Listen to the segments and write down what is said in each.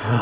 Yep.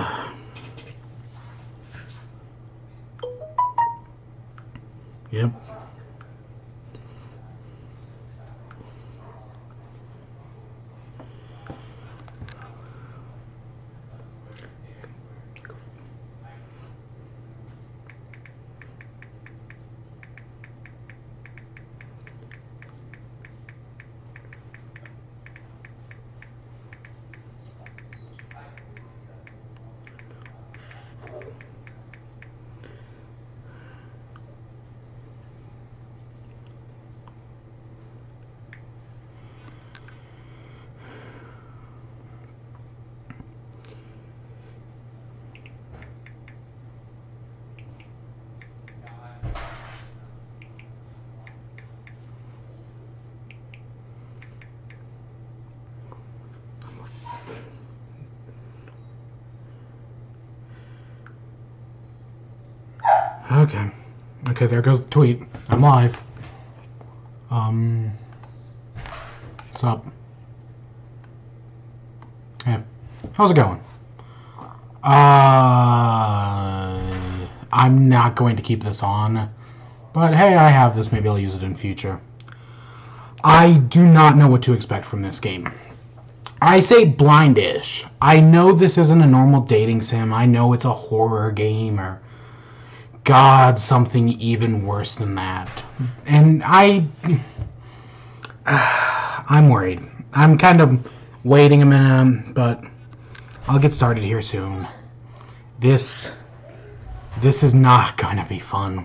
Okay. Okay, there goes the tweet. I'm live. What's up? Hey, how's it going? I'm not going to keep this on, but hey, I have this. Maybe I'll use it in future. I do not know what to expect from this game. I say blindish. I know this isn't a normal dating sim. I know it's a horror game or God, something even worse than that. And I'm worried. I'm kind of waiting a minute, but I'll get started here soon. This is not going to be fun.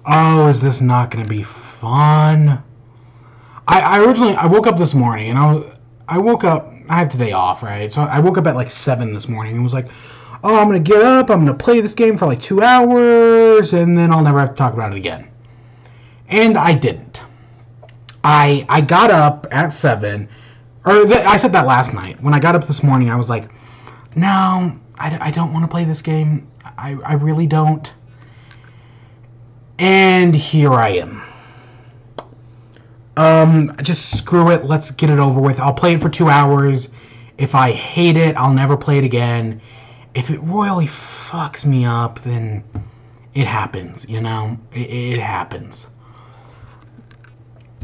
Oh, is this not going to be fun? I woke up this morning, and I woke up, I have today off, right? So I woke up at like 7 this morning, and was like, oh, I'm going to get up, I'm going to play this game for like 2 hours, and then I'll never have to talk about it again. And I didn't. I got up at 7, I said that last night. When I got up this morning, I was like, no, I don't want to play this game. I really don't. And here I am. Just screw it, let's get it over with. I'll play it for 2 hours. If I hate it, I'll never play it again. If it royally fucks me up, then it happens, you know? It happens.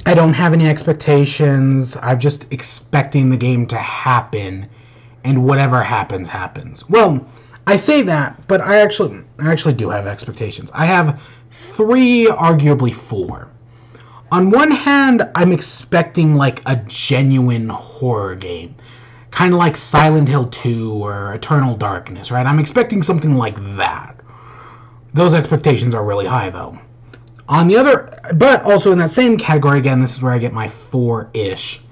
I don't have any expectations. I'm just expecting the game to happen, and whatever happens, happens. Well, I say that, but I actually do have expectations. I have 3, arguably 4. On one hand, I'm expecting like a genuine horror game. Kind of like Silent Hill 2 or Eternal Darkness, right? I'm expecting something like that. Those expectations are really high, though. On the other, but also in that same category, again, this is where I get my 4-ish,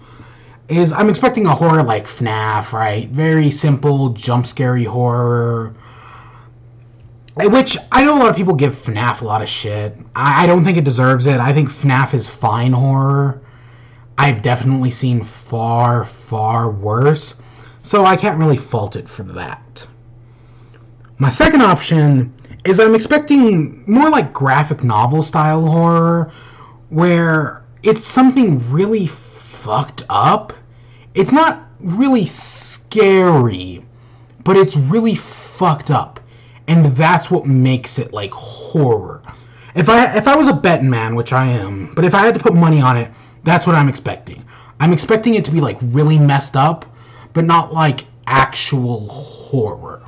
is I'm expecting a horror like FNAF, right? Very simple, jump-scary horror. Which, I know a lot of people give FNAF a lot of shit. I don't think it deserves it. I think FNAF is fine horror. I've definitely seen far, far worse, so I can't really fault it for that. My second option is I'm expecting more like graphic novel style horror, where it's something really fucked up. It's not really scary, but it's really fucked up, and that's what makes it like horror. If I was a betting man, which I am, but if I had to put money on it, that's what I'm expecting. I'm expecting it to be like really messed up, but not like actual horror.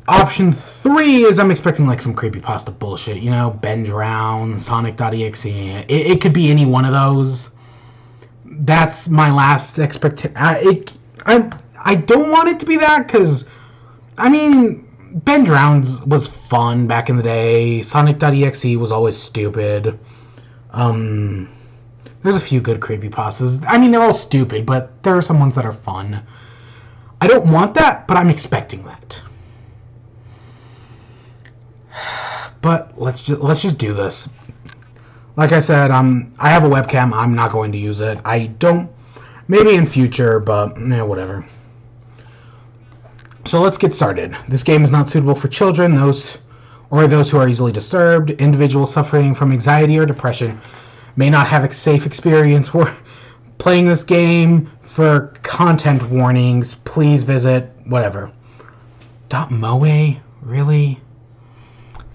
Option 3 is I'm expecting like some creepypasta bullshit, you know, Ben Drown, Sonic.exe. It could be any one of those. That's my last expectation. I don't want it to be that, because, I mean, Ben Drown's was fun back in the day. Sonic.exe was always stupid. There's a few good creepypastas. I mean, they're all stupid, but there are some ones that are fun. I don't want that, but I'm expecting that. But let's just do this. Like I said, I have a webcam. I'm not going to use it. I don't. Maybe in future, but whatever. So let's get started. This game is not suitable for children, those who are easily disturbed. Individuals suffering from anxiety or depression may not have a safe experience playing this game. For content warnings, please visit whatever. .moe? Really?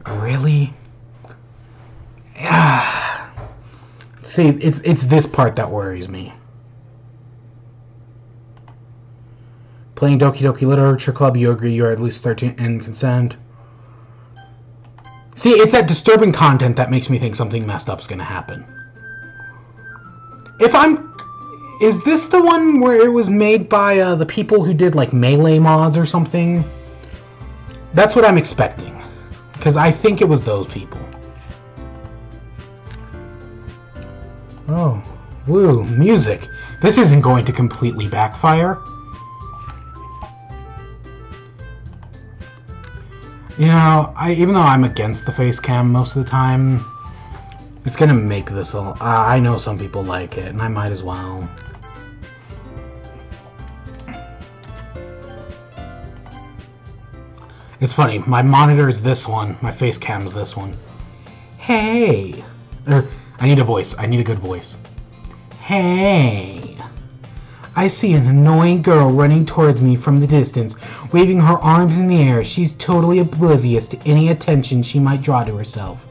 Really? See, it's this part that worries me. Playing Doki Doki Literature Club, you agree you are at least 13 and consent. See, it's that disturbing content that makes me think something messed up is going to happen. Is this the one where it was made by the people who did like Melee mods or something? That's what I'm expecting. Because I think it was those people. Oh, woo, music. This isn't going to completely backfire. You know, even though I'm against the face cam most of the time, it's gonna make this I know some people like it, and I might as well. It's funny, my monitor is this one, my face cam is this one. Hey! I need a voice, I need a good voice. Hey! I see an annoying girl running towards me from the distance, waving her arms in the air. She's totally oblivious to any attention she might draw to herself.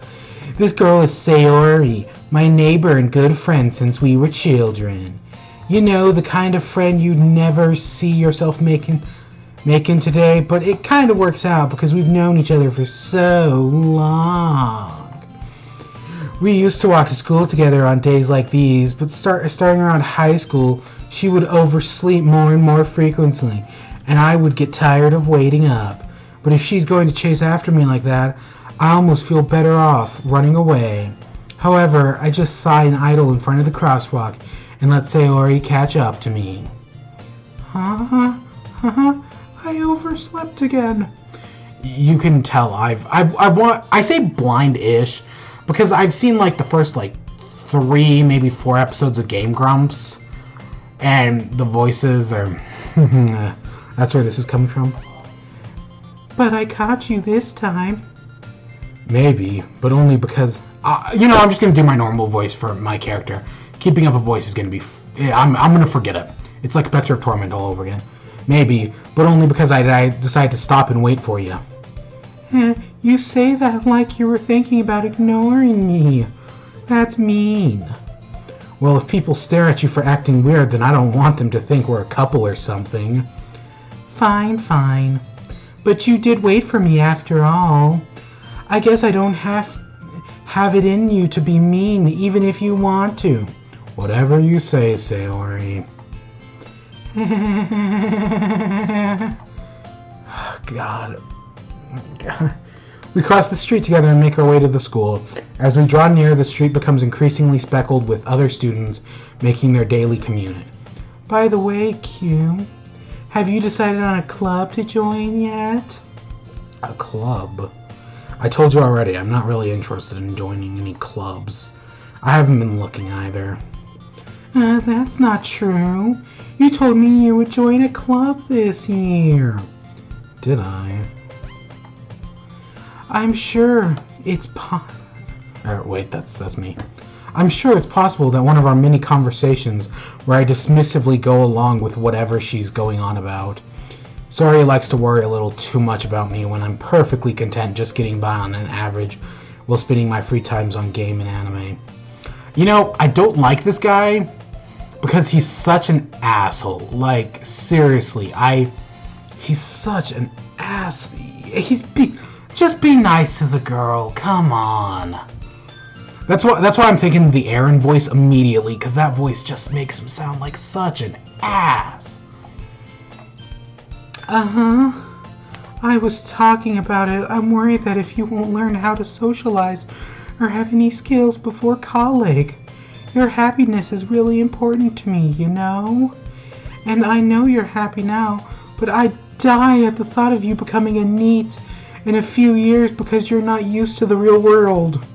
This girl is Sayori, my neighbor and good friend since we were children. You know, the kind of friend you'd never see yourself making today, but it kind of works out because we've known each other for so long. We used to walk to school together on days like these, but starting around high school, she would oversleep more and more frequently, and I would get tired of waiting up. But if she's going to chase after me like that, I almost feel better off running away. However, I just sigh and idle in front of the crosswalk and let Sayori catch up to me. I overslept again. You can tell I say blindish because I've seen like the first like 3, maybe 4 episodes of Game Grumps, and the voices are that's where this is coming from. But I caught you this time. Maybe, but only because you know, I'm just gonna do my normal voice for my character. Keeping up a voice is gonna be I'm gonna forget it. It's like Spectre of Torment all over again. Maybe, but only because I decided to stop and wait for you. You say that like you were thinking about ignoring me. That's mean. Well, if people stare at you for acting weird, then I don't want them to think we're a couple or something. Fine. But you did wait for me after all. I guess I don't have it in you to be mean, even if you want to. Whatever you say, Sayori. God. We cross the street together and make our way to the school. As we draw near, the street becomes increasingly speckled with other students making their daily commute. By the way, Q, have you decided on a club to join yet? A club? I told you already, I'm not really interested in joining any clubs. I haven't been looking either. That's not true. You told me you would join a club this year. Did I? I'm sure it's wait, that's me. I'm sure it's possible that one of our many conversations where I dismissively go along with whatever she's going on about. Sorry likes to worry a little too much about me when I'm perfectly content just getting by on an average while spending my free times on game and anime. You know, I don't like this guy because he's such an asshole. Like, seriously, he's such an ass. Just be nice to the girl. Come on. That's why I'm thinking the Aaron voice immediately, because that voice just makes him sound like such an ass. I was talking about it. I'm worried that if you won't learn how to socialize or have any skills before college, your happiness is really important to me, you know? And I know you're happy now, but I die at the thought of you becoming a NEET in a few years because you're not used to the real world.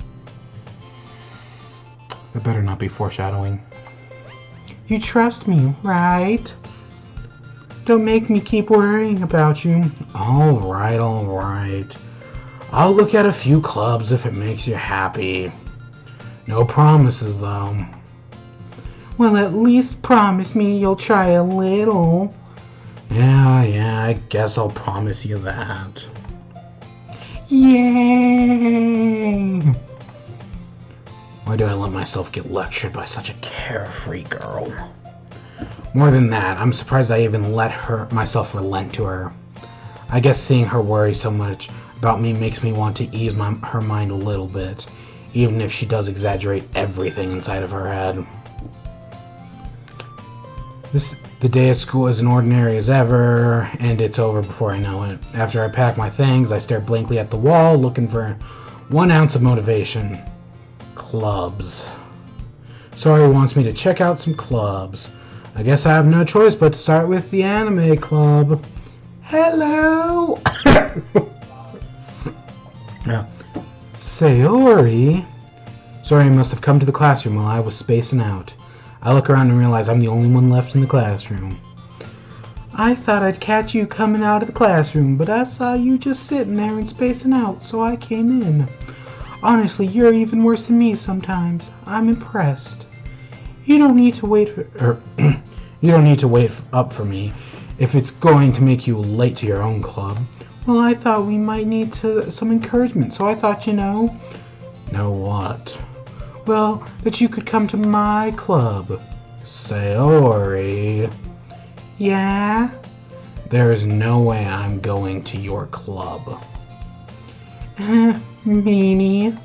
That better not be foreshadowing. You trust me, right? Don't make me keep worrying about you. Alright. I'll look at a few clubs if it makes you happy. No promises, though. Well, at least promise me you'll try a little. Yeah, I guess I'll promise you that. Yay! Why do I let myself get lectured by such a carefree girl? More than that, I'm surprised I even let myself relent to her. I guess seeing her worry so much about me makes me want to ease her mind a little bit, even if she does exaggerate everything inside of her head. The day at school is as ordinary as ever, and it's over before I know it. After I pack my things, I stare blankly at the wall, looking for 1 ounce of motivation. Clubs. Sori wants me to check out some clubs. I guess I have no choice but to start with the anime club. Hello! Yeah. Sayori? Sori must have come to the classroom while I was spacing out. I look around and realize I'm the only one left in the classroom. I thought I'd catch you coming out of the classroom, but I saw you just sitting there and spacing out, so I came in. Honestly, you're even worse than me sometimes. I'm impressed. You don't need to wait up for me if it's going to make you late to your own club. Well, I thought we might need some encouragement, so I thought, Know what? Well, that you could come to my club. Sayori. Yeah? There's no way I'm going to your club. Meanie.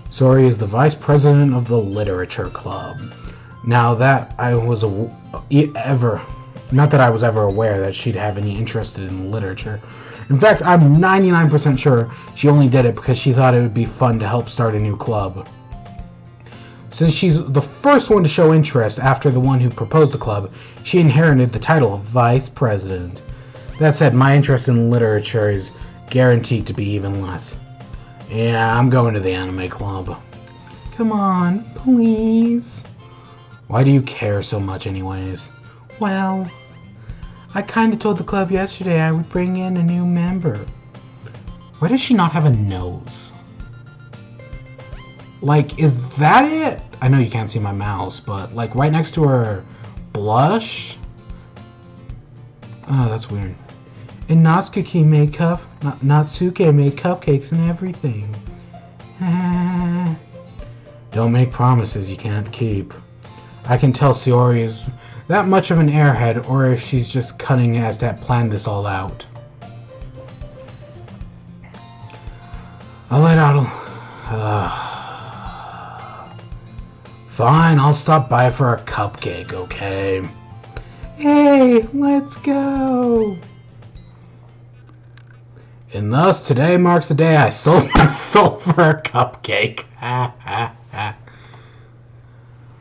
Sori is the vice president of the literature club. Now that I was not that I was ever aware that she'd have any interest in literature. In fact, I'm 99% sure she only did it because she thought it would be fun to help start a new club. Since she's the first one to show interest after the one who proposed the club, she inherited the title of vice president. That said, my interest in literature is guaranteed to be even less. Yeah, I'm going to the anime club. Come on, please. Why do you care so much anyways? Well, I kinda told the club yesterday I would bring in a new member. Why does she not have a nose? Like, is that it? I know you can't see my mouse, but like right next to her blush? Oh, that's weird. And Natsuki made Natsuke made cupcakes and everything. Don't make promises you can't keep. I can tell Sayori is that much of an airhead, or if she's just cunning as to plan this all out. I'll let out. Fine, I'll stop by for a cupcake, okay? Hey, let's go! And thus, today marks the day I sold my soul for a cupcake.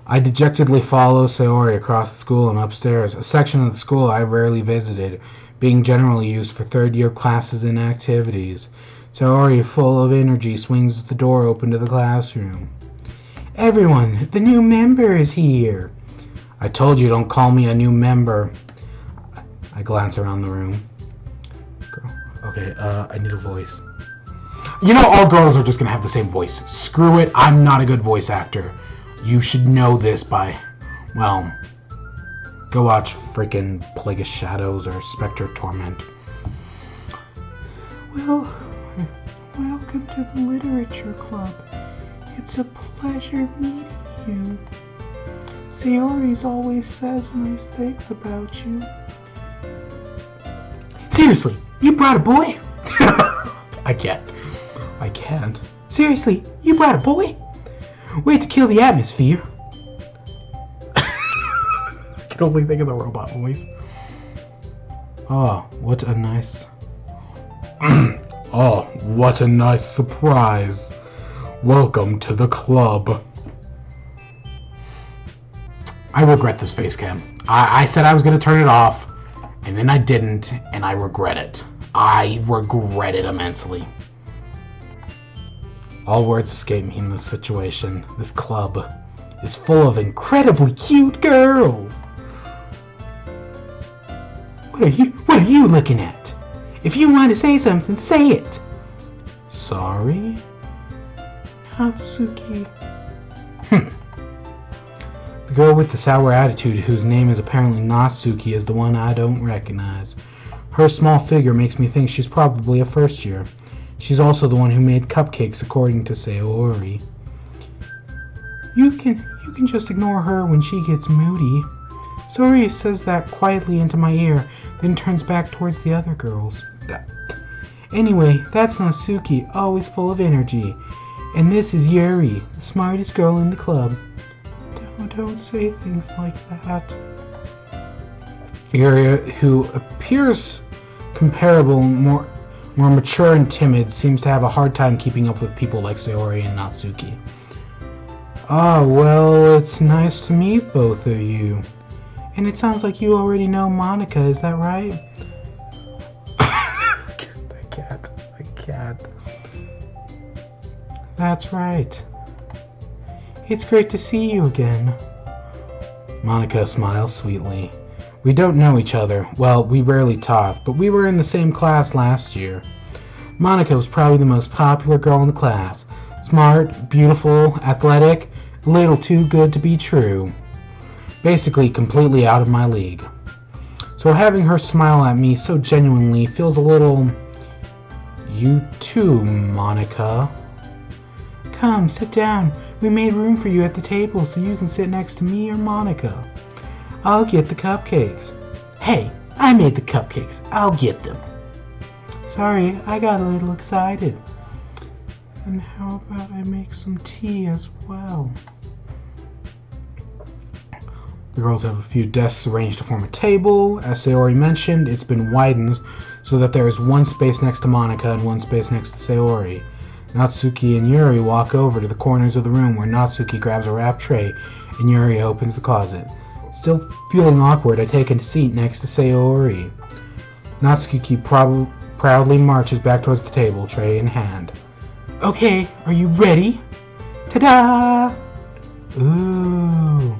I dejectedly follow Sayori across the school and upstairs, a section of the school I rarely visited, being generally used for third-year classes and activities. Sayori, full of energy, swings the door open to the classroom. Everyone, the new member is here. I told you don't call me a new member. I glance around the room. Okay, I need a voice. You know, all girls are just gonna have the same voice. Screw it, I'm not a good voice actor. You should know this by, well, go watch freaking Plague of Shadows or Spectre Torment. Well, welcome to the Literature Club. It's a pleasure meeting you. Sayori's always says nice things about you. Seriously, you brought a boy? I can't. Seriously, you brought a boy? Way to kill the atmosphere. I can only think of the robot voice. Oh, what a nice... Oh, what a nice surprise. Welcome to the club. I regret this face cam. I said I was going to turn it off, and then I didn't, and I regret it. I regret it immensely. All words escape me in this situation. This club is full of incredibly cute girls. What are you looking at? If you want to say something, say it. Sorry? Natsuki. The The girl with the sour attitude, whose name is apparently Natsuki, is the one I don't recognize. Her small figure makes me think she's probably a first year. She's also the one who made cupcakes, according to Sayori. You can just ignore her when she gets moody. Sayori says that quietly into my ear, then turns back towards the other girls. Anyway, that's Natsuki, always full of energy. And this is Yuri, the smartest girl in the club. Don't say things like that. Yuri, who appears comparable, more mature and timid, seems to have a hard time keeping up with people like Sayori and Natsuki. Ah, well, it's nice to meet both of you. And it sounds like you already know Monica, is that right? I can't. That's right. It's great to see you again. Monica smiles sweetly. We don't know each other. Well, we rarely talk, but we were in the same class last year. Monica was probably the most popular girl in the class. Smart, beautiful, athletic, a little too good to be true. Basically, completely out of my league. So having her smile at me so genuinely feels a little... You too, Monica. Come, sit down. We made room for you at the table so you can sit next to me or Monica. I'll get the cupcakes. Hey, I made the cupcakes. I'll get them. Sorry, I got a little excited. And how about I make some tea as well? The girls have a few desks arranged to form a table. As Sayori mentioned, it's been widened so that there is one space next to Monica and one space next to Sayori. Natsuki and Yuri walk over to the corners of the room where Natsuki grabs a wrapped tray and Yuri opens the closet. Still feeling awkward, I take a seat next to Sayori. Natsuki proudly marches back towards the table, tray in hand. Okay, are you ready? Ta-da! Ooh.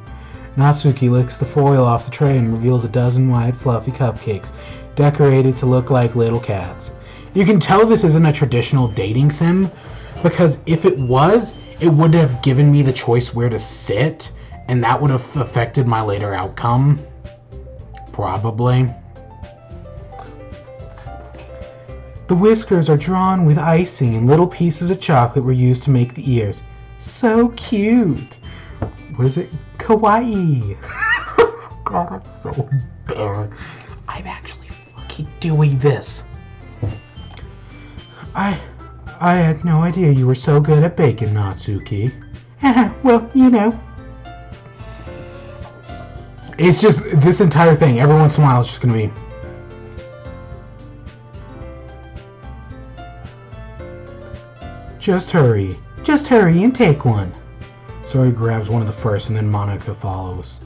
Natsuki licks the foil off the tray and reveals a dozen white, fluffy cupcakes, decorated to look like little cats. You can tell this isn't a traditional dating sim, because if it was, it would have given me the choice where to sit, and that would have affected my later outcome. Probably. The whiskers are drawn with icing, and little pieces of chocolate were used to make the ears. So cute! What is it? Kawaii! God, I'm so bad. I'm actually fucking doing this. I had no idea you were so good at baking, Natsuki. Well, you know. It's just, this entire thing, every once in a while, it's just gonna be... Just hurry and take one. Sayori grabs one of the first and then Monica follows.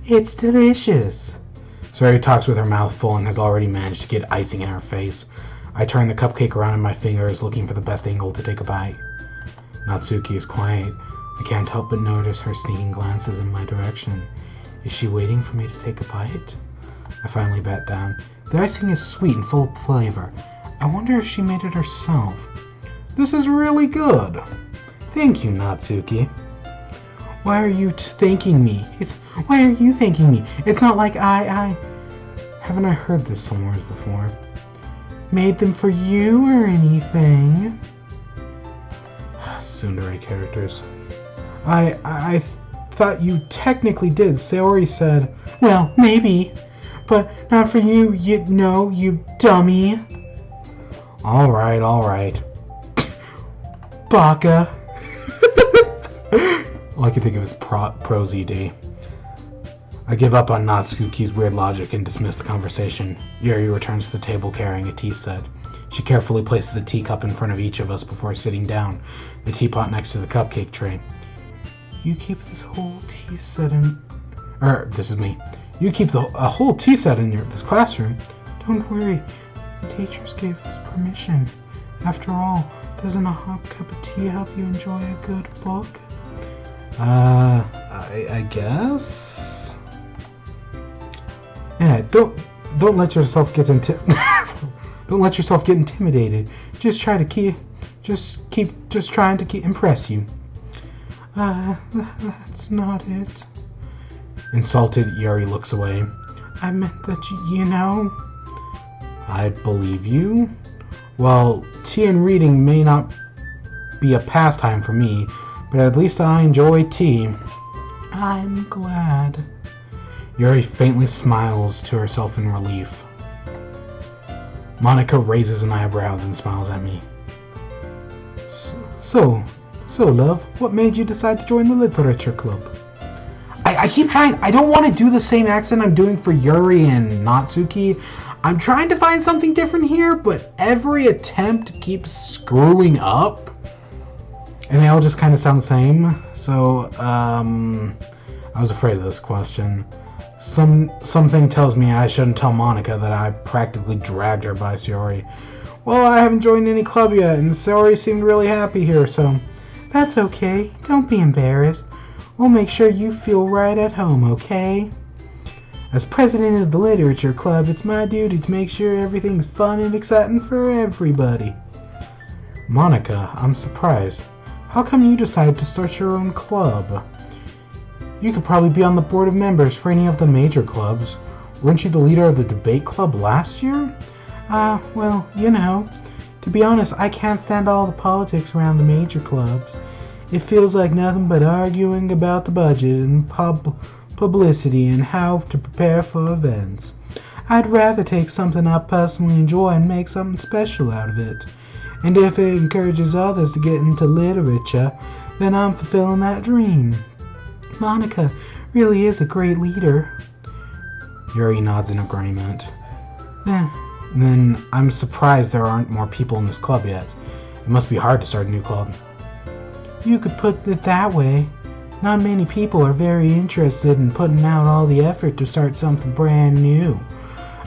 It's delicious. Sayori talks with her mouth full and has already managed to get icing in her face. I turn the cupcake around in my fingers, looking for the best angle to take a bite. Natsuki is quiet. I can't help but notice her sneaking glances in my direction. Is she waiting for me to take a bite? I finally bat down. The icing is sweet and full of flavor. I wonder if she made it herself. This is really good. Thank you, Natsuki. Why are you thanking me? Why are you thanking me? It's not like Haven't I heard this somewhere before? Made them for you or anything? Tsundere characters. I thought you technically did. Sayori said, well, maybe, but not for you, you dummy. All right. Baka. All I can think of is prosy D. I give up on Natsuki's weird logic and dismiss the conversation. Yuri returns to the table carrying a tea set. She carefully places a teacup in front of each of us before sitting down, the teapot next to the cupcake tray. You keep this whole tea set in... this is me. You keep a whole tea set in this classroom. Don't worry, the teachers gave us permission. After all, doesn't a hot cup of tea help you enjoy a good book? I guess? Yeah, don't let yourself get don't let yourself get intimidated. Just trying to impress you. That's not it. Insulted, Yuri looks away. I meant that you know. I believe you. Well, tea and reading may not be a pastime for me, but at least I enjoy tea. I'm glad. Yuri faintly smiles to herself in relief. Monica raises an eyebrow and smiles at me. So, love, what made you decide to join the literature club? I keep trying. I don't want to do the same accent I'm doing for Yuri and Natsuki. I'm trying to find something different here, but every attempt keeps screwing up. And they all just kind of sound the same. So, I was afraid of this question. Something tells me I shouldn't tell Monica that I practically dragged her by Sayori. Well, I haven't joined any club yet, and Sayori seemed really happy here, so... That's okay. Don't be embarrassed. We'll make sure you feel right at home, okay? As president of the literature club, it's my duty to make sure everything's fun and exciting for everybody. Monica, I'm surprised. How come you decided to start your own club? You could probably be on the board of members for any of the major clubs. Weren't you the leader of the debate club last year? Well, you know. To be honest, I can't stand all the politics around the major clubs. It feels like nothing but arguing about the budget and publicity and how to prepare for events. I'd rather take something I personally enjoy and make something special out of it. And if it encourages others to get into literature, then I'm fulfilling that dream. Monica really is a great leader. Yuri nods in agreement. Then I'm surprised there aren't more people in this club yet. It must be hard to start a new club. You could put it that way. Not many people are very interested in putting out all the effort to start something brand new.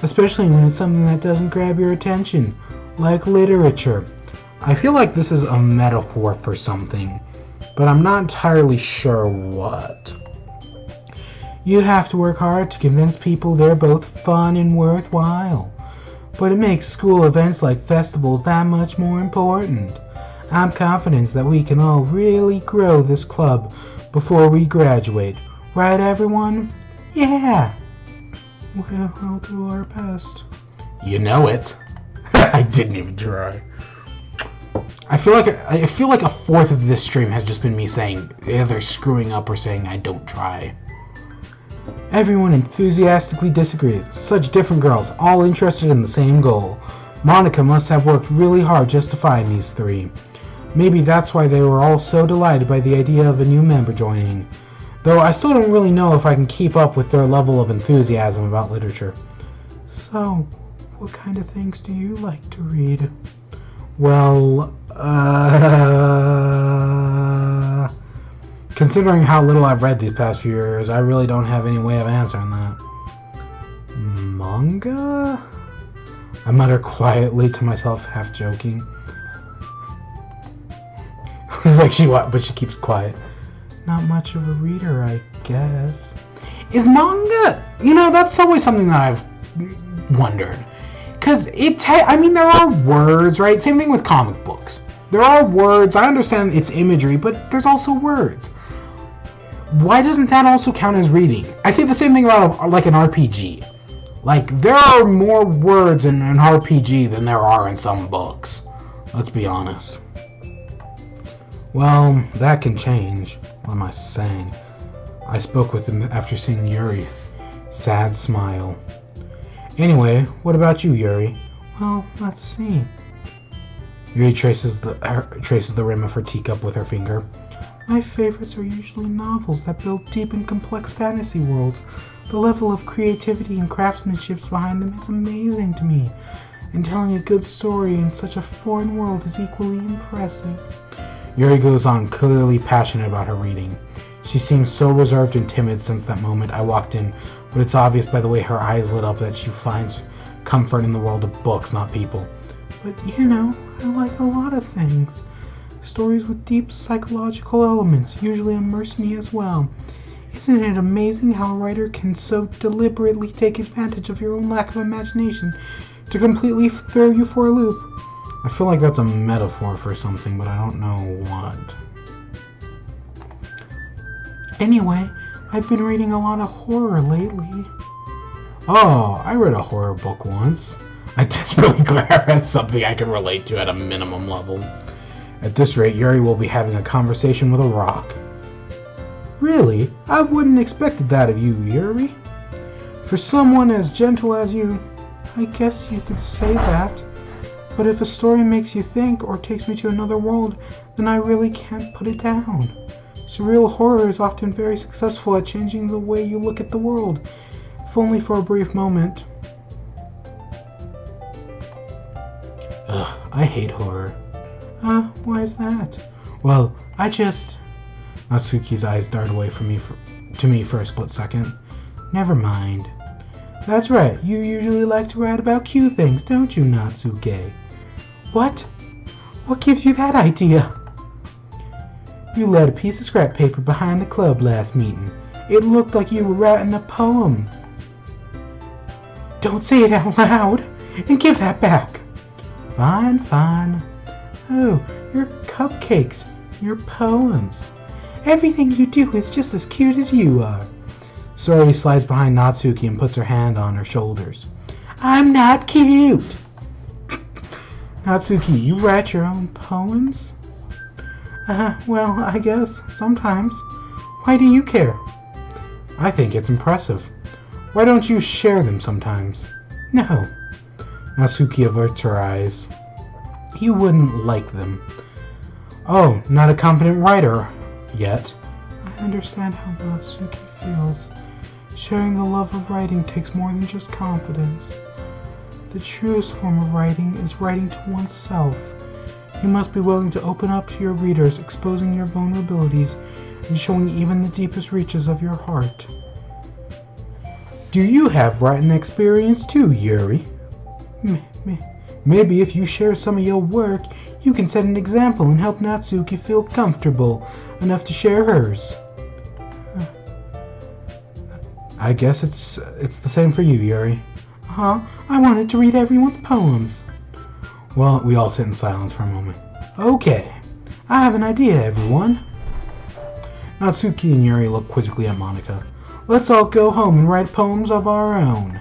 Especially when it's something that doesn't grab your attention, like literature. I feel like this is a metaphor for something, but I'm not entirely sure what. You have to work hard to convince people they're both fun and worthwhile. But it makes school events like festivals that much more important. I'm confident that we can all really grow this club before we graduate. Right, everyone? Yeah! We'll do our best. You know it. I didn't even try. I feel like a fourth of this stream has just been me saying either screwing up or saying I don't try. Everyone enthusiastically disagreed. Such different girls, all interested in the same goal. Monica must have worked really hard just to find these three. Maybe that's why they were all so delighted by the idea of a new member joining. Though I still don't really know if I can keep up with their level of enthusiasm about literature. So, what kind of things do you like to read? Well, considering how little I've read these past few years, I really don't have any way of answering that. Manga? I mutter quietly to myself, half joking. It's like but she keeps quiet. Not much of a reader, I guess. Is manga? You know, that's always something that I've wondered. Because there are words, right? Same thing with comic books. There are words. I understand it's imagery, but there's also words. Why doesn't that also count as reading? I say the same thing about like an RPG. Like, there are more words in an RPG than there are in some books. Let's be honest. Well, that can change. What am I saying? I spoke with him after seeing Yuri. Sad smile. Anyway, what about you, Yuri? Well, let's see. Yuri traces the rim of her teacup with her finger. My favorites are usually novels that build deep and complex fantasy worlds. The level of creativity and craftsmanship behind them is amazing to me, and telling a good story in such a foreign world is equally impressive. Yuri goes on, clearly passionate about her reading. She seems so reserved and timid since that moment I walked in, but it's obvious by the way her eyes lit up that she finds comfort in the world of books, not people. But you know, I like a lot of things. Stories with deep psychological elements usually immerse me as well. Isn't it amazing how a writer can so deliberately take advantage of your own lack of imagination to completely throw you for a loop? I feel like that's a metaphor for something, but I don't know what. Anyway, I've been reading a lot of horror lately. Oh, I read a horror book once. I desperately glare at something I can relate to at a minimum level. At this rate, Yuri will be having a conversation with a rock. Really? I wouldn't expected that of you, Yuri. For someone as gentle as you, I guess you could say that. But if a story makes you think or takes me to another world, then I really can't put it down. Surreal horror is often very successful at changing the way you look at the world, if only for a brief moment. Ugh, I hate horror. Why is that? Well, I just... Natsuki's eyes dart away from me to me for a split second. Never mind. That's right, you usually like to write about cute things, don't you, Natsuke? What? What gives you that idea? You led a piece of scrap paper behind the club last meeting. It looked like you were writing a poem. Don't say it out loud, and give that back. Fine, fine. Oh, your cupcakes, your poems. Everything you do is just as cute as you are. Sori slides behind Natsuki and puts her hand on her shoulders. I'm not cute! Natsuki, you write your own poems? Well, I guess, sometimes. Why do you care? I think it's impressive. Why don't you share them sometimes? No. Natsuki averts her eyes. You wouldn't like them. Oh, not a confident writer yet. I understand how Natsuki feels. Sharing the love of writing takes more than just confidence. The truest form of writing is writing to oneself. You must be willing to open up to your readers, exposing your vulnerabilities and showing even the deepest reaches of your heart. Do you have writing experience too, Yuri? Maybe if you share some of your work, you can set an example and help Natsuki feel comfortable enough to share hers. I guess it's the same for you, Yuri. I wanted to read everyone's poems. Well, we all sit in silence for a moment. Okay, I have an idea, everyone. Natsuki and Yuri look quizzically at Monika. Let's all go home and write poems of our own.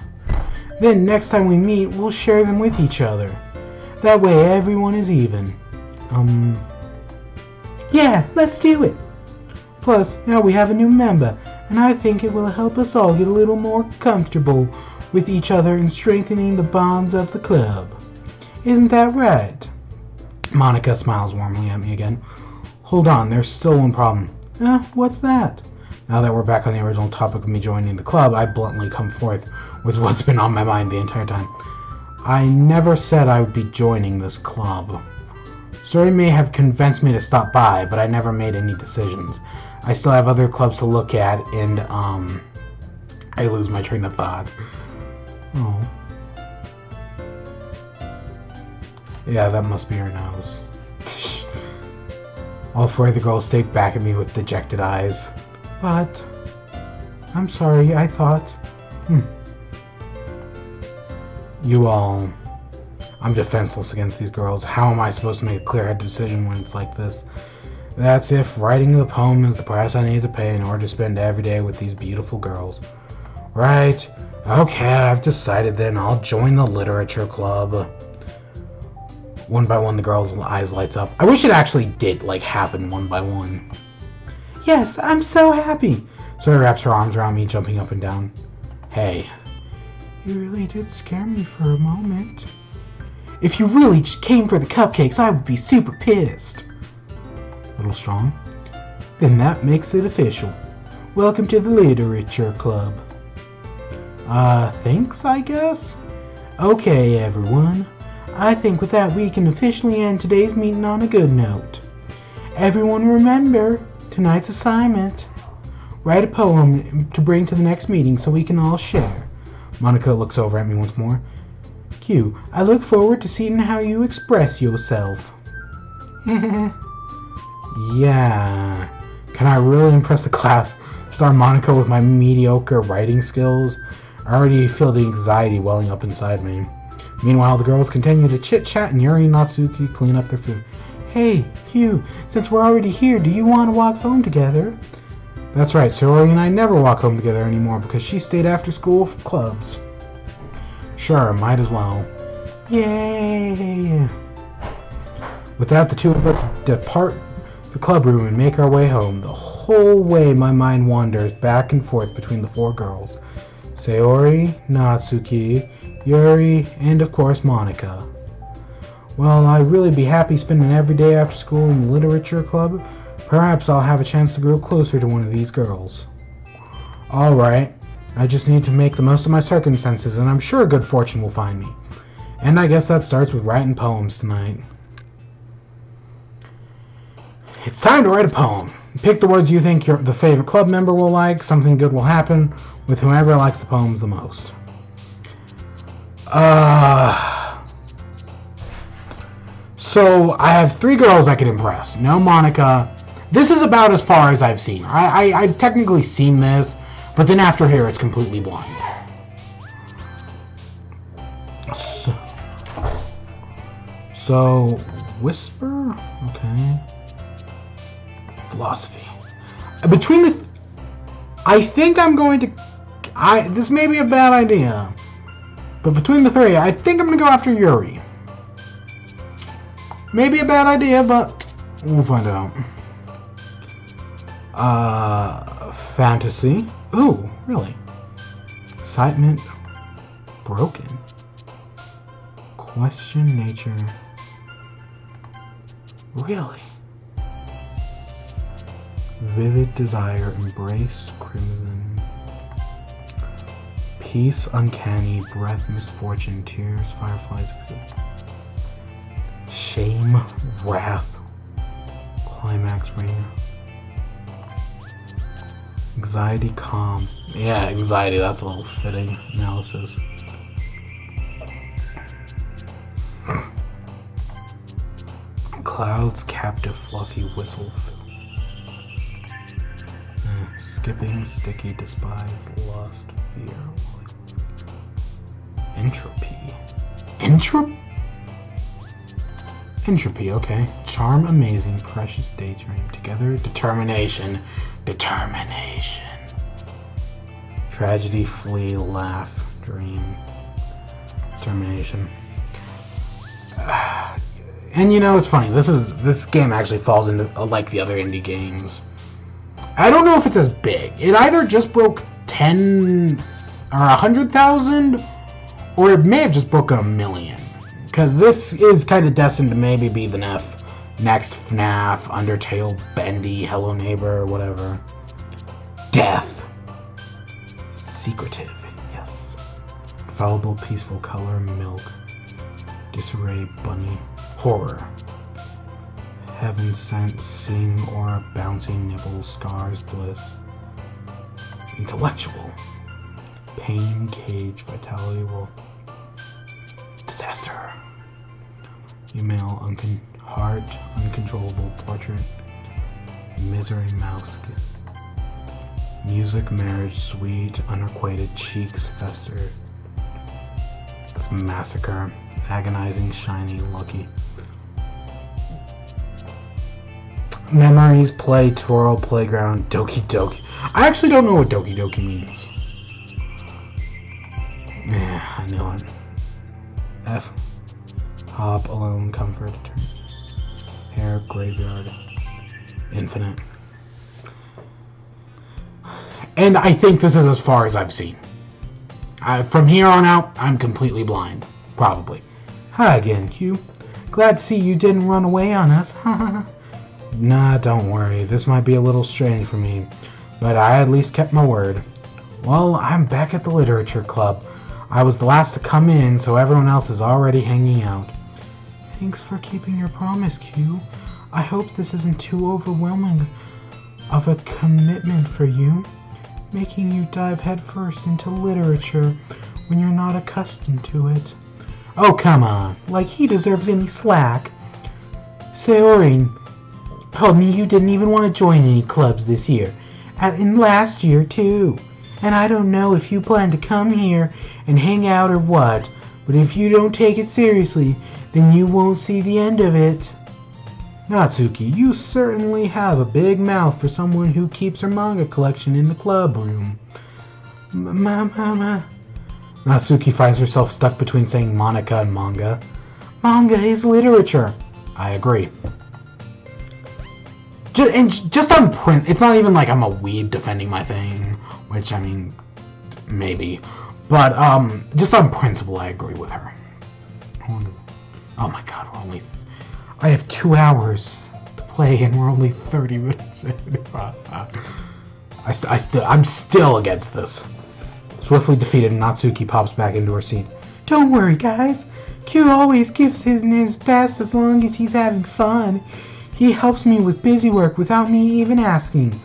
Then next time we meet, we'll share them with each other. That way everyone is even. Yeah, let's do it. Plus, now we have a new member, and I think it will help us all get a little more comfortable with each other and strengthening the bonds of the club. Isn't that right? Monika smiles warmly at me again. Hold on, there's still one problem. What's that? Now that we're back on the original topic of me joining the club, I bluntly come forth with what's been on my mind the entire time. I never said I would be joining this club. Sori may have convinced me to stop by, but I never made any decisions. I still have other clubs to look at, and, I lose my train of thought. Oh. Yeah, that must be her nose. All four of the girls stare back at me with dejected eyes. But... I'm sorry, I thought... You all... I'm defenseless against these girls. How am I supposed to make a clear-headed decision when it's like this? That's if writing the poem is the price I need to pay in order to spend every day with these beautiful girls. Right. Okay, I've decided then. I'll join the literature club. One by one, the girls' eyes lights up. I wish it actually did, happen one by one. Yes, I'm so happy. Sori wraps her arms around me, jumping up and down. Hey. You really did scare me for a moment. If you really came for the cupcakes, I would be super pissed. A little strong? Then that makes it official. Welcome to the literature club. Thanks, I guess? Okay, everyone. I think with that we can officially end today's meeting on a good note. Everyone remember tonight's assignment. Write a poem to bring to the next meeting so we can all share. Monika looks over at me once more. Q, I look forward to seeing how you express yourself. Yeah. Can I really impress the class? Star Monika with my mediocre writing skills? I already feel the anxiety welling up inside me. Meanwhile, the girls continue to chit-chat and Yuri and Natsuki clean up their food. Hey, Q, since we're already here, do you want to walk home together? That's right, Sayori and I never walk home together anymore because she stayed after school for clubs. Sure, might as well. Yay! With that, the two of us depart the club room and make our way home. The whole way my mind wanders back and forth between the four girls. Sayori, Natsuki, Yuri, and of course Monica. Well, I'd really be happy spending every day after school in the literature club. Perhaps I'll have a chance to grow closer to one of these girls. Alright, I just need to make the most of my circumstances, and I'm sure good fortune will find me. And I guess that starts with writing poems tonight. It's time to write a poem. Pick the words you think the favorite club member will like. Something good will happen with whoever likes the poems the most. So I have 3 girls I could impress. No Monica. This is about as far as I've seen. I've technically seen this, but then after here it's completely blind. So Whisper? Okay. Philosophy. Between the... I think I'm going to... This may be a bad idea. But between the 3, I think I'm going to go after Yuri. Maybe a bad idea, but we'll find out. Fantasy. Ooh, really? Excitement. Broken. Question nature. Really? Vivid desire. Embrace crimson. Peace, uncanny. Breath, misfortune. Tears, fireflies. Shame, wrath. Climax, rain. Anxiety, calm. Yeah, anxiety, that's a little fitting analysis. Clouds, captive, fluffy, whistle. Skipping, sticky, despise, lust, fear. Entropy. Entropy, okay. Charm, amazing, precious, daydream. Together, determination. Tragedy, flee, laugh, dream. Determination. And you know, it's funny. This game actually falls into like the other indie games. I don't know if it's as big. It either just broke 10 or 100,000, or it may have just broken 1 million. Because this is kind of destined to maybe be the next FNAF, Undertale, Bendy, Hello Neighbor, whatever. Death. Secretive, yes. Fallible, peaceful, color, milk. Disarray, bunny. Horror. Heaven sent, sing, aura, bouncing, nibble, scars, bliss. Intellectual. Pain, cage, vitality, roll. Disaster. Email, heart, uncontrollable, portrait. Misery, mouse. Music, marriage, sweet, unrequited, cheeks, fester. It's massacre. Agonizing, shiny, lucky. Memories, play, twirl, playground, Doki Doki. I actually don't know what Doki Doki means. Yeah, I know it. F. Hop, alone, comfort, hair, graveyard, infinite. And I think this is as far as I've seen. From here on out, I'm completely blind. Probably. Hi again, Q. Glad to see you didn't run away on us. Nah, don't worry. This might be a little strange for me, but I at least kept my word. Well, I'm back at the literature club. I was the last to come in, so everyone else is already hanging out. Thanks for keeping your promise, Q. I hope this isn't too overwhelming of a commitment for you, making you dive headfirst into literature when you're not accustomed to it. Oh, come on. Like he deserves any slack. Sayori told me you didn't even want to join any clubs this year. And last year, too. And I don't know if you plan to come here and hang out or what, but if you don't take it seriously, then you won't see the end of it. Natsuki, you certainly have a big mouth for someone who keeps her manga collection in the club room. Natsuki finds herself stuck between saying Monica and manga. Manga is literature. I agree. Just on print, it's not even like I'm a weeb defending my thing, which, I mean, maybe. But, just on principle, I agree with her. Oh my god, I have 2 hours to play and we're only 30 minutes in. I'm still against this. Swiftly defeated, Natsuki pops back into her seat. Don't worry, guys. Q always gives his best as long as he's having fun. He helps me with busy work without me even asking.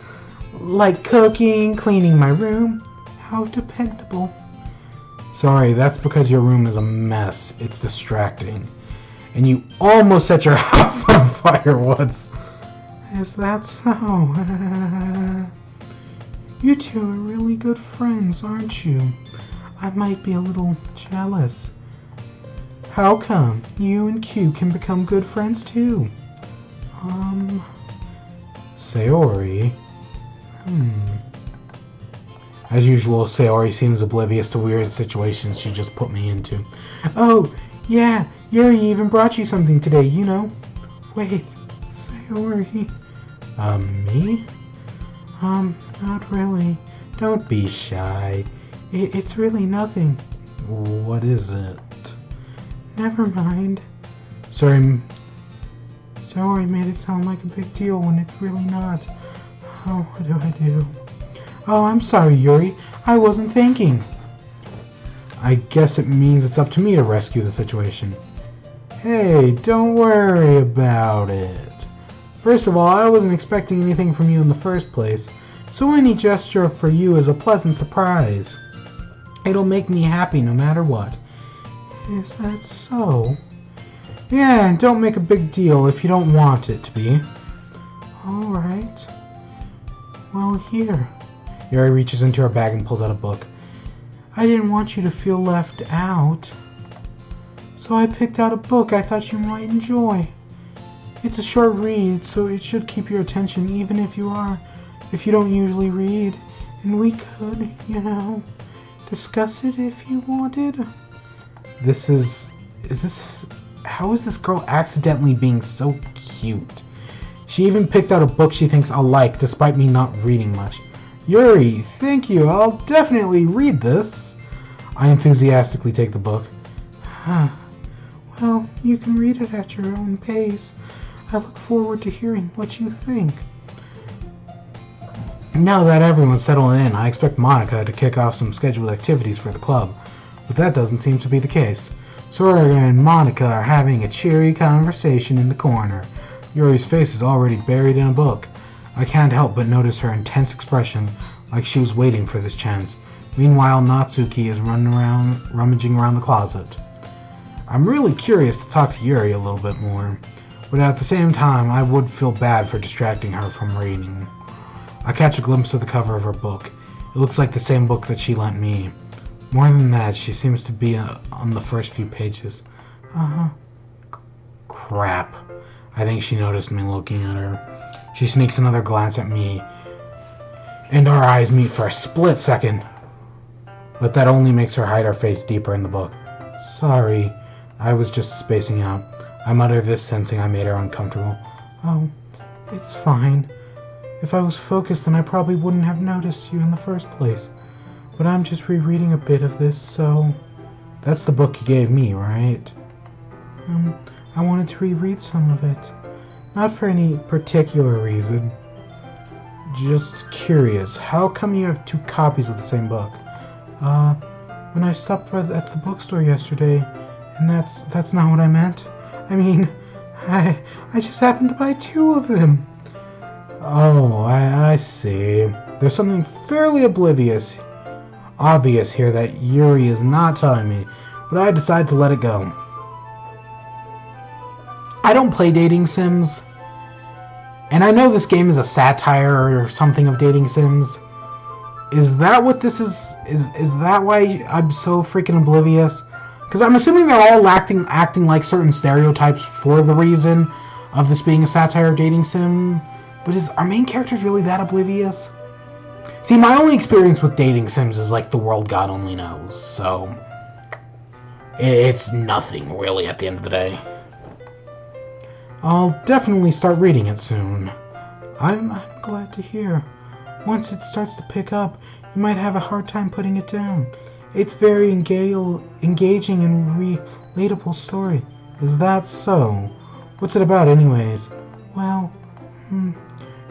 Like cooking, cleaning my room. How dependable. Sorry, that's because your room is a mess. It's distracting. And you almost set your house on fire once. Is that so? You two are really good friends, aren't you? I might be a little jealous. How come you and Q can become good friends too? Sayori? As usual, Sayori seems oblivious to weird situations she just put me into. Oh, yeah, Yuri even brought you something today, you know. Wait, Sayori... me? Not really. Don't be shy. It's really nothing. What is it? Never mind. Sorry made it sound like a big deal when it's really not. Oh, what do I do? Oh, I'm sorry, Yuri. I wasn't thinking. I guess it means it's up to me to rescue the situation. Hey, don't worry about it. First of all, I wasn't expecting anything from you in the first place, so any gesture for you is a pleasant surprise. It'll make me happy no matter what. Is that so? Yeah, and don't make a big deal if you don't want it to be. Alright. Well, here. Yuri reaches into her bag and pulls out a book. I didn't want you to feel left out, so I picked out a book I thought you might enjoy. It's a short read, so it should keep your attention even if you don't usually read. And we could, you know, discuss it if you wanted. How is this girl accidentally being so cute? She even picked out a book she thinks I'll like, despite me not reading much. Yuri, thank you, I'll definitely read this. I enthusiastically take the book. Well, you can read it at your own pace. I look forward to hearing what you think. Now that everyone's settling in, I expect Monica to kick off some scheduled activities for the club, but that doesn't seem to be the case. Sora and Monica are having a cheery conversation in the corner. Yuri's face is already buried in a book. I can't help but notice her intense expression, like she was waiting for this chance. Meanwhile, Natsuki is rummaging around the closet. I'm really curious to talk to Yuri a little bit more, but at the same time, I would feel bad for distracting her from reading. I catch a glimpse of the cover of her book. It looks like the same book that she lent me. More than that, she seems to be on the first few pages. Crap. I think she noticed me looking at her. She sneaks another glance at me, and our eyes meet for a split second. But that only makes her hide her face deeper in the book. Sorry, I was just spacing out. I mutter this, sensing I made her uncomfortable. Oh, it's fine. If I was focused, then I probably wouldn't have noticed you in the first place. But I'm just rereading a bit of this, so... That's the book you gave me, right? I wanted to reread some of it. Not for any particular reason. Just curious, how come you have 2 copies of the same book? When I stopped at the bookstore yesterday, and that's not what I meant. I mean, I just happened to buy 2 of them. Oh, I see. There's something fairly obvious here that Yuri is not telling me, but I decide to let it go. I don't play dating sims, and I know this game is a satire or something of dating sims. Is that what this is? Is that why I'm so freaking oblivious? Because I'm assuming they're all acting like certain stereotypes for the reason of this being a satire dating sim, but is our main characters really that oblivious? See, my only experience with dating sims is like the world God only knows, so it's nothing really at the end of the day. I'll definitely start reading it soon. I'm glad to hear. Once it starts to pick up, you might have a hard time putting it down. It's very engaging and relatable story. Is that so? What's it about anyways? Well,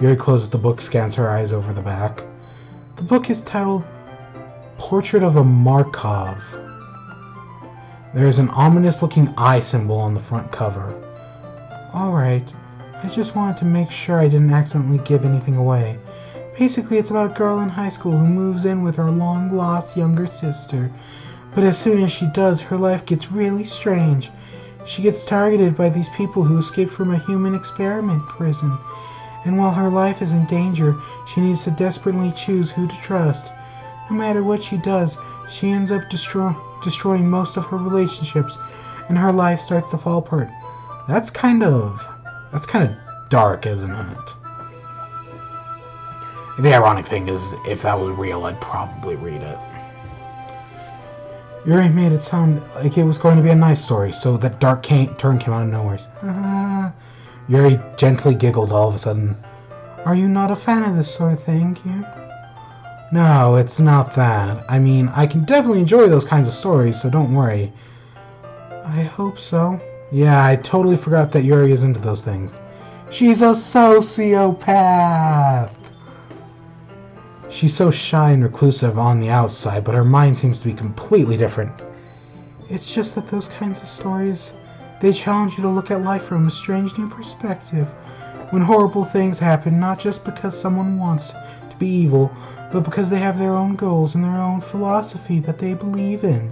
Yuri closes the book, scans her eyes over the back. The book is titled Portrait of a Markov. There is an ominous-looking eye symbol on the front cover. Alright, I just wanted to make sure I didn't accidentally give anything away. Basically, it's about a girl in high school who moves in with her long-lost younger sister. But as soon as she does, her life gets really strange. She gets targeted by these people who escaped from a human experiment prison. And while her life is in danger, she needs to desperately choose who to trust. No matter what she does, she ends up destroying most of her relationships, and her life starts to fall apart. That's kind of dark, isn't it? The ironic thing is, if that was real, I'd probably read it. Yuri made it sound like it was going to be a nice story, so that dark turn came out of nowhere. Yuri gently giggles all of a sudden. Are you not a fan of this sort of thing, you? No, it's not that. I mean, I can definitely enjoy those kinds of stories, so don't worry. I hope so. Yeah, I totally forgot that Yuri is into those things. She's a sociopath! She's so shy and reclusive on the outside, but her mind seems to be completely different. It's just that those kinds of stories, they challenge you to look at life from a strange new perspective. When horrible things happen, not just because someone wants to be evil, but because they have their own goals and their own philosophy that they believe in.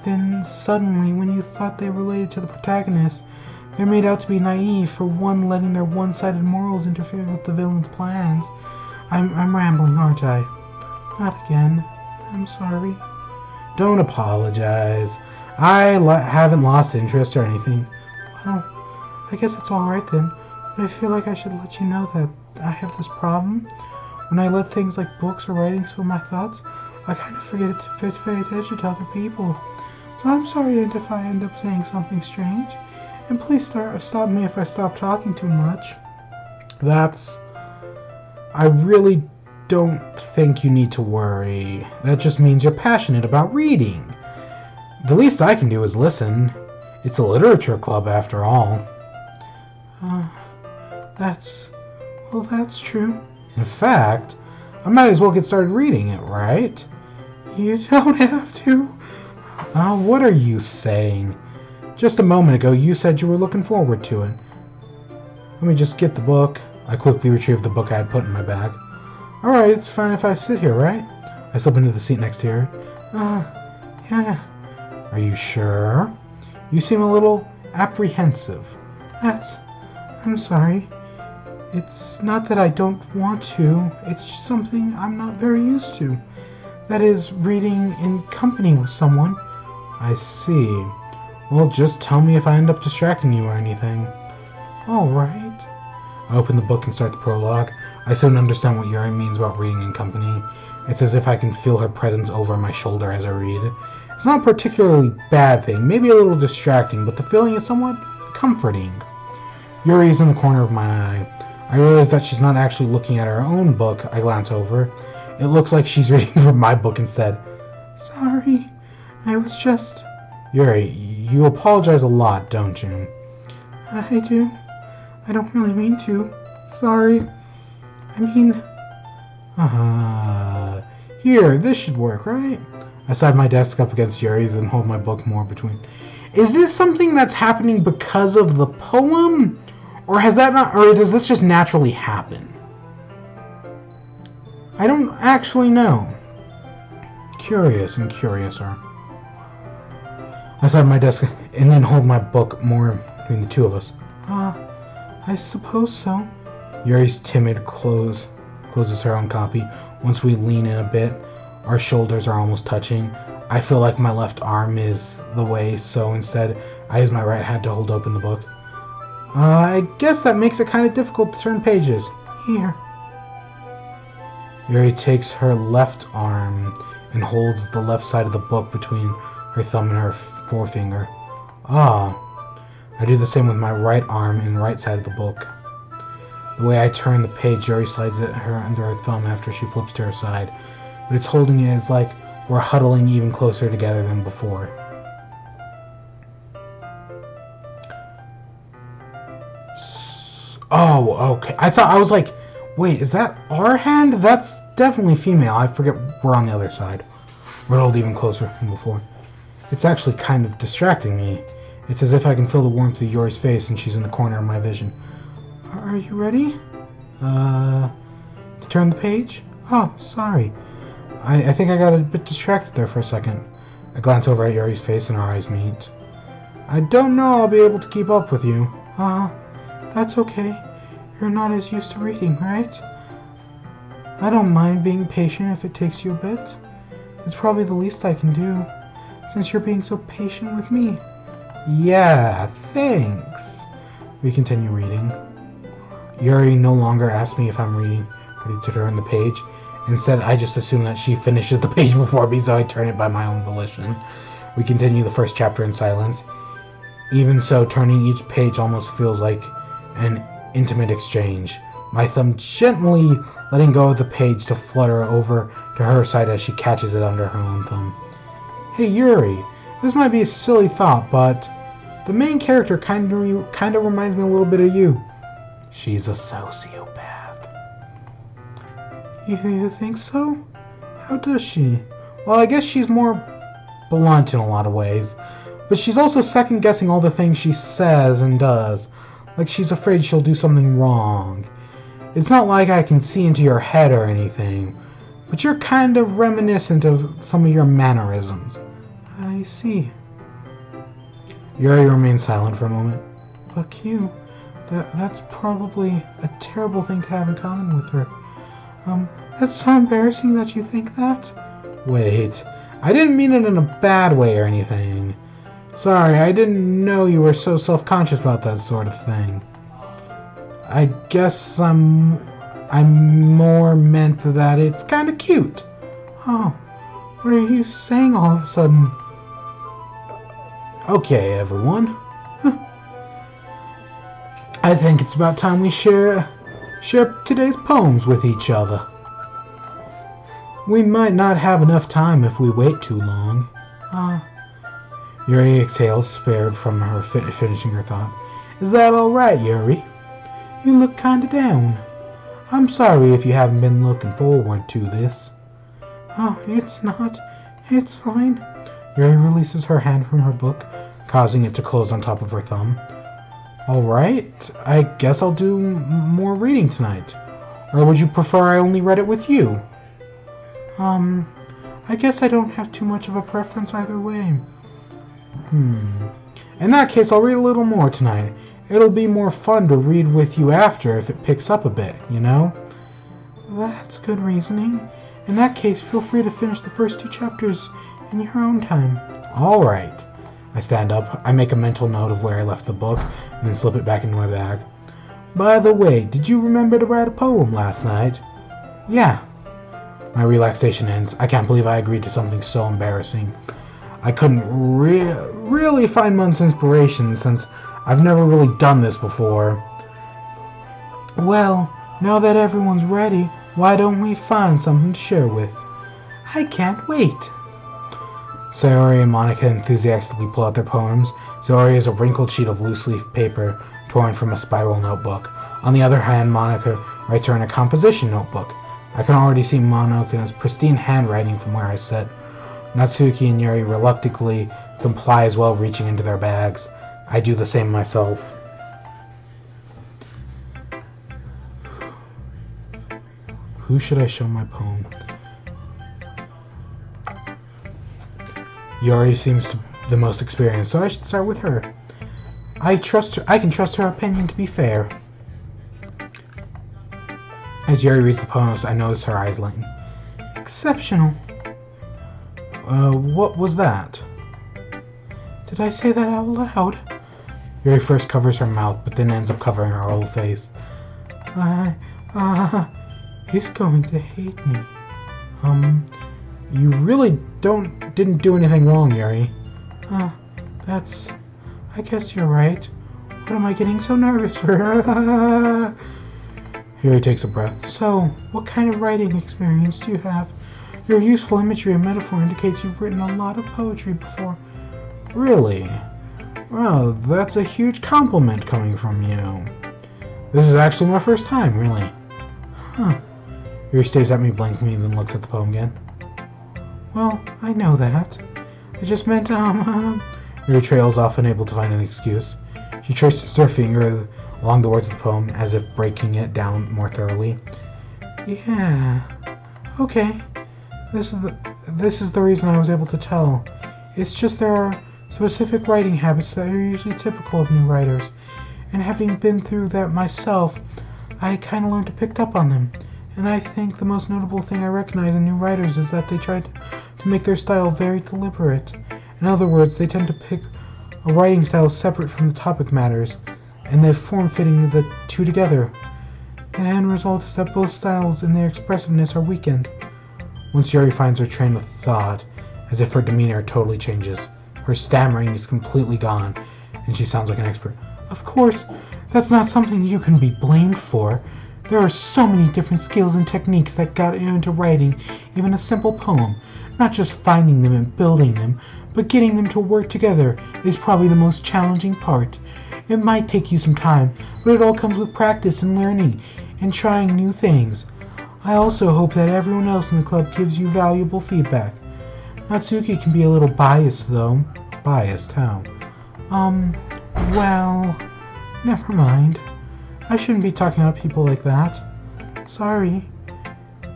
Then suddenly, when you thought they related to the protagonist, they're made out to be naive for one letting their one-sided morals interfere with the villain's plans. I'm rambling, aren't I? Not again. I'm sorry. Don't apologize. I haven't lost interest or anything. Well, I guess it's alright then, but I feel like I should let you know that I have this problem. When I let things like books or writings fill my thoughts, I kind of forget to pay attention to other people. So I'm sorry if I end up saying something strange. And please stop me if I stop talking too much. I really don't think you need to worry. That just means you're passionate about reading. The least I can do is listen. It's a literature club after all. That's true. In fact, I might as well get started reading it, right? You don't have to. What are you saying? Just a moment ago, you said you were looking forward to it. Let me just get the book. I quickly retrieved the book I had put in my bag. Alright, it's fine if I sit here, right? I slip into the seat next to her. Yeah. Are you sure? You seem a little apprehensive. I'm sorry. It's not that I don't want to. It's just something I'm not very used to. That is, reading in company with someone. I see. Well, just tell me if I end up distracting you or anything. Alright. I open the book and start the prologue. I soon understand what Yuri means about reading in company. It's as if I can feel her presence over my shoulder as I read. It's not a particularly bad thing, maybe a little distracting, but the feeling is somewhat comforting. Yuri is in the corner of my eye. I realize that she's not actually looking at her own book. I glance over. It looks like she's reading from my book instead. Sorry, I was just... Yuri, you apologize a lot, don't you? I do. I don't really mean to. Sorry. I mean... Here, this should work, right? I side my desk up against Yuri's and hold my book more between. Is this something that's happening because of the poem? Or has that not... Or does this just naturally happen? I don't actually know. Curious and curiouser. I side my desk and then hold my book more between the two of us. I suppose so. Yuri's timid closes her own copy. Once we lean in a bit, our shoulders are almost touching. I feel like my left arm is the way, so instead, I use my right hand to hold open the book. I guess that makes it kind of difficult to turn pages. Here. Yuri takes her left arm and holds the left side of the book between her thumb and her forefinger. Ah. I do the same with my right arm and right side of the book. The way I turn the page, Yuri slides it her under her thumb after she flips to her side. But it's holding it as like we're huddling even closer together than before. Oh, okay. I was like, wait, is that our hand? That's definitely female. I forget we're on the other side. We're huddled even closer than before. It's actually kind of distracting me. It's as if I can feel the warmth of Yori's face and she's in the corner of my vision. Are you ready? To turn the page? Oh, sorry. I think I got a bit distracted there for a second. I glance over at Yori's face and our eyes meet. I don't know I'll be able to keep up with you. That's okay. You're not as used to reading, right? I don't mind being patient if it takes you a bit. It's probably the least I can do, since you're being so patient with me. Yeah, thanks. We continue reading. Yuri no longer asks me if I'm ready to turn the page. Instead, I just assume that she finishes the page before me, so I turn it by my own volition. We continue the first chapter in silence. Even so, turning each page almost feels like an intimate exchange. My thumb gently letting go of the page to flutter over to her side as she catches it under her own thumb. Hey Yuri, this might be a silly thought, but the main character kind of reminds me a little bit of you. She's a sociopath. You think so? How does she? Well, I guess she's more blunt in a lot of ways, but she's also second-guessing all the things she says and does, like she's afraid she'll do something wrong. It's not like I can see into your head or anything, but you're kind of reminiscent of some of your mannerisms. I see. Yuri remains silent for a moment. Fuck you. That's probably a terrible thing to have in common with her. That's so embarrassing that you think that. Wait, I didn't mean it in a bad way or anything. Sorry, I didn't know you were so self-conscious about that sort of thing. I guess I'm more meant that it's kind of cute. Oh, what are you saying all of a sudden? Okay, everyone. I think it's about time we share today's poems with each other. We might not have enough time if we wait too long. Yuri exhales, spared from her finishing her thought. Is that all right, Yuri? You look kinda down. I'm sorry if you haven't been looking forward to this. Oh, it's not. It's fine. Yuri releases her hand from her book, causing it to close on top of her thumb. Alright, I guess I'll do more reading tonight. Or would you prefer I only read it with you? I guess I don't have too much of a preference either way. In that case, I'll read a little more tonight. It'll be more fun to read with you after if it picks up a bit, you know? That's good reasoning. In that case, feel free to finish the first 2 chapters in your own time. Alright. I stand up, I make a mental note of where I left the book, and then slip it back into my bag. By the way, did you remember to write a poem last night? Yeah. My relaxation ends. I can't believe I agreed to something so embarrassing. I couldn't really find much inspiration since I've never really done this before. Well, now that everyone's ready, why don't we find something to share with? I can't wait. Sayori and Monica enthusiastically pull out their poems. Sayori is a wrinkled sheet of loose-leaf paper torn from a spiral notebook. On the other hand, Monica writes her in a composition notebook. I can already see Monika's pristine handwriting from where I sit. Natsuki and Yuri reluctantly comply as well, reaching into their bags. I do the same myself. Who should I show my poem? Yuri seems the most experienced, so I should start with her. I can trust her opinion to be fair. As Yuri reads the poems, I notice her eyes lighten. Exceptional. What was that? Did I say that out loud? Yuri first covers her mouth, but then ends up covering her whole face. He's going to hate me. You really didn't do anything wrong, Yuri. I guess you're right. What am I getting so nervous for? Yuri takes a breath. So, what kind of writing experience do you have? Your useful imagery and metaphor indicates you've written a lot of poetry before. Really? Well, that's a huge compliment coming from you. This is actually my first time, really. Huh. Yuri stares at me blankly, then looks at the poem again. Well, I know that. I just meant, Yuri trails off, unable to find an excuse. She traces her finger along the words of the poem, as if breaking it down more thoroughly. Yeah. Okay. This is the reason I was able to tell. It's just there are specific writing habits that are usually typical of new writers, and having been through that myself, I kind of learned to pick up on them. And I think the most notable thing I recognize in new writers is that they try to make their style very deliberate. In other words, they tend to pick a writing style separate from the topic matters, and they form-fitting the two together. The end result is that both styles in their expressiveness are weakened. Once Yuri finds her train of thought, as if her demeanor totally changes. Her stammering is completely gone, and she sounds like an expert. Of course, that's not something you can be blamed for. There are so many different skills and techniques that got into writing even a simple poem. Not just finding them and building them, but getting them to work together is probably the most challenging part. It might take you some time, but it all comes with practice and learning and trying new things. I also hope that everyone else in the club gives you valuable feedback. Natsuki can be a little biased, though. Biased, how? Well, never mind. I shouldn't be talking about people like that. Sorry.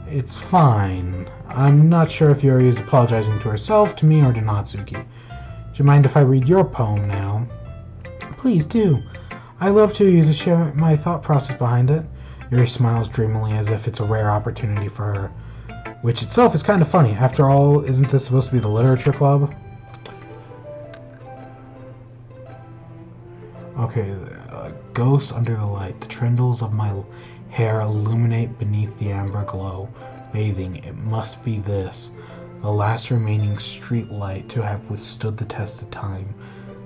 It's fine. I'm not sure if Yuri is apologizing to herself, to me, or to Natsuki. Do you mind if I read your poem now? Please do. I love to share my thought process behind it. Yuri smiles dreamily as if it's a rare opportunity for her, which itself is kind of funny. After all, isn't this supposed to be the literature club? Okay, ghost under the light. The trindles of my hair illuminate beneath the amber glow. Bathing, it must be this, the last remaining street light to have withstood the test of time,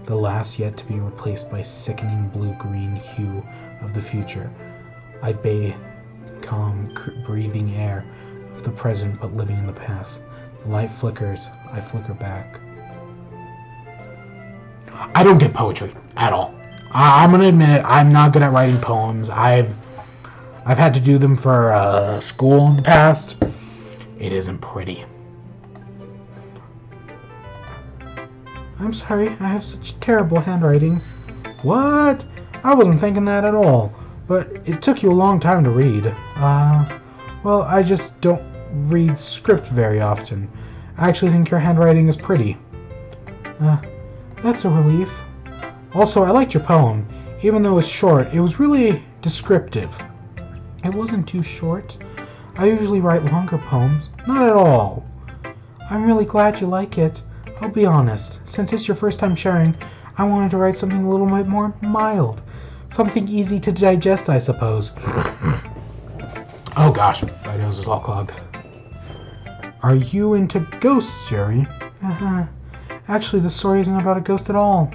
the last yet to be replaced by sickening blue-green hue of the future. I bathe, calm, breathing air of the present but living in the past. The light flickers, I flicker back. I don't get poetry at all. I'm gonna admit it, I'm not good at writing poems. I've had to do them for school in the past. It isn't pretty. I'm sorry, I have such terrible handwriting. What? I wasn't thinking that at all. But it took you a long time to read. Well, I just don't read script very often. I actually think your handwriting is pretty. That's a relief. Also, I liked your poem. Even though it's short, it was really descriptive. It wasn't too short. I usually write longer poems. Not at all. I'm really glad you like it. I'll be honest. Since it's your first time sharing, I wanted to write something a little bit more mild. Something easy to digest, I suppose. Oh gosh, my nose is all clogged. Are you into ghosts, Yuri? Actually, the story isn't about a ghost at all.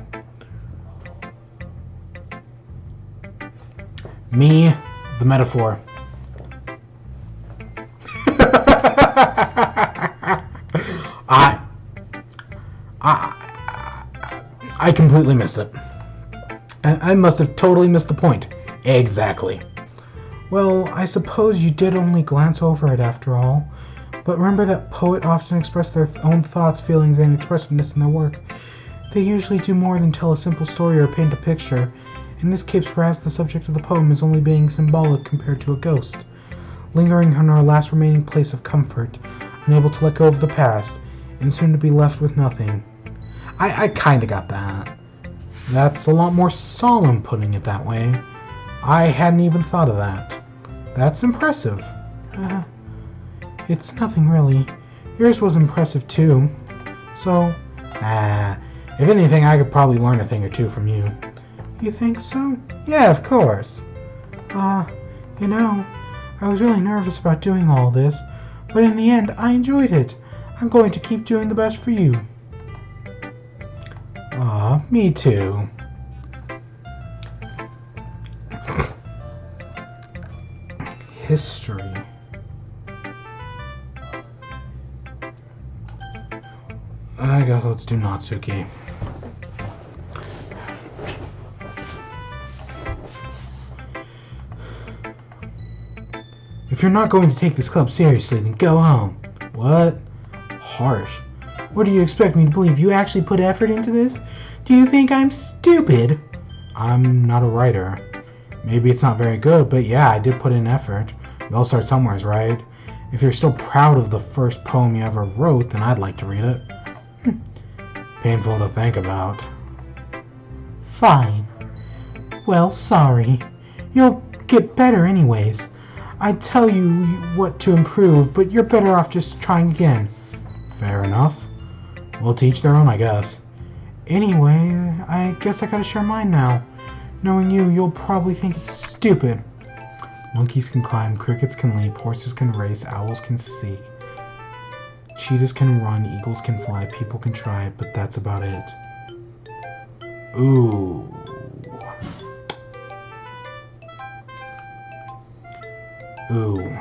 Me, the metaphor. I completely missed it. I must have totally missed the point. Exactly. Well, I suppose you did only glance over it after all. But remember that poets often express their own thoughts, feelings, and expressiveness in their work. They usually do more than tell a simple story or paint a picture. In this case, perhaps the subject of the poem is only being symbolic compared to a ghost, lingering on our last remaining place of comfort, unable to let go of the past, and soon to be left with nothing. I kinda got that. That's a lot more solemn putting it that way. I hadn't even thought of that. That's impressive. It's nothing really. Yours was impressive too. So, if anything, I could probably learn a thing or two from you. You think so? Yeah, of course. You know, I was really nervous about doing all this, but in the end, I enjoyed it. I'm going to keep doing the best for you. Aw, me too. History. I guess let's do Natsuki. If you're not going to take this club seriously, then go home. What? Harsh. What do you expect me to believe? You actually put effort into this? Do you think I'm stupid? I'm not a writer. Maybe it's not very good, but yeah, I did put in effort. We all start somewhere, right? If you're still proud of the first poem you ever wrote, then I'd like to read it. Painful to think about. Fine. Well, sorry. You'll get better anyways. I'd tell you what to improve, but you're better off just trying again. Fair enough. We'll teach their own, I guess. Anyway, I guess I gotta share mine now. Knowing you, you'll probably think it's stupid. Monkeys can climb, crickets can leap, horses can race, owls can seek. Cheetahs can run, eagles can fly, people can try, but that's about it. Ooh. Ooh.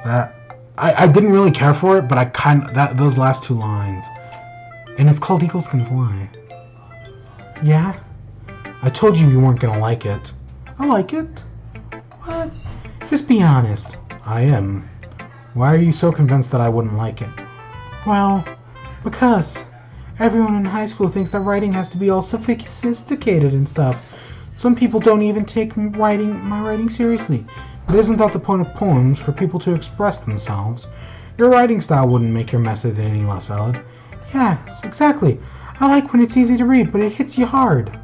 That I didn't really care for it, but I those last two lines. And it's called Eagles Can Fly. Yeah? I told you you weren't gonna like it. I like it. What? Just be honest. I am. Why are you so convinced that I wouldn't like it? Well, because everyone in high school thinks that writing has to be all sophisticated and stuff. Some people don't even take my writing seriously. But isn't that the point of poems, for people to express themselves? Your writing style wouldn't make your message any less valid. Yes, exactly. I like when it's easy to read, but it hits you hard.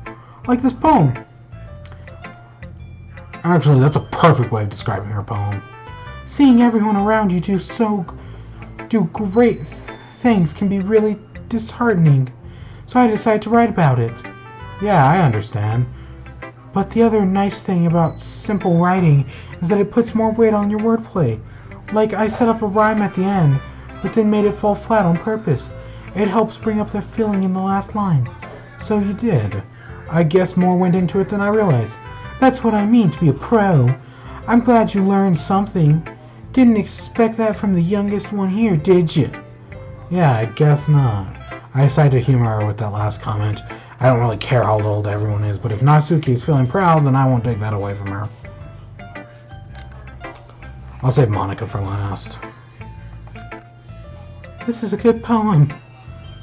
Like this poem. Actually, that's a perfect way of describing her poem. Seeing everyone around you do great things can be really disheartening. So I decided to write about it. Yeah, I understand. But the other nice thing about simple writing is that it puts more weight on your wordplay. Like, I set up a rhyme at the end, but then made it fall flat on purpose. It helps bring up the feeling in the last line. So you did. I guess more went into it than I realized. That's what I mean to be a pro. I'm glad you learned something. Didn't expect that from the youngest one here, did you? Yeah, I guess not. I decided to humor her with that last comment. I don't really care how old everyone is, but if Natsuki is feeling proud, then I won't take that away from her. I'll save Monica for last. This is a good poem.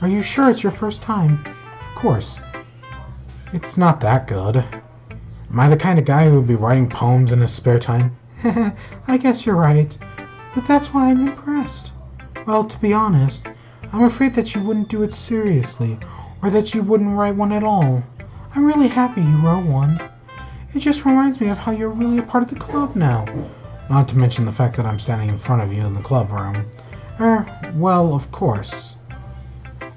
Are you sure it's your first time? Of course. It's not that good. Am I the kind of guy who would be writing poems in his spare time? I guess you're right. But that's why I'm impressed. Well, to be honest, I'm afraid that you wouldn't do it seriously, or that you wouldn't write one at all. I'm really happy you wrote one. It just reminds me of how you're really a part of the club now. Not to mention the fact that I'm standing in front of you in the club room. Well, of course.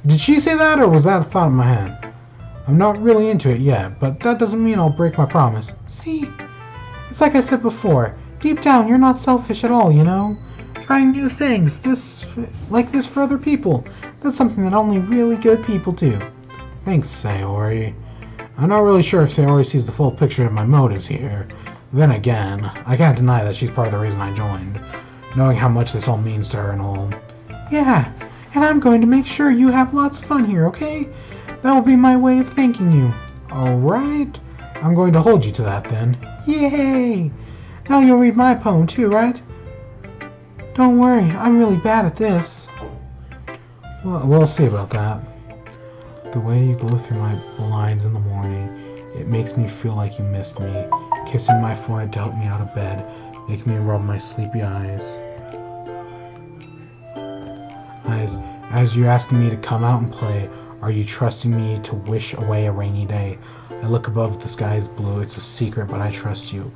Did she say that, or was that a thought in my head? I'm not really into it yet, but that doesn't mean I'll break my promise. See? It's like I said before. Deep down, you're not selfish at all, you know? Trying new things, like this for other people. That's something that only really good people do. Thanks, Sayori. I'm not really sure if Sayori sees the full picture of my motives here. Then again, I can't deny that she's part of the reason I joined, knowing how much this all means to her and all. Yeah, and I'm going to make sure you have lots of fun here, okay? That will be my way of thanking you. Alright, I'm going to hold you to that then. Yay! Now you'll read my poem too, right? Don't worry, I'm really bad at this. Well, we'll see about that. The way you go through my lines in the morning, it makes me feel like you missed me. Kissing my forehead to help me out of bed, making me rub my sleepy eyes. As you're asking me to come out and play, are you trusting me to wish away a rainy day? I look above, the sky is blue, it's a secret, but I trust you.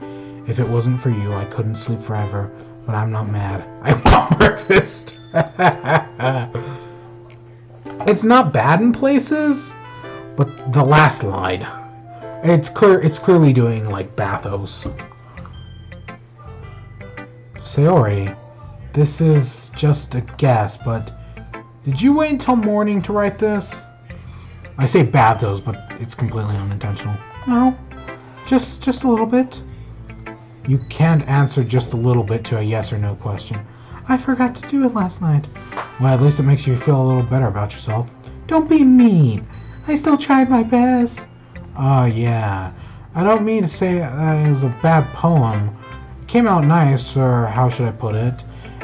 If it wasn't for you, I couldn't sleep forever, but I'm not mad. I want breakfast! It's not bad in places, but the last line, it's clearly doing like bathos. Sayori, this is just a guess, but did you wait until morning to write this? I say bathos, but it's completely unintentional. No, just a little bit. You can't answer just a little bit to a yes or no question. I forgot to do it last night. Well, at least it makes you feel a little better about yourself. Don't be mean. I still tried my best. Oh, yeah. I don't mean to say that it is a bad poem. It came out nice, or how should I put it?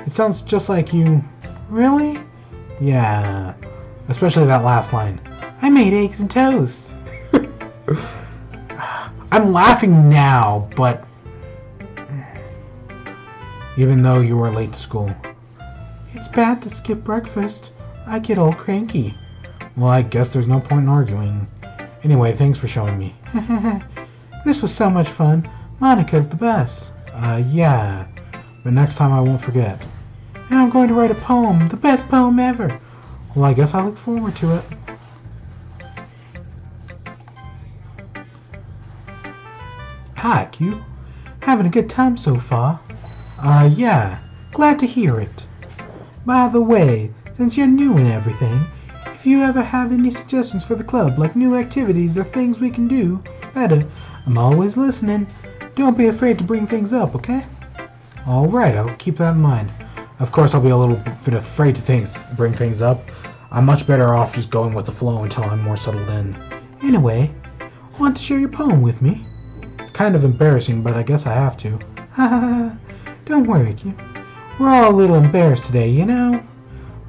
It sounds just like you. Really? Yeah. Especially that last line. I made eggs and toast. I'm laughing now, but even though you were late to school. It's bad to skip breakfast. I get all cranky. Well, I guess there's no point in arguing. Anyway, thanks for showing me. This was so much fun. Monica's the best. Yeah. But next time I won't forget. And I'm going to write a poem. The best poem ever. Well, I guess I look forward to it. Hi, Q. Having a good time so far? Yeah. Glad to hear it. By the way, since you're new and everything, if you ever have any suggestions for the club, like new activities or things we can do better, I'm always listening. Don't be afraid to bring things up, okay? Alright, I'll keep that in mind. Of course, I'll be a little bit afraid to bring things up. I'm much better off just going with the flow until I'm more settled in. Anyway, want to share your poem with me? It's kind of embarrassing, but I guess I have to. Haha. Don't worry, Q. We're all a little embarrassed today, you know?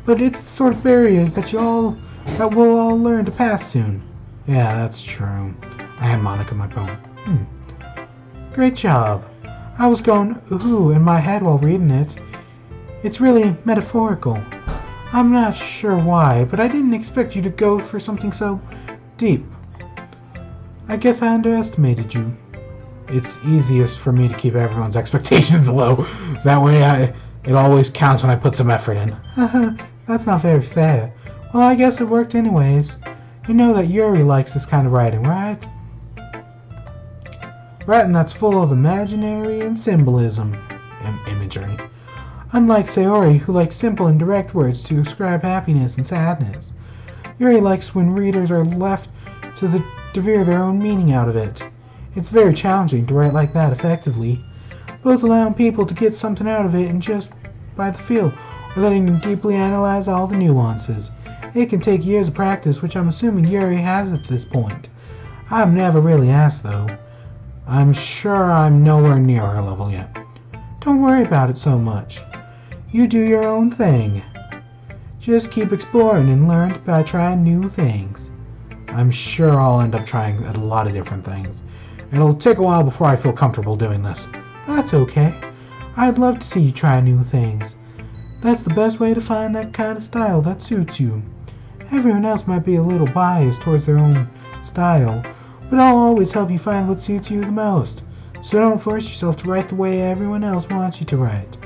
But it's the sort of barriers that we'll all learn to pass soon. Yeah, that's true. I had Monica in my poem. Great job. I was going ooh in my head while reading it. It's really metaphorical. I'm not sure why, but I didn't expect you to go for something so deep. I guess I underestimated you. It's easiest for me to keep everyone's expectations low. That way it always counts when I put some effort in. That's not very fair. Well, I guess it worked anyways. You know that Yuri likes this kind of writing, right? Writing that's full of imaginary and symbolism. Imagery. Unlike Sayori, who likes simple and direct words to describe happiness and sadness. Yuri likes when readers are left to devere their own meaning out of it. It's very challenging to write like that effectively, both allowing people to get something out of it and just by the feel, or letting them deeply analyze all the nuances. It can take years of practice, which I'm assuming Yuri has at this point. I've never really asked, though. I'm sure I'm nowhere near her level yet. Don't worry about it so much. You do your own thing. Just keep exploring and learn by trying new things. I'm sure I'll end up trying a lot of different things. It'll take a while before I feel comfortable doing this. That's okay. I'd love to see you try new things. That's the best way to find that kind of style that suits you. Everyone else might be a little biased towards their own style, but I'll always help you find what suits you the most. So don't force yourself to write the way everyone else wants you to write.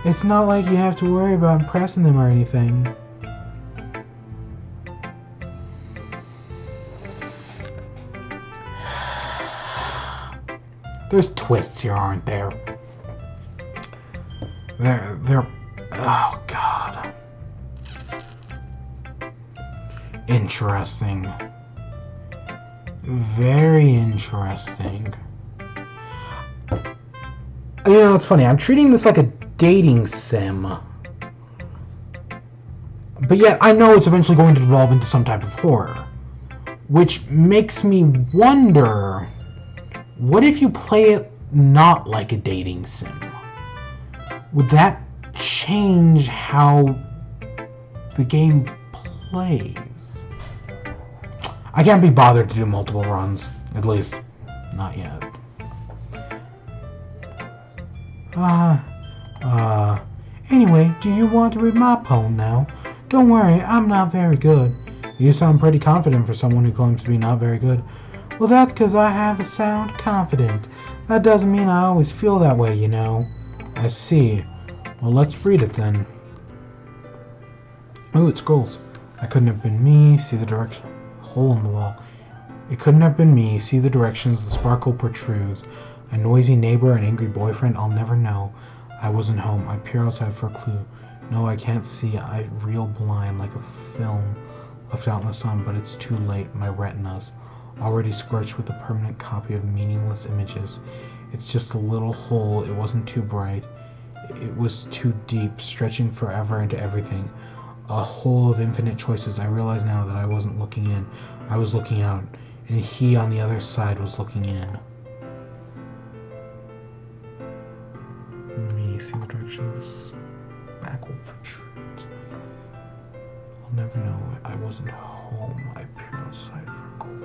It's not like you have to worry about impressing them or anything. There's twists here, aren't there? They're, oh God. Interesting. Very interesting. You know, it's funny, I'm treating this like a dating sim. But yet, I know it's eventually going to devolve into some type of horror. Which makes me wonder, what if you play it not like a dating sim? Would that change how the game plays? I can't be bothered to do multiple runs. At least, not yet. Anyway, do you want to read my poem now? Don't worry, I'm not very good. You sound pretty confident for someone who claims to be not very good. Well, that's because I have a sound confident. That doesn't mean I always feel that way, you know. I see. Well, let's read it then. Ooh, it scrolls. I couldn't have been me. See the direction. Hole in the wall. It couldn't have been me. See the directions. The sparkle protrudes. A noisy neighbor, an angry boyfriend. I'll never know. I wasn't home. I peer outside for a clue. No, I can't see. I reel blind like a film left out in the sun, but it's too late. My retinas already scorched with a permanent copy of meaningless images. It's just a little hole. It wasn't too bright. It was too deep, stretching forever into everything. A hole of infinite choices. I realize now that I wasn't looking in. I was looking out, and he on the other side was looking in. Me, see the direction of this back will protrude. I'll never know. I wasn't home. I peered outside for a clue.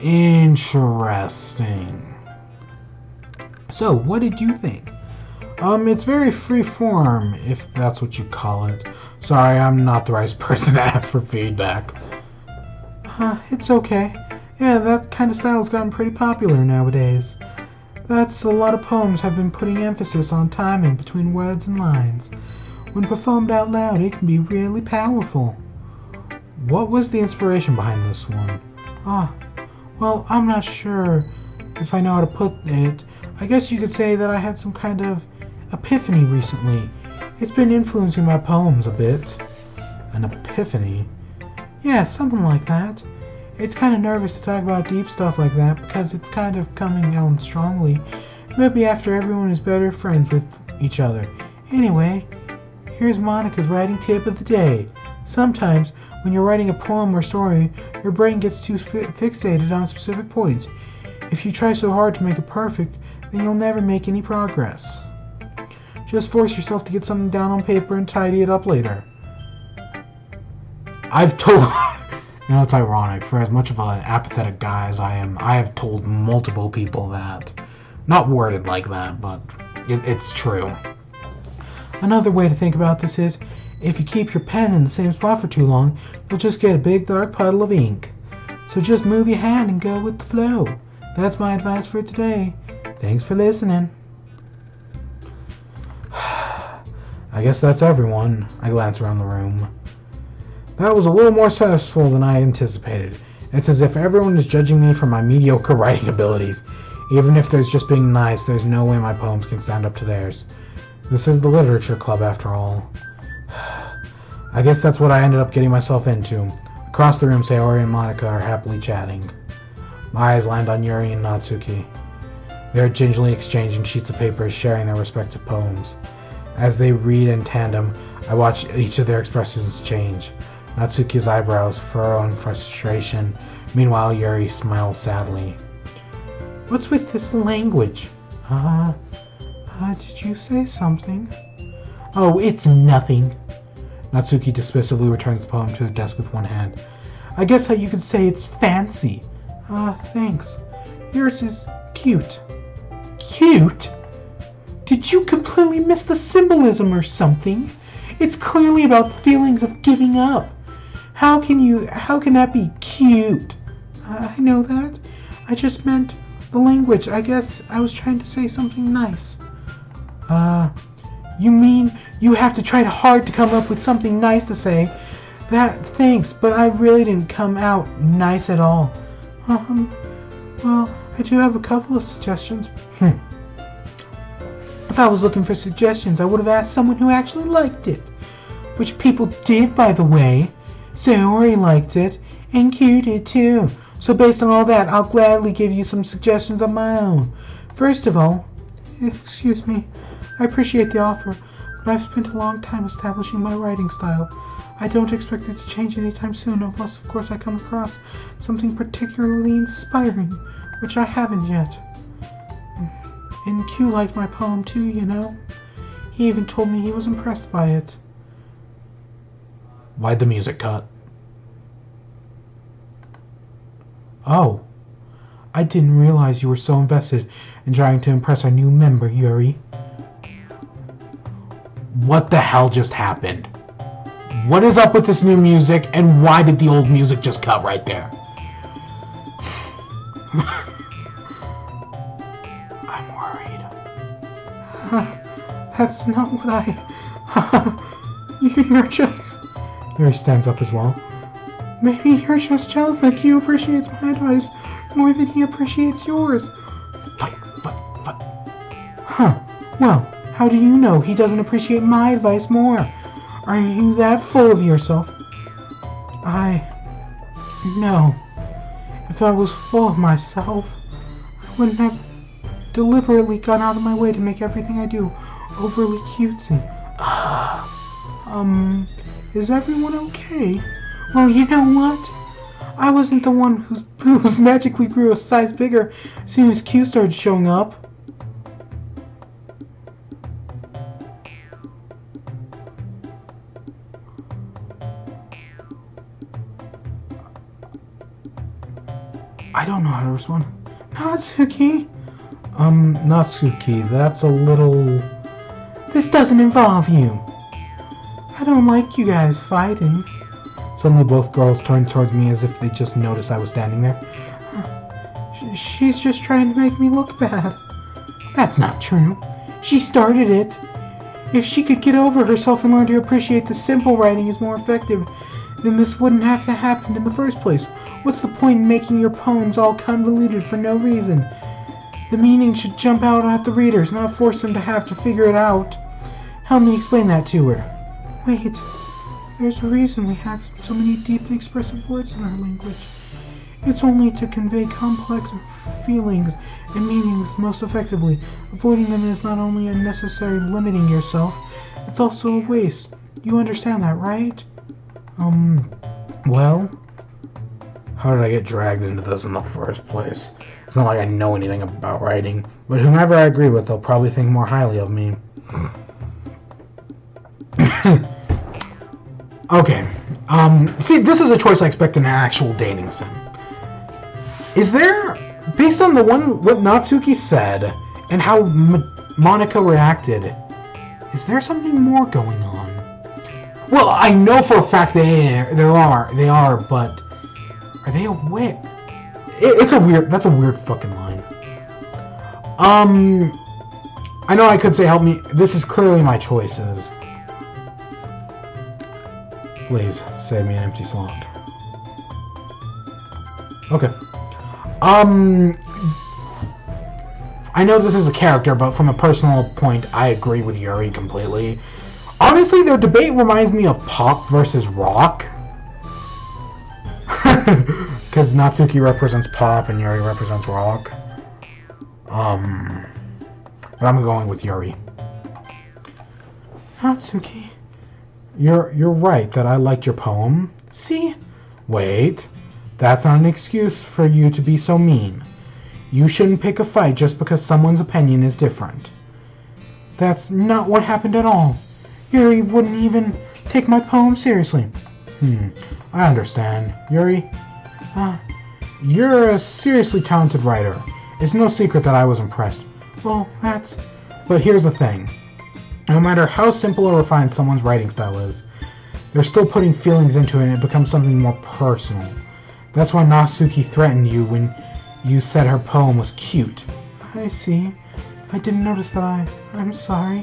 Interesting. So, what did you think? It's very free-form, if that's what you call it. Sorry, I'm not the right person to ask for feedback. It's okay. Yeah, that kind of style has gotten pretty popular nowadays. That's a lot of poems have been putting emphasis on timing between words and lines. When performed out loud, it can be really powerful. What was the inspiration behind this one? Well, I'm not sure if I know how to put it. I guess you could say that I had some kind of epiphany recently. It's been influencing my poems a bit. An epiphany? Yeah, something like that. It's kind of nervous to talk about deep stuff like that because it's kind of coming on strongly. Maybe after everyone is better friends with each other. Anyway, here's Monica's writing tip of the day. Sometimes, when you're writing a poem or story, your brain gets too fixated on specific points. If you try so hard to make it perfect, then you'll never make any progress. Just force yourself to get something down on paper and tidy it up later. I've told... You know, it's ironic. For as much of an apathetic guy as I am, I have told multiple people that. Not worded like that, but it's true. Another way to think about this is, if you keep your pen in the same spot for too long, you'll just get a big dark puddle of ink. So just move your hand and go with the flow. That's my advice for today. Thanks for listening. I guess that's everyone. I glance around the room. That was a little more stressful than I anticipated. It's as if everyone is judging me for my mediocre writing abilities. Even if there's just being nice, there's no way my poems can stand up to theirs. This is the literature club after all. I guess that's what I ended up getting myself into. Across the room, Sayori and Monica are happily chatting. My eyes land on Yuri and Natsuki. They're gingerly exchanging sheets of paper, sharing their respective poems. As they read in tandem, I watch each of their expressions change. Natsuki's eyebrows furrow in frustration. Meanwhile, Yuri smiles sadly. What's with this language? Did you say something? Oh, it's nothing. Natsuki dismissively returns the poem to the desk with one hand. I guess you could say it's fancy. Thanks. Yours is cute. Cute? Did you completely miss the symbolism or something? It's clearly about feelings of giving up. How can that be cute? I know that. I just meant the language. I guess I was trying to say something nice. You mean you have to try hard to come up with something nice to say? Thanks, but I really didn't come out nice at all. Well, I do have a couple of suggestions. If I was looking for suggestions, I would have asked someone who actually liked it. Which people did, by the way. Sayori liked it, and Q did too. So based on all that, I'll gladly give you some suggestions of my own. First of all, excuse me, I appreciate the offer, but I've spent a long time establishing my writing style. I don't expect it to change anytime soon, unless of course I come across something particularly inspiring, which I haven't yet. And Q liked my poem too, you know. He even told me he was impressed by it. Why'd the music cut? Oh, I didn't realize you were so invested in trying to impress our new member, Yuri. What the hell just happened? What is up with this new music, and why did the old music just cut right there? I'm worried. That's not what Yuri stands up as well. Maybe you're just jealous that Q appreciates my advice more than he appreciates yours. Fight. Huh. Well, how do you know he doesn't appreciate my advice more? Are you that full of yourself? No. If I was full of myself, I wouldn't have deliberately gone out of my way to make everything I do overly cutesy. Is everyone okay? Well, you know what? I wasn't the one whose boobs magically grew a size bigger as soon as Q started showing up. I don't know how to respond. Natsuki? Natsuki, that's a little... This doesn't involve you. I don't like you guys fighting. Suddenly both girls turned towards me as if they just noticed I was standing there. She's just trying to make me look bad. That's not true. She started it. If she could get over herself and learn to appreciate the simple writing is more effective, then this wouldn't have to happen in the first place. What's the point in making your poems all convoluted for no reason? The meaning should jump out at the readers, not force them to have to figure it out. Help me explain that to her. Wait, there's a reason we have so many deep and expressive words in our language. It's only to convey complex feelings and meanings most effectively. Avoiding them is not only unnecessary limiting yourself, it's also a waste. You understand that, right? Well, how did I get dragged into this in the first place? It's not like I know anything about writing, but whomever I agree with, they'll probably think more highly of me. Okay, see, this is a choice I expect in an actual dating sim. Is there, based on what Natsuki said, and how Monica reacted, is there something more going on? Well, I know for a fact they are, but are they aware? That's a weird fucking line. I know I could say help me, this is clearly my choices. Please, save me an empty slot. Okay. I know this is a character, but from a personal point, I agree with Yuri completely. Honestly, their debate reminds me of pop versus rock. Because Natsuki represents pop and Yuri represents rock. But I'm going with Yuri. Natsuki, you're right that I liked your poem. See? Wait. That's not an excuse for you to be so mean. You shouldn't pick a fight just because someone's opinion is different. That's not what happened at all. Yuri wouldn't even take my poem seriously. I understand. Yuri, you're a seriously talented writer. It's no secret that I was impressed. Well, but here's the thing. No matter how simple or refined someone's writing style is, they're still putting feelings into it and it becomes something more personal. That's why Natsuki threatened you when you said her poem was cute. I see. I didn't notice that. I'm sorry.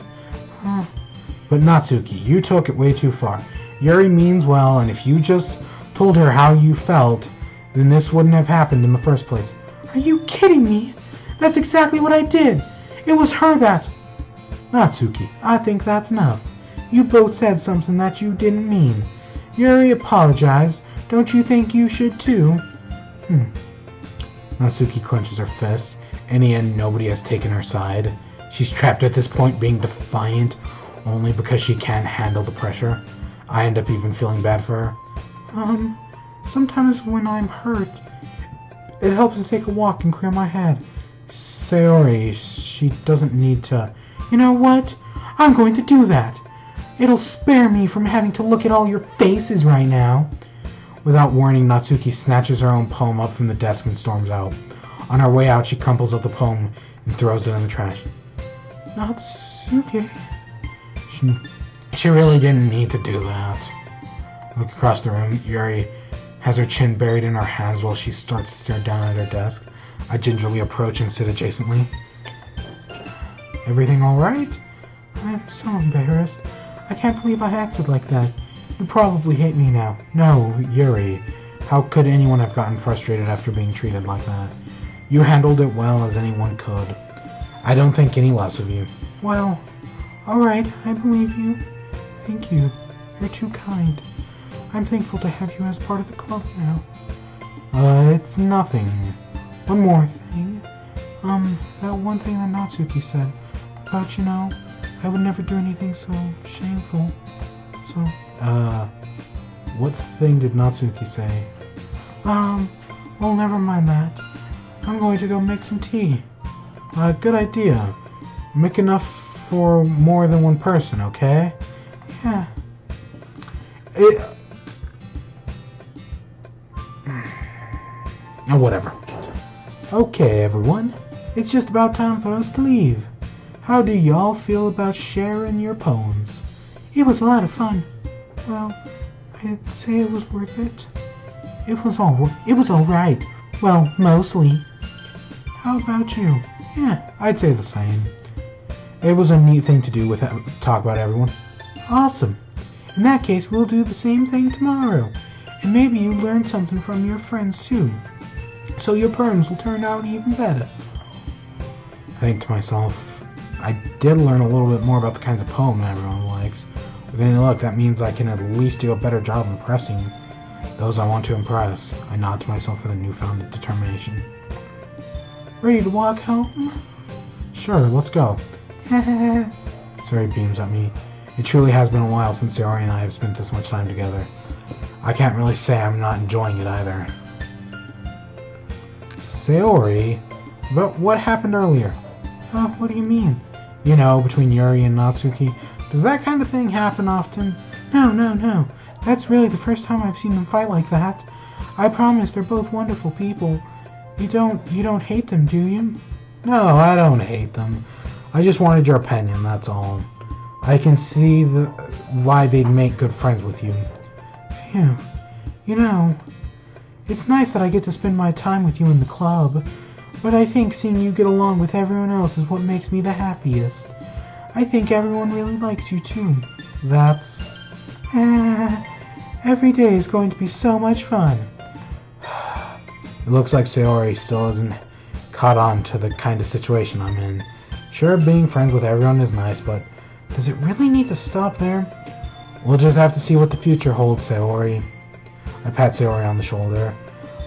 But Natsuki, you took it way too far. Yuri means well, and if you just told her how you felt, then this wouldn't have happened in the first place. Are you kidding me? That's exactly what I did. It was her that... Natsuki, I think that's enough. You both said something that you didn't mean. Yuri apologized. Don't you think you should too? Natsuki clenches her fists. In the end, nobody has taken her side. She's trapped at this point, being defiant only because she can't handle the pressure. I end up even feeling bad for her. Sometimes when I'm hurt, it helps to take a walk and clear my head. Sayori, she doesn't need to... You know what? I'm going to do that. It'll spare me from having to look at all your faces right now. Without warning, Natsuki snatches her own poem up from the desk and storms out. On her way out, she crumples up the poem and throws it in the trash. Natsuki... She really didn't need to do that. Look across the room. Yuri has her chin buried in her hands while she starts to stare down at her desk. I gingerly approach and sit adjacently. Everything all right? I'm so embarrassed. I can't believe I acted like that. You probably hate me now. No, Yuri. How could anyone have gotten frustrated after being treated like that? You handled it well as anyone could. I don't think any less of you. Well, alright, I believe you. Thank you. You're too kind. I'm thankful to have you as part of the club now. It's nothing. One more thing. That one thing that Natsuki said about, I would never do anything so shameful. So, what thing did Natsuki say? Well, never mind that. I'm going to go make some tea. Good idea. Make enough for more than one person, okay? Yeah. Oh, whatever. Okay, everyone. It's just about time for us to leave. How do y'all feel about sharing your poems? It was a lot of fun. Well, I'd say it was worth it. It was alright. Well, mostly. How about you? Yeah, I'd say the same. It was a neat thing to do with talk about everyone. Awesome. In that case, we'll do the same thing tomorrow. And maybe you learn something from your friends too. So your poems will turn out even better. I think to myself, I did learn a little bit more about the kinds of poem everyone likes. With any luck, that means I can at least do a better job impressing those I want to impress. I nod to myself with a newfound determination. Ready to walk home? Sure, let's go. Sayori beams at me. It truly has been a while since Sayori and I have spent this much time together. I can't really say I'm not enjoying it either. Sayori? But what happened earlier? What do you mean? Between Yuri and Natsuki. Does that kind of thing happen often? No. That's really the first time I've seen them fight like that. I promise they're both wonderful people. You don't hate them, do you? No, I don't hate them. I just wanted your opinion, that's all. I can see why they'd make good friends with you. Phew. It's nice that I get to spend my time with you in the club, but I think seeing you get along with everyone else is what makes me the happiest. I think everyone really likes you too. That's... every day is going to be so much fun. It looks like Sayori still hasn't caught on to the kind of situation I'm in. Sure, being friends with everyone is nice, but does it really need to stop there? We'll just have to see what the future holds, Sayori. I pat Sayori on the shoulder.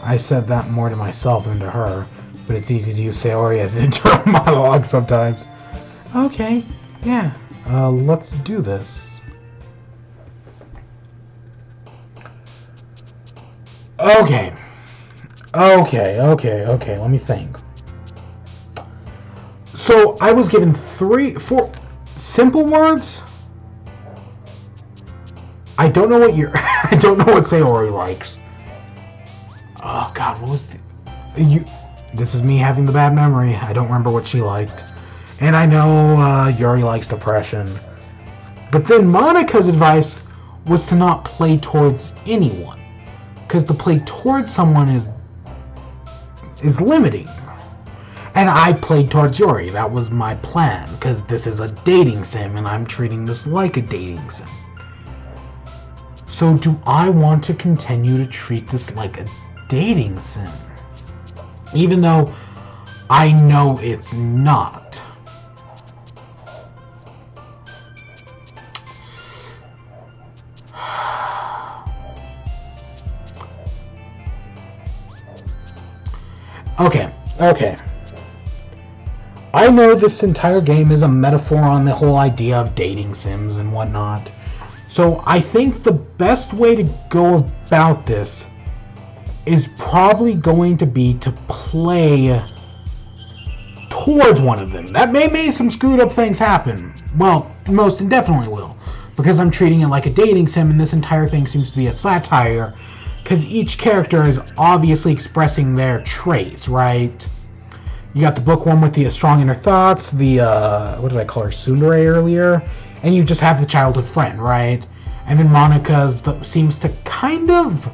I said that more to myself than to her, but it's easy to use Sayori as an internal monologue sometimes. Okay, yeah, let's do this. Okay, let me think. So, I was given 4 simple words? I don't know what Sayori likes. Oh god, what was this is me having the bad memory. I don't remember what she liked. And I know Yuri likes depression. But then Monica's advice was to not play towards anyone. Because to play towards someone is limiting. And I played towards Yuri. That was my plan. Because this is a dating sim and I'm treating this like a dating sim. So do I want to continue to treat this like a dating sim? Even though I know it's not. Okay. I know this entire game is a metaphor on the whole idea of dating sims and whatnot. So I think the best way to go about this is probably going to be to play towards one of them. That may make some screwed up things happen. Well, most definitely will. Because I'm treating it like a dating sim and this entire thing seems to be a satire. Because each character is obviously expressing their traits, right? You got the bookworm with the strong inner thoughts, the, what did I call her, tsundere earlier? And you just have the childhood friend, right? And then Monica's seems to kind of...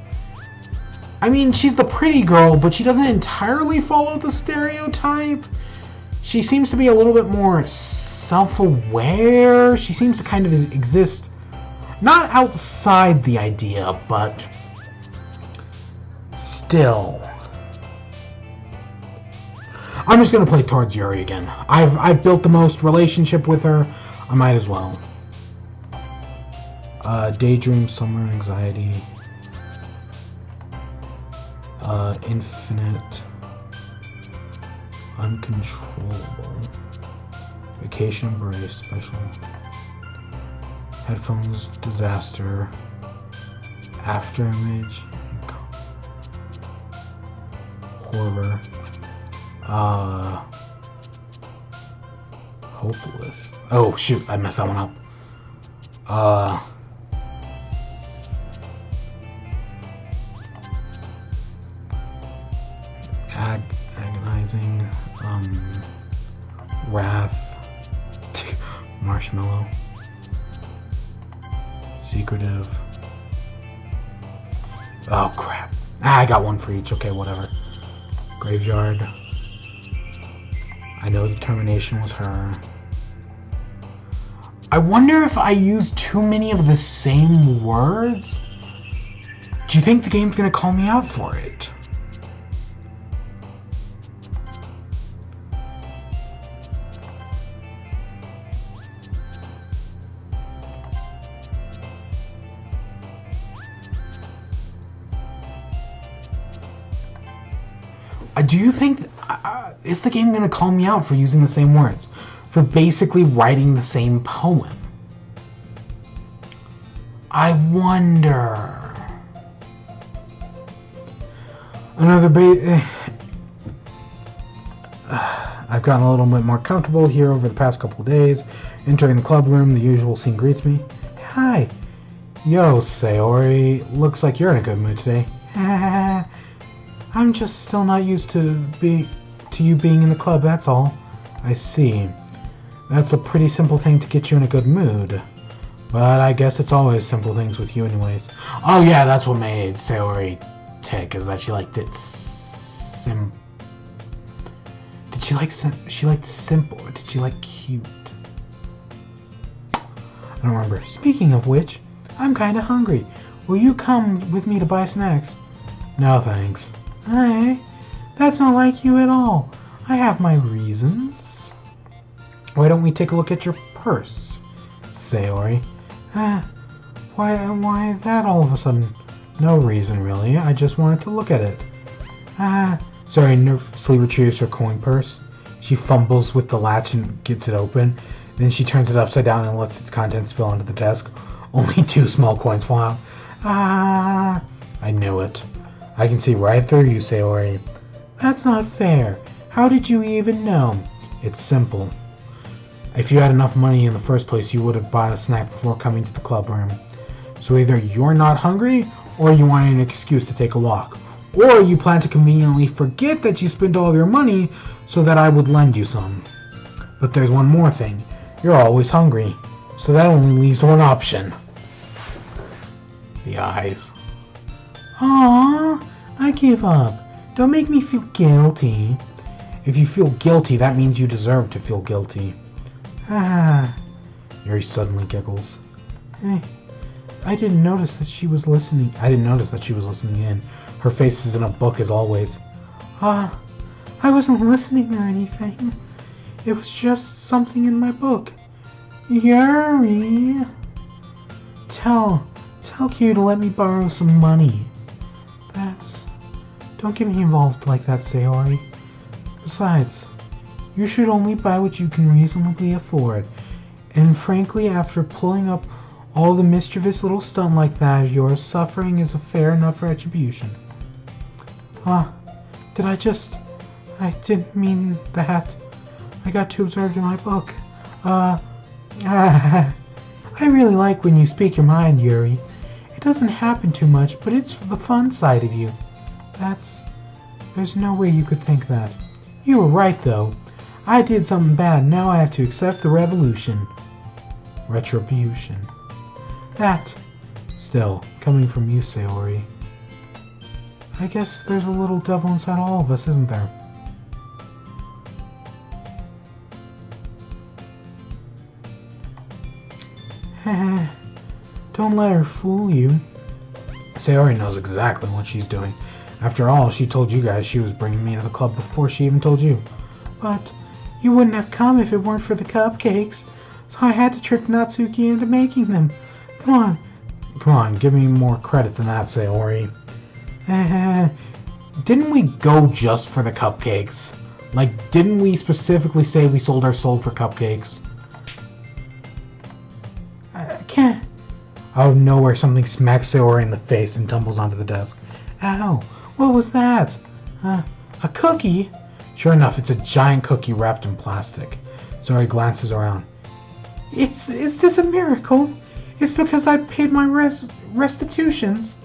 I mean, she's the pretty girl, but she doesn't entirely follow the stereotype. She seems to be a little bit more self-aware. She seems to kind of exist... Not outside the idea, but still. I'm just gonna play towards Yuri again. I've built the most relationship with her. I might as well. Daydream, summer anxiety. Infinite. Uncontrollable. Vacation embrace, special. Headphones, disaster. After image. Horror. Hopeless. Oh shoot, I messed that one up. Agonizing. Wrath. Marshmallow. Secretive. Oh crap. I got one for each. Okay, whatever. Graveyard. I know determination was her. I wonder if I use too many of the same words? Do you think the game's gonna call me out for it? Do you think... is the game going to call me out for using the same words? For basically writing the same poem? I wonder... I've gotten a little bit more comfortable here over the past couple of days. Entering the club room, the usual scene greets me. Hi. Yo, Sayori. Looks like you're in a good mood today. I'm just still not used to you being in the club, that's all. I see. That's a pretty simple thing to get you in a good mood. But I guess it's always simple things with you anyways. Oh yeah, that's what made Sayori tick, is that she liked it Did she like she liked simple, or did she like cute? I don't remember. Speaking of which, I'm kinda hungry. Will you come with me to buy snacks? No thanks. Hey, that's not like you at all. I have my reasons. Why don't we take a look at your purse, Sayori? Why that all of a sudden? No reason, really. I just wanted to look at it. Sayori nervously retrieves her coin purse. She fumbles with the latch and gets it open. Then she turns it upside down and lets its contents spill onto the desk. Only 2 small coins fall out. I knew it. I can see right through you, Sayori. That's not fair. How did you even know? It's simple. If you had enough money in the first place, you would have bought a snack before coming to the club room. So either you're not hungry, or you want an excuse to take a walk. Or you plan to conveniently forget that you spent all of your money so that I would lend you some. But there's one more thing. You're always hungry. So that only leaves one option. The eyes. Aww, I give up. Don't make me feel guilty. If you feel guilty, that means you deserve to feel guilty. Yuri suddenly giggles. I didn't notice that she was listening. In. Her face is in a book as always. I wasn't listening or anything. It was just something in my book. Yuri. Tell Q to let me borrow some money. Don't get me involved like that, Sayori. Besides, you should only buy what you can reasonably afford. And frankly, after pulling up all the mischievous little stunt like that of yours, suffering is a fair enough retribution. I didn't mean that. I got too absorbed in my book. I really like when you speak your mind, Yuri. It doesn't happen too much, but it's the fun side of you. There's no way you could think that. You were right, though. I did something bad, now I have to accept the retribution. Still, coming from you, Sayori. I guess there's a little devil inside all of us, isn't there? Don't let her fool you. Sayori knows exactly what she's doing. After all, she told you guys she was bringing me to the club before she even told you. But you wouldn't have come if it weren't for the cupcakes. So I had to trick Natsuki into making them. Come on, give me more credit than that, Sayori. Didn't we go just for the cupcakes? Like, didn't we specifically say we sold our soul for cupcakes? I can't. Out of nowhere, something smacks Sayori in the face and tumbles onto the desk. Ow, what was that? A cookie? Sure enough, it's a giant cookie wrapped in plastic. Sayori glances around. Is this a miracle? It's because I paid my restitutions.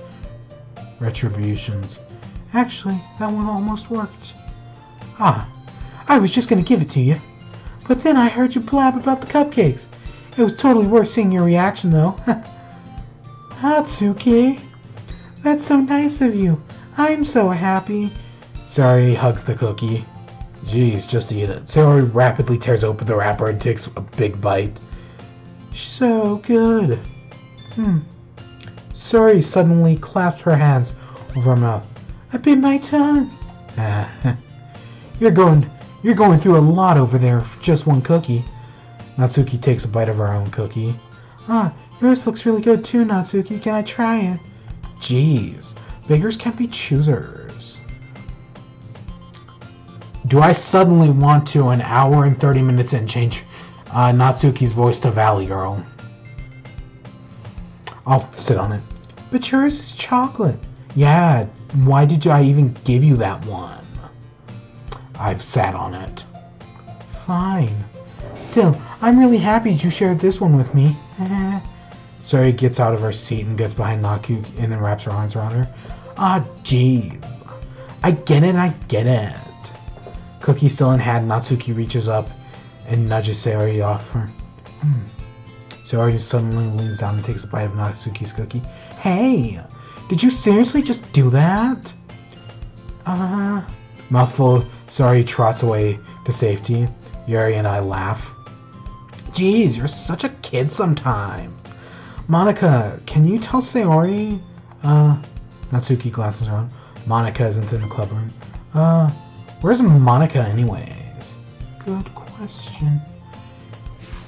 Retributions. Actually, that one almost worked. I was just gonna give it to you. But then I heard you blab about the cupcakes. It was totally worth seeing your reaction, though. Hatsuki, that's so nice of you. I'm so happy. Sayori hugs the cookie. Jeez, just eat it. Sayori rapidly tears open the wrapper and takes a big bite. So good. Sayori suddenly claps her hands over her mouth. I bit my tongue. You're going through a lot over there for just one cookie. Natsuki takes a bite of her own cookie. Yours looks really good too, Natsuki. Can I try it? Jeez, beggars can't be choosers. Do I suddenly want to, an hour and 30 minutes in, change Natsuki's voice to Valley Girl? I'll sit on it. But yours is chocolate. Yeah, why did I even give you that one? I've sat on it. Fine. Still, I'm really happy you shared this one with me. Sayori gets out of her seat and gets behind Natsuki and then wraps her arms around her. Jeez. I get it. Cookie still in hand, Natsuki reaches up and nudges Sayori off her. Sayori suddenly leans down and takes a bite of Natsuki's cookie. Hey, did you seriously just do that? Mouthful, Sayori trots away to safety. Yuri and I laugh. Jeez, you're such a kid sometimes. Monica, can you tell Sayori? Natsuki glances around. Monica isn't in the club room. Where's Monica anyways? Good question.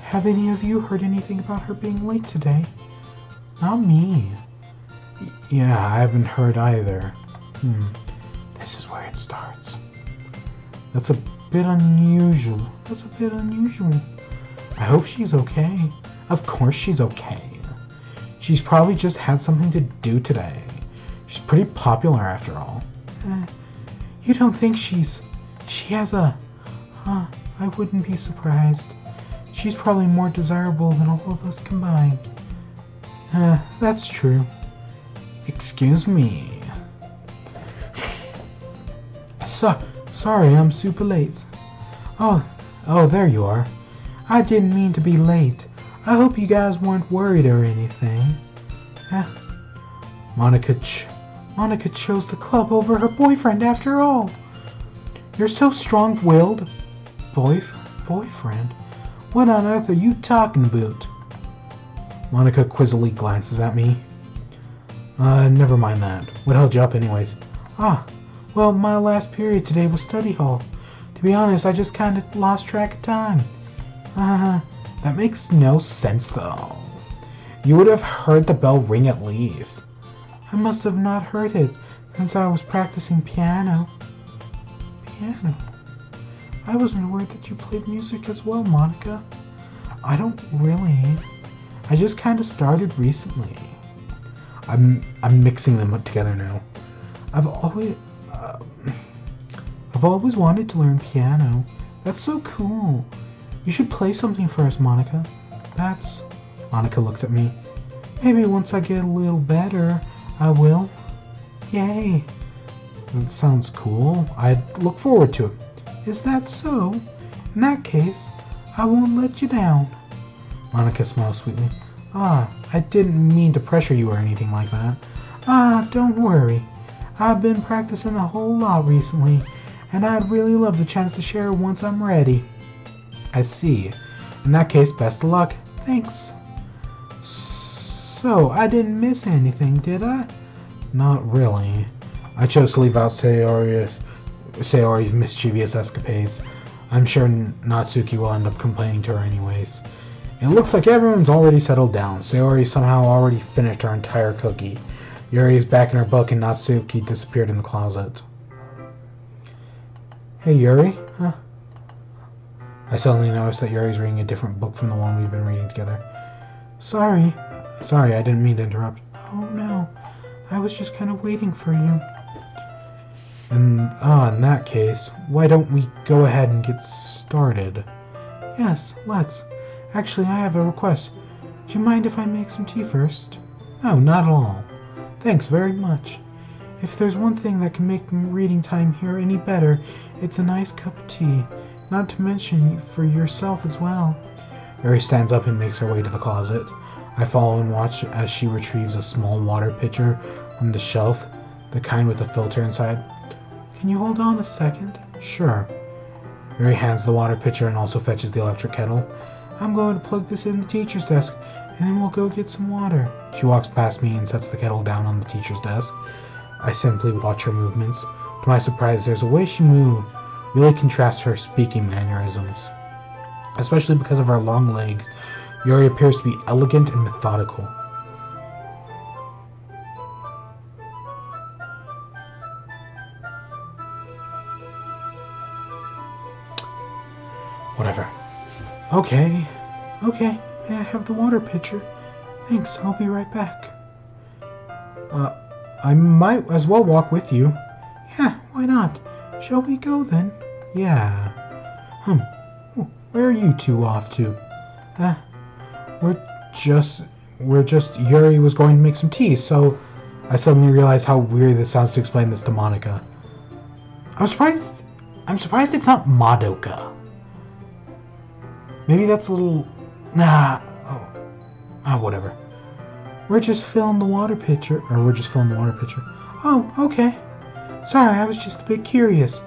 Have any of you heard anything about her being late today? Not me. Yeah, I haven't heard either. This is where it starts. That's a bit unusual. I hope she's okay. Of course she's okay. She's probably just had something to do today. She's pretty popular after all. You don't think she has a... I wouldn't be surprised. She's probably more desirable than all of us combined. That's true. Excuse me. Sorry, I'm super late. Oh, there you are. I didn't mean to be late. I hope you guys weren't worried or anything. Monica chose the club over her boyfriend after all. You're so strong-willed. Boyfriend? What on earth are you talking about? Monica quizzically glances at me. Never mind that. What held you up anyways? Well, my last period today was study hall. To be honest, I just kind of lost track of time. That makes no sense though. You would have heard the bell ring at least. I must have not heard it since I was practicing piano. Piano? I wasn't aware that you played music as well, Monica. I don't really. I just kind of started recently. I'm mixing them up together now. I've always wanted to learn piano. That's so cool. You should play something for us, Monica. Monica looks at me. Maybe once I get a little better, I will. Yay. That sounds cool. I'd look forward to it. Is that so? In that case, I won't let you down. Monica smiles sweetly. I didn't mean to pressure you or anything like that. Don't worry. I've been practicing a whole lot recently, and I'd really love the chance to share once I'm ready. I see. In that case, best of luck. Thanks. So, I didn't miss anything, did I? Not really. I chose to leave out Sayori's mischievous escapades. I'm sure Natsuki will end up complaining to her anyways. It looks like everyone's already settled down. Sayori somehow already finished her entire cookie. Yuri is back in her book and Natsuki disappeared in the closet. Hey Yuri, huh? I suddenly noticed that Yuri's reading a different book from the one we've been reading together. Sorry, I didn't mean to interrupt. Oh no, I was just kind of waiting for you. In that case, why don't we go ahead and get started? Yes, let's. Actually, I have a request. Do you mind if I make some tea first? No, not at all. Thanks very much. If there's one thing that can make reading time here any better, it's a nice cup of tea. Not to mention for yourself as well. Mary stands up and makes her way to the closet. I follow and watch as she retrieves a small water pitcher from the shelf, the kind with a filter inside. Can you hold on a second? Sure. Mary hands the water pitcher and also fetches the electric kettle. I'm going to plug this in the teacher's desk, and then we'll go get some water. She walks past me and sets the kettle down on the teacher's desk. I simply watch her movements. To my surprise, there's a way she moves really contrasts her speaking mannerisms. Especially because of her long legs, Yuri appears to be elegant and methodical. Whatever. Okay. May I have the water pitcher? Thanks, I'll be right back. I might as well walk with you. Yeah, why not? Shall we go then? Yeah. Where are you two off to? We're just Yuri was going to make some tea, so I suddenly realized how weird this sounds to explain this to Monica. I'm surprised it's not Madoka. Maybe that's a little... whatever. We're just filling the water pitcher. Oh, okay. Sorry, I was just a bit curious.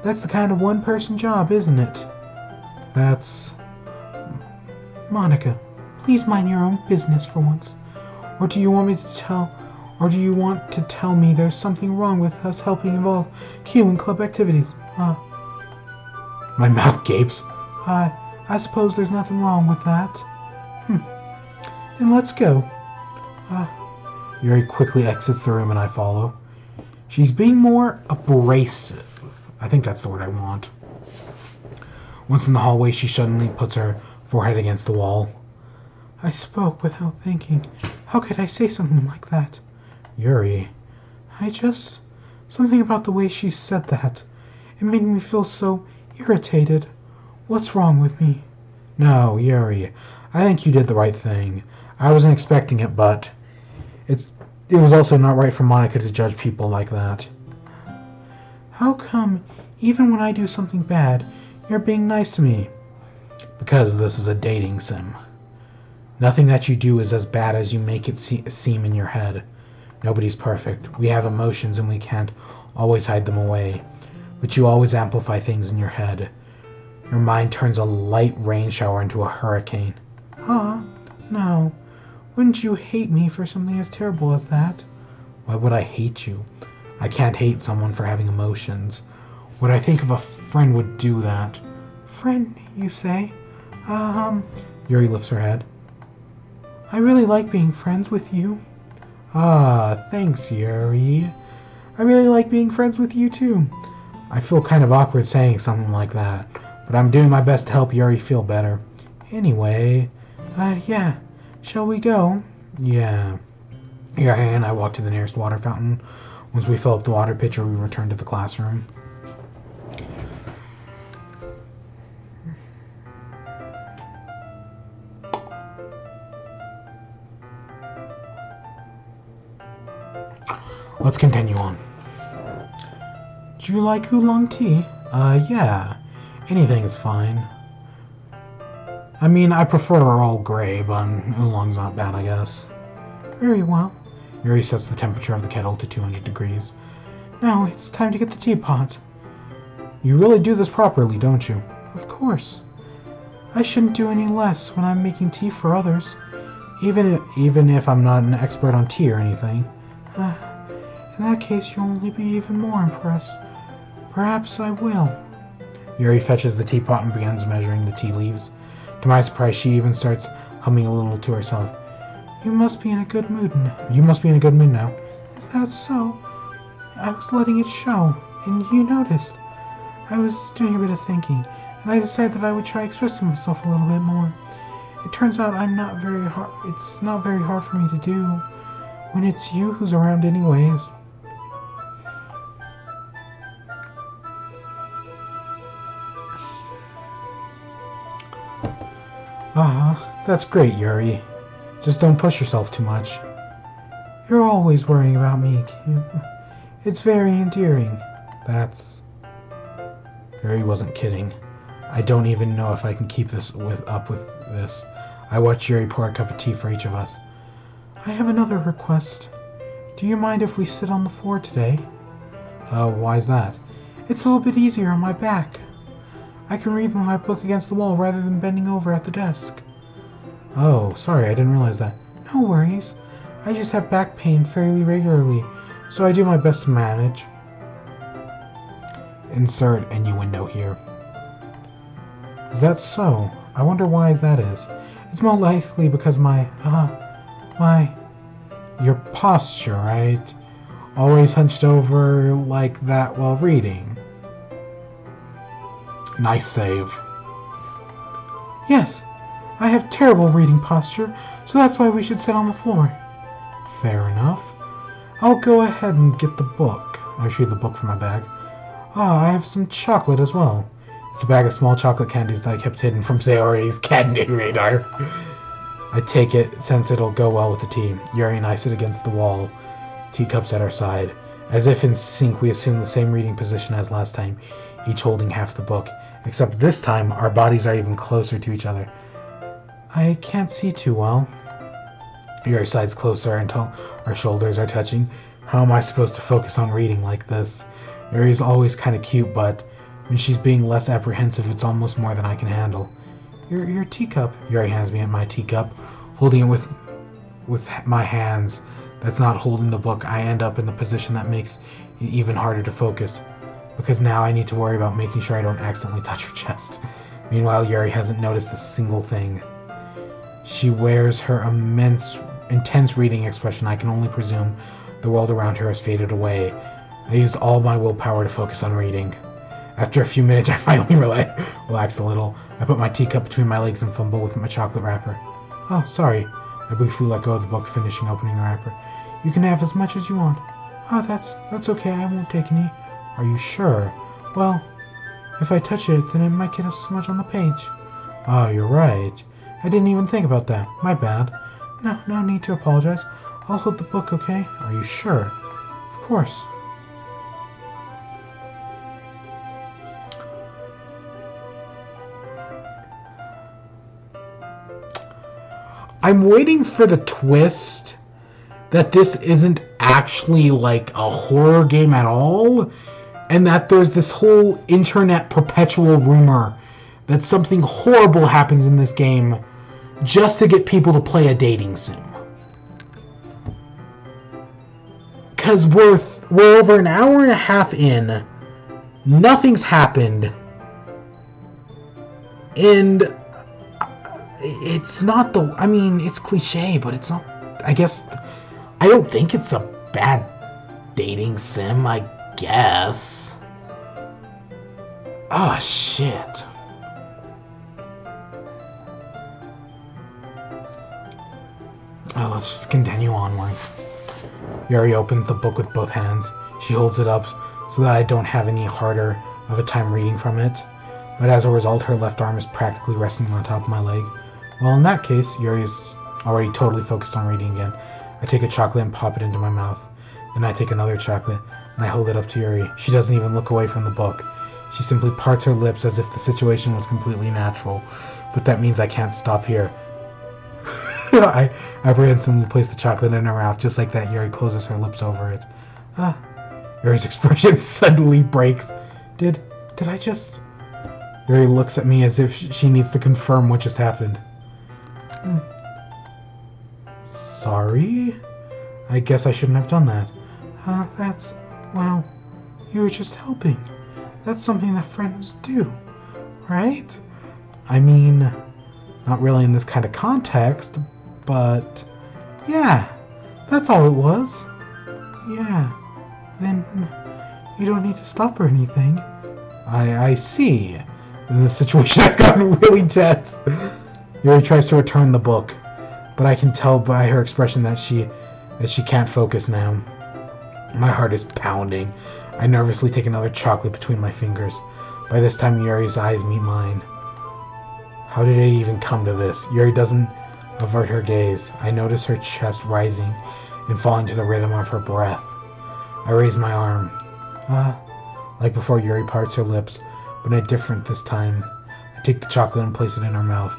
That's the kind of one-person job, isn't it? That's... Monica, please mind your own business for once. Or do you want to tell me there's something wrong with us helping involve Q in club activities? My mouth gapes. I suppose there's nothing wrong with that. Then let's go. Yuri quickly exits the room and I follow. She's being more abrasive. I think that's the word I want. Once in the hallway, she suddenly puts her forehead against the wall. I spoke without thinking. How could I say something like that? Yuri, something about the way she said that. It made me feel so irritated. What's wrong with me? No, Yuri, I think you did the right thing. I wasn't expecting it, but it was also not right for Monica to judge people like that. How come, even when I do something bad, you're being nice to me? Because this is a dating sim. Nothing that you do is as bad as you make it seem in your head. Nobody's perfect. We have emotions and we can't always hide them away. But you always amplify things in your head. Your mind turns a light rain shower into a hurricane. No. Wouldn't you hate me for something as terrible as that? Why would I hate you? I can't hate someone for having emotions. Would I think of a friend would do that? Friend, you say? Yuri lifts her head. I really like being friends with you. Thanks, Yuri. I really like being friends with you, too. I feel kind of awkward saying something like that, but I'm doing my best to help Yuri feel better. Anyway, yeah. Shall we go? Yeah. Yuri and I walk to the nearest water fountain. Once we fill up the water pitcher, we return to the classroom. Let's continue on. Do you like oolong tea? Yeah. Anything is fine. I mean, I prefer Earl Grey, but oolong's not bad, I guess. Very well. Yuri sets the temperature of the kettle to 200 degrees. Now, it's time to get the teapot. You really do this properly, don't you? Of course. I shouldn't do any less when I'm making tea for others. Even if I'm not an expert on tea or anything. In that case, you'll only be even more impressed. Perhaps I will. Yuri fetches the teapot and begins measuring the tea leaves. To my surprise, she even starts humming a little to herself. You must be in a good mood now. Is that so? I was letting it show, and you noticed. I was doing a bit of thinking, and I decided that I would try expressing myself a little bit more. It turns out it's not very hard for me to do when it's you who's around anyways. That's great, Yuri. Just don't push yourself too much. You're always worrying about me, Kim. It's very endearing. Yuri wasn't kidding. I don't even know if I can keep up with this. I watch Yuri pour a cup of tea for each of us. I have another request. Do you mind if we sit on the floor today? Why's that? It's a little bit easier on my back. I can read my book against the wall rather than bending over at the desk. Oh, sorry, I didn't realize that. No worries. I just have back pain fairly regularly, so I do my best to manage. Insert innuendo here. Is that so? I wonder why that is. It's more likely because your posture, right? Always hunched over like that while reading. Nice save. Yes, I have terrible reading posture, so that's why we should sit on the floor. Fair enough. I'll go ahead and get the book. I retrieve the book from my bag. I have some chocolate as well. It's a bag of small chocolate candies that I kept hidden from Sayori's candy radar. I take it since it'll go well with the tea. Yuri and I sit against the wall, teacups at our side. As if in sync, we assume the same reading position as last time, each holding half the book. Except this time, our bodies are even closer to each other. I can't see too well. Yuri sides closer until our shoulders are touching. How am I supposed to focus on reading like this? Yuri's always kind of cute, but when she's being less apprehensive, it's almost more than I can handle. Your teacup. Yuri hands me my teacup. Holding it with my hands that's not holding the book, I end up in the position that makes it even harder to focus. Because now I need to worry about making sure I don't accidentally touch her chest. Meanwhile, Yuri hasn't noticed a single thing. She wears her intense reading expression. I can only presume the world around her has faded away. I used all my willpower to focus on reading. After a few minutes, I finally relax a little. I put my teacup between my legs and fumble with my chocolate wrapper. Oh, sorry. I briefly let go of the book, finishing opening the wrapper. You can have as much as you want. Oh, that's okay. I won't take any. Are you sure? Well, if I touch it, then it might get a smudge on the page. Oh, you're right. I didn't even think about that. My bad. No need to apologize. I'll hold the book, okay? Are you sure? Of course. I'm waiting for the twist that this isn't actually like a horror game at all, and that there's this whole internet perpetual rumor that something horrible happens in this game just to get people to play a dating sim. Because we're over an hour and a half in, nothing's happened, and it's not it's cliche, but it's not, I don't think it's a bad dating sim, I guess. Oh, shit. Oh, let's just continue onwards. Yuri opens the book with both hands. She holds it up so that I don't have any harder of a time reading from it. But as a result, her left arm is practically resting on top of my leg. Well, in that case, Yuri is already totally focused on reading again. I take a chocolate and pop it into my mouth. Then I take another chocolate and I hold it up to Yuri. She doesn't even look away from the book. She simply parts her lips as if the situation was completely natural. But that means I can't stop here. I apprehensively place the chocolate in her mouth. Just like that, Yuri closes her lips over it. Yuri's expression suddenly breaks. Did I just... Yuri looks at me as if she needs to confirm what just happened. sorry. I guess I shouldn't have done that. Well, you were just helping. That's something that friends do, right? I mean, not really in this kind of context, but yeah, that's all it was. Yeah, then you don't need to stop or anything. I see. And the situation has gotten really tense. Yuri tries to return the book, but I can tell by her expression that she can't focus now. My heart is pounding. I nervously take another chocolate between my fingers. By this time, Yuri's eyes meet mine. How did it even come to this? Yuri doesn't avert her gaze. I notice her chest rising and falling to the rhythm of her breath. I raise my arm. Like before, Yuri parts her lips, but different this time. I take the chocolate and place it in her mouth.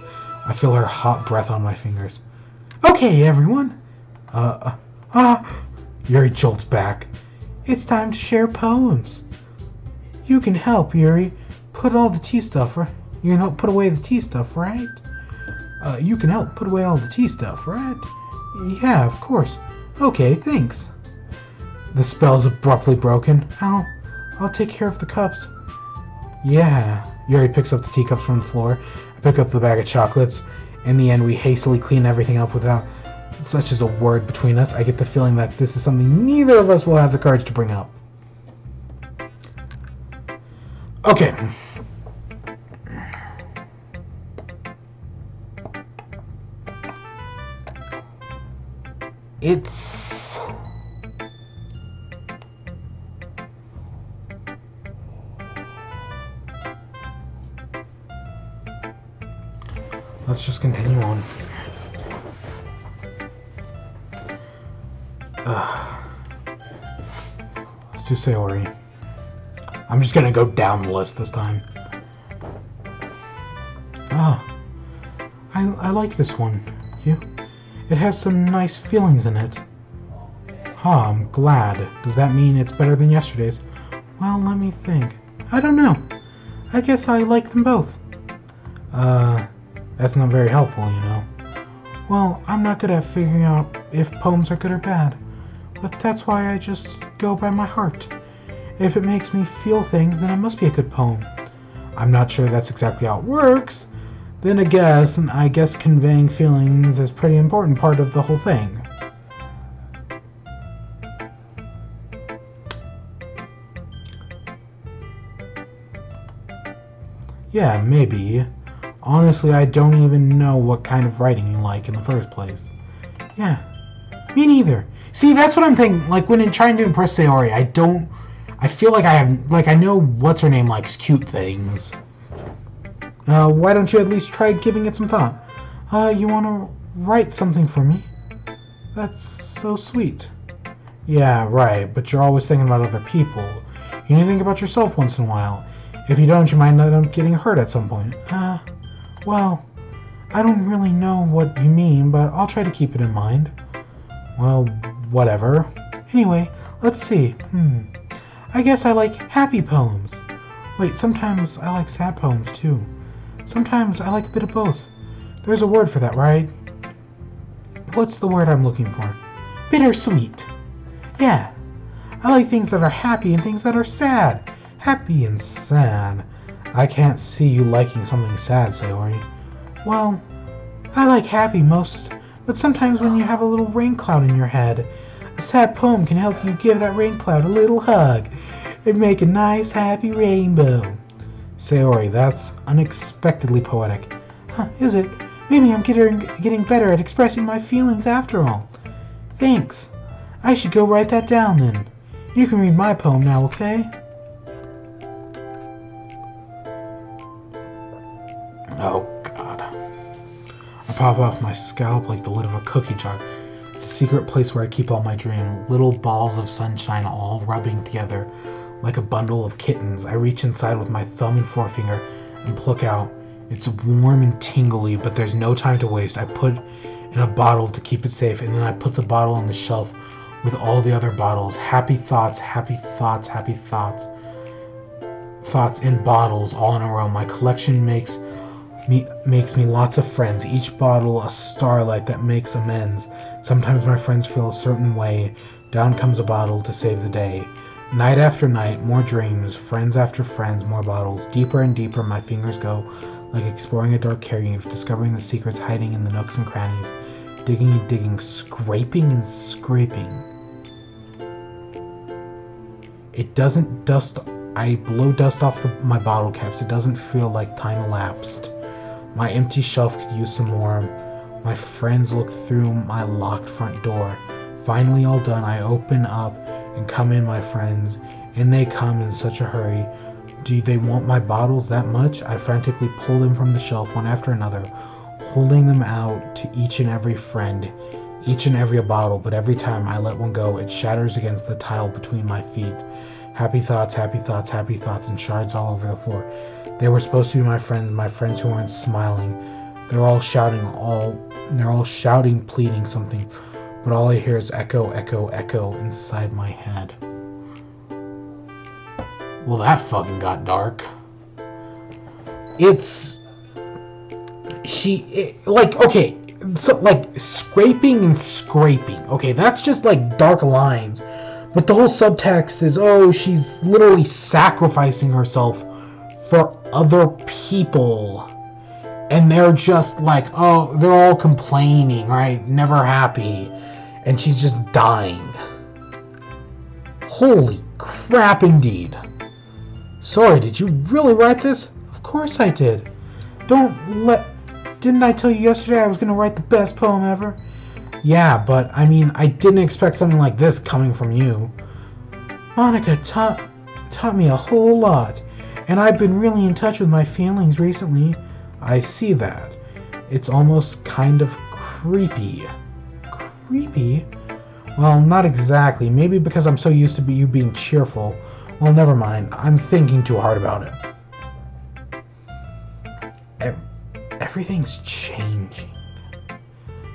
I feel her hot breath on my fingers. Okay, everyone. Yuri jolts back. It's time to share poems. You can help, Yuri. Put all the tea stuff, right? You can help put away the tea stuff, right? You can help put away all the tea stuff, right? Yeah, of course. Okay, thanks. The spell is abruptly broken. I'll take care of the cups. Yeah. Yuri picks up the teacups from the floor. I pick up the bag of chocolates. In the end, we hastily clean everything up without such as a word between us. I get the feeling that this is something neither of us will have the courage to bring up. Okay. Let's just continue on. Let's do Sayori. I'm just gonna go down the list this time. I like this one. You? It has some nice feelings in it. I'm glad. Does that mean it's better than yesterday's? Well, let me think. I don't know. I guess I like them both. That's not very helpful, you know. Well, I'm not good at figuring out if poems are good or bad. But that's why I just go by my heart. If it makes me feel things, then it must be a good poem. I'm not sure that's exactly how it works. Then I guess conveying feelings is a pretty important part of the whole thing. Yeah, maybe. Honestly, I don't even know what kind of writing you like in the first place. Yeah, me neither. See, that's what I'm thinking. Like, when I'm trying to impress Sayori, I feel like I know what's-her-name likes cute things. Why don't you at least try giving it some thought? You want to write something for me? That's so sweet. Yeah, right, but you're always thinking about other people. You need to think about yourself once in a while. If you don't, you might end up getting hurt at some point. Well, I don't really know what you mean, but I'll try to keep it in mind. Well, whatever. Anyway, let's see. I guess I like happy poems. Wait, sometimes I like sad poems, too. Sometimes I like a bit of both. There's a word for that, right? What's the word I'm looking for? Bittersweet. Yeah. I like things that are happy and things that are sad. Happy and sad. I can't see you liking something sad, Sayori. Well, I like happy most, but sometimes when you have a little rain cloud in your head, a sad poem can help you give that rain cloud a little hug and make a nice, happy rainbow. Sayori, that's unexpectedly poetic. Is it? Maybe I'm getting better at expressing my feelings after all. Thanks. I should go write that down then. You can read my poem now, okay? Oh, God. I pop off my scalp like the lid of a cookie jar. It's a secret place where I keep all my dreams. Little balls of sunshine all rubbing together like a bundle of kittens. I reach inside with my thumb and forefinger and pluck out. It's warm and tingly, but there's no time to waste. I put in a bottle to keep it safe, and then I put the bottle on the shelf with all the other bottles. Happy thoughts, happy thoughts, happy thoughts. Thoughts in bottles all in a row. My collection makes makes me lots of friends, each bottle a starlight that makes amends. Sometimes my friends feel a certain way, down comes a bottle to save the day. Night after night, more dreams, friends after friends, more bottles. Deeper and deeper my fingers go, like exploring a dark cave, discovering the secrets hiding in the nooks and crannies. Digging and digging, scraping and scraping. It doesn't dust. I blow dust off my bottle caps. It doesn't feel like time elapsed. My empty shelf could use some more. My friends look through my locked front door. Finally all done, I open up and come in, my friends. In they come in such a hurry. Do they want my bottles that much? I frantically pull them from the shelf one after another, holding them out to each and every friend, each and every bottle, but every time I let one go, it shatters against the tile between my feet. Happy thoughts, happy thoughts, happy thoughts, and shards all over the floor. They were supposed to be my friends who weren't smiling. They're all shouting, pleading something, but all I hear is echo, echo, echo inside my head. Well, that fucking got dark. Okay, so, like, scraping and scraping. Okay, that's just, like, dark lines. But the whole subtext is, oh, she's literally sacrificing herself for other people. And they're just like, oh, they're all complaining, right? Never happy. And she's just dying. Holy crap, indeed. Sorry, did you really write this? Of course I did. Didn't I tell you yesterday I was going to write the best poem ever? Yeah, but, I mean, I didn't expect something like this coming from you. Monica taught me a whole lot, and I've been really in touch with my feelings recently. I see that. It's almost kind of creepy. Creepy? Well, not exactly. Maybe because I'm so used to you being cheerful. Well, never mind. I'm thinking too hard about it. Everything's changing.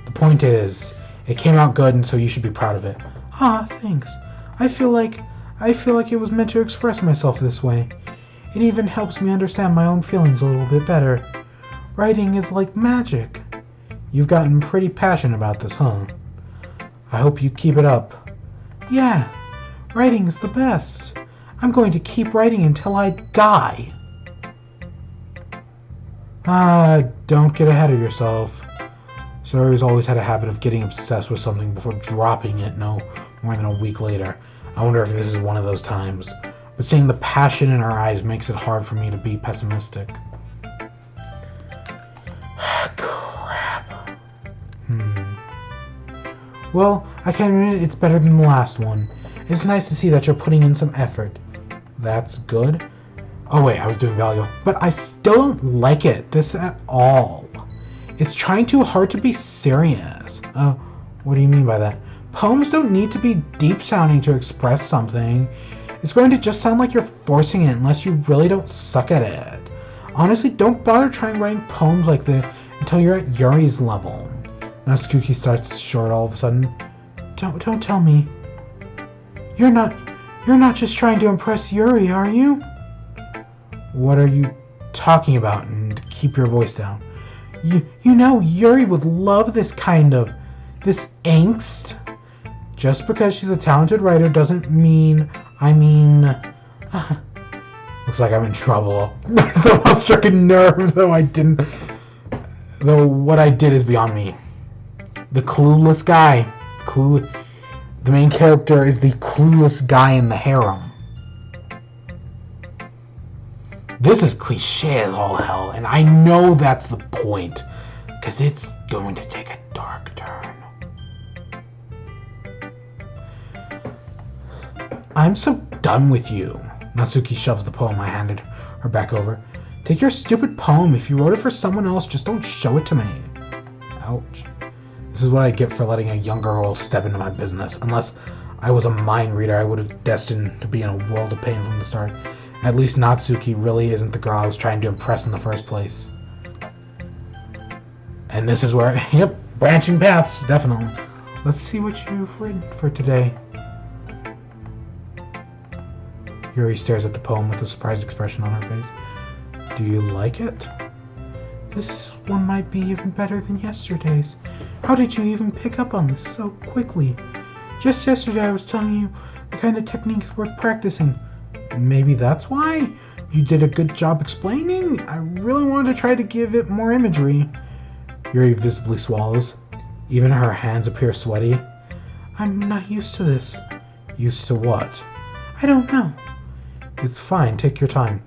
The point is, it came out good, and so you should be proud of it. Ah, thanks. I feel like it was meant to express myself this way. It even helps me understand my own feelings a little bit better. Writing is like magic. You've gotten pretty passionate about this, huh? I hope you keep it up. Yeah, writing's the best. I'm going to keep writing until I die. Don't get ahead of yourself. Sari's always had a habit of getting obsessed with something before dropping it no more than a week later. I wonder if this is one of those times. But seeing the passion in her eyes makes it hard for me to be pessimistic. Crap. Well, I can admit it's better than the last one. It's nice to see that you're putting in some effort. That's good. Oh wait, I was doing value. But I still don't like this at all. It's trying too hard to be serious. What do you mean by that? Poems don't need to be deep sounding to express something. It's going to just sound like you're forcing it unless you really don't suck at it. Honestly, don't bother trying writing poems like this until you're at Yuri's level. Natsuki starts short all of a sudden. Don't tell me. You're not just trying to impress Yuri, are you? What are you talking about? And keep your voice down. You know Yuri would love this angst. Just because she's a talented writer doesn't mean, looks like I'm in trouble. Somehow struck a nerve, though what I did is beyond me. The clueless guy. The main character is the clueless guy in the harem. This is cliche as all hell, and I know that's the point, because it's going to take a dark turn. I'm so done with you. Natsuki shoves the poem I handed her back over. Take your stupid poem. If you wrote it for someone else, just don't show it to me. Ouch. This is what I get for letting a younger girl step into my business. Unless I was a mind reader, I would have destined to be in a world of pain from the start. At least Natsuki really isn't the girl I was trying to impress in the first place. And this is where, yep, branching paths, definitely. Let's see what you've written for today. Yuri stares at the poem with a surprised expression on her face. Do you like it? This one might be even better than yesterday's. How did you even pick up on this so quickly? Just yesterday I was telling you the kind of techniques worth practicing. Maybe that's why? You did a good job explaining? I really wanted to try to give it more imagery. Yuri visibly swallows. Even her hands appear sweaty. I'm not used to this. Used to what? I don't know. It's fine, take your time.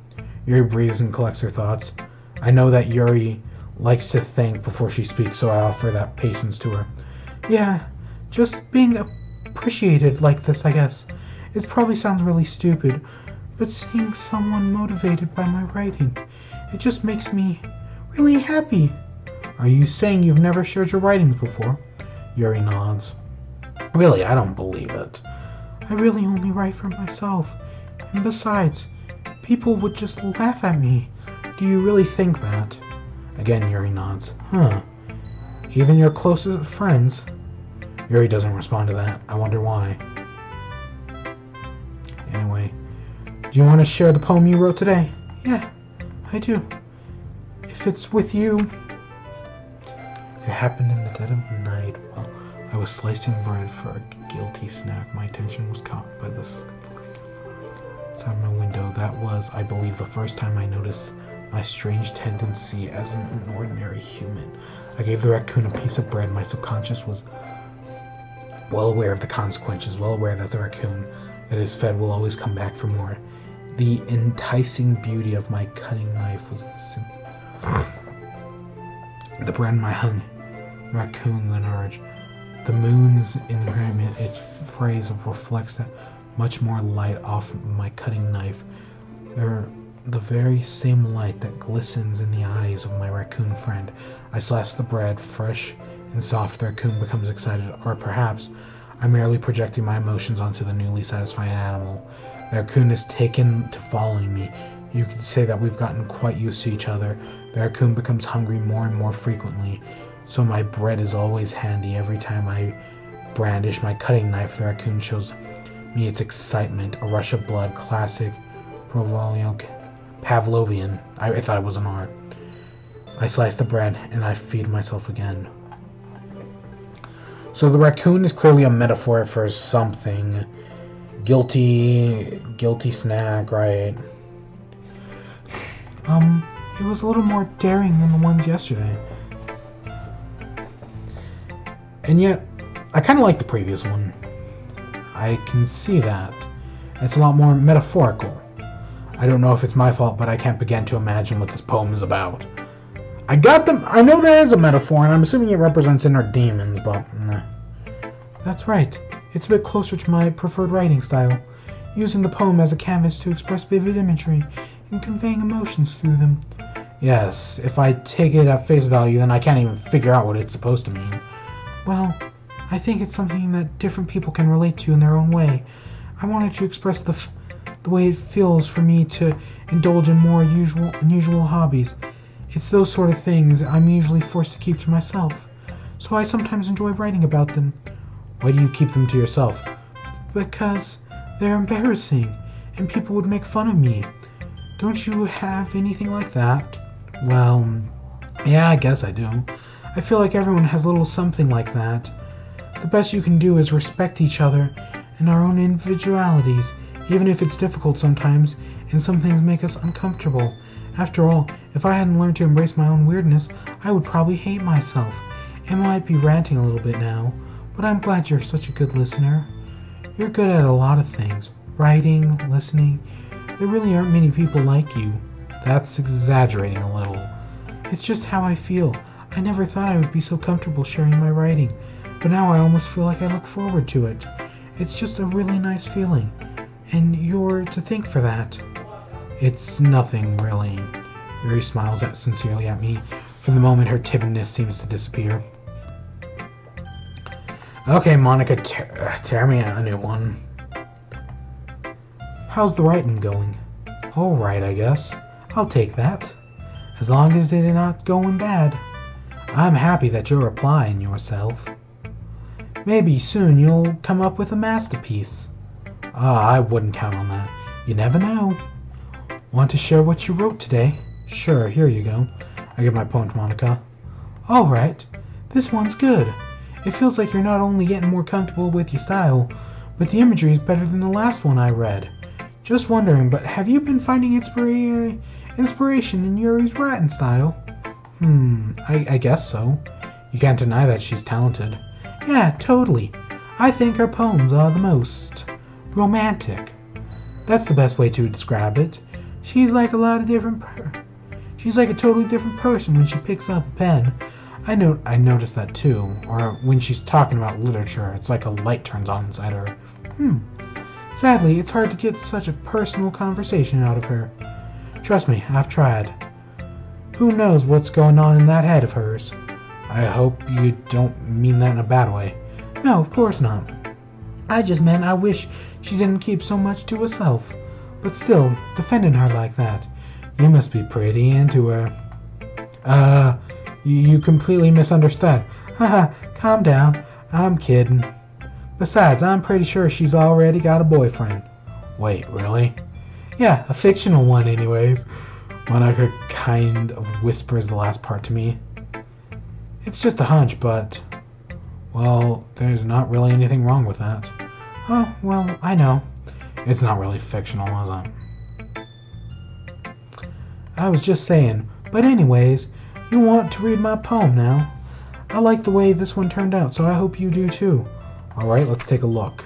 Yuri breathes and collects her thoughts. I know that Yuri likes to think before she speaks, so I offer that patience to her. Yeah, just being appreciated like this, I guess. It probably sounds really stupid, but seeing someone motivated by my writing, it just makes me really happy. Are you saying you've never shared your writings before? Yuri nods. Really, I don't believe it. I really only write for myself. And besides, people would just laugh at me. Do you really think that? Again, Yuri nods. Huh. Even your closest friends? Yuri doesn't respond to that. I wonder why. Anyway, do you want to share the poem you wrote today? Yeah, I do. If it's with you. It happened in the dead of the night while I was slicing bread for a guilty snack. My attention was caught by the outside my window. That was, I believe, the first time I noticed my strange tendency as an ordinary human. I gave the raccoon a piece of bread. My subconscious was well aware of the consequences, well aware that the raccoon that is fed will always come back for more. The enticing beauty of my cutting knife was the bread in my hung raccoon an urge. The moon's in its phrase reflects that much more light off my cutting knife. They're the very same light that glistens in the eyes of my raccoon friend. I slice the bread, fresh and soft. The raccoon becomes excited, or perhaps I'm merely projecting my emotions onto the newly satisfied animal. The raccoon is taken to following me. You could say that we've gotten quite used to each other. The raccoon becomes hungry more and more frequently, so my bread is always handy. Every time I brandish my cutting knife, the raccoon shows me its excitement. A rush of blood, classic Pavlovian. I thought it was an R. I slice the bread and I feed myself again. So the raccoon is clearly a metaphor for something. Guilty snack, right? It was a little more daring than the ones yesterday. And yet, I kind of like the previous one. I can see that. It's a lot more metaphorical. I don't know if it's my fault, but I can't begin to imagine what this poem is about. I know there is a metaphor, and I'm assuming it represents inner demons, but nah. That's right. It's a bit closer to my preferred writing style, using the poem as a canvas to express vivid imagery and conveying emotions through them. Yes, if I take it at face value, then I can't even figure out what it's supposed to mean. Well, I think it's something that different people can relate to in their own way. I wanted to express the way it feels for me to indulge in more unusual hobbies. It's those sort of things I'm usually forced to keep to myself, so I sometimes enjoy writing about them. Why do you keep them to yourself? Because they're embarrassing, and people would make fun of me. Don't you have anything like that? Well, yeah, I guess I do. I feel like everyone has a little something like that. The best you can do is respect each other and our own individualities, even if it's difficult sometimes, and some things make us uncomfortable. After all, if I hadn't learned to embrace my own weirdness, I would probably hate myself. I might be ranting a little bit now, but I'm glad you're such a good listener. You're good at a lot of things. Writing, listening. There really aren't many people like you. That's exaggerating a little. It's just how I feel. I never thought I would be so comfortable sharing my writing, but now I almost feel like I look forward to it. It's just a really nice feeling, and you're to thank for that. It's nothing, really. Yuri smiles sincerely at me. For the moment, her timidness seems to disappear. Okay, Monica, tear me a new one. How's the writing going? All right, I guess. I'll take that. As long as it's not going bad. I'm happy that you're applying yourself. Maybe soon you'll come up with a masterpiece. I wouldn't count on that. You never know. Want to share what you wrote today? Sure, here you go. I give my poem to Monica. Alright, this one's good. It feels like you're not only getting more comfortable with your style, but the imagery is better than the last one I read. Just wondering, but have you been finding inspiration in Yuri's writing style? I guess so. You can't deny that she's talented. Yeah, totally. I think her poems are the most romantic. That's the best way to describe it. She's like she's like a totally different person when she picks up a pen. I noticed that too. Or when she's talking about literature, it's like a light turns on inside her. Sadly, it's hard to get such a personal conversation out of her. Trust me, I've tried. Who knows what's going on in that head of hers? I hope you don't mean that in a bad way. No, of course not. I just meant I wish she didn't keep so much to herself. But still, defending her like that, you must be pretty into her. You completely misunderstood. Haha, calm down. I'm kidding. Besides, I'm pretty sure she's already got a boyfriend. Wait, really? Yeah, a fictional one anyways. Monica kind of whispers the last part to me. It's just a hunch, but... well, there's not really anything wrong with that. Oh, well, I know. It's not really fictional, is it? I was just saying. But anyways, you want to read my poem now? I like the way this one turned out, so I hope you do too. Alright, let's take a look.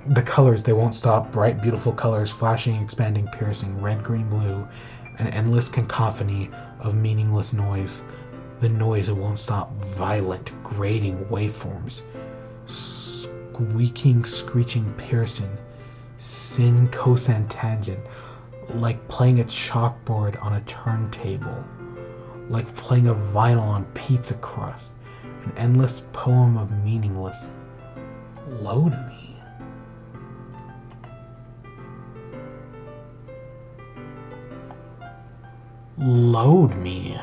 The colors, they won't stop. Bright, beautiful colors, flashing, expanding, piercing, red, green, blue. An endless cacophony of meaningless noise. The noise, it won't stop. Violent, grating waveforms. Squeaking, screeching, piercing. Sin, cosine, tangent. Like playing a chalkboard on a turntable. Like playing a vinyl on pizza crust. An endless poem of meaningless. Load me. Load me.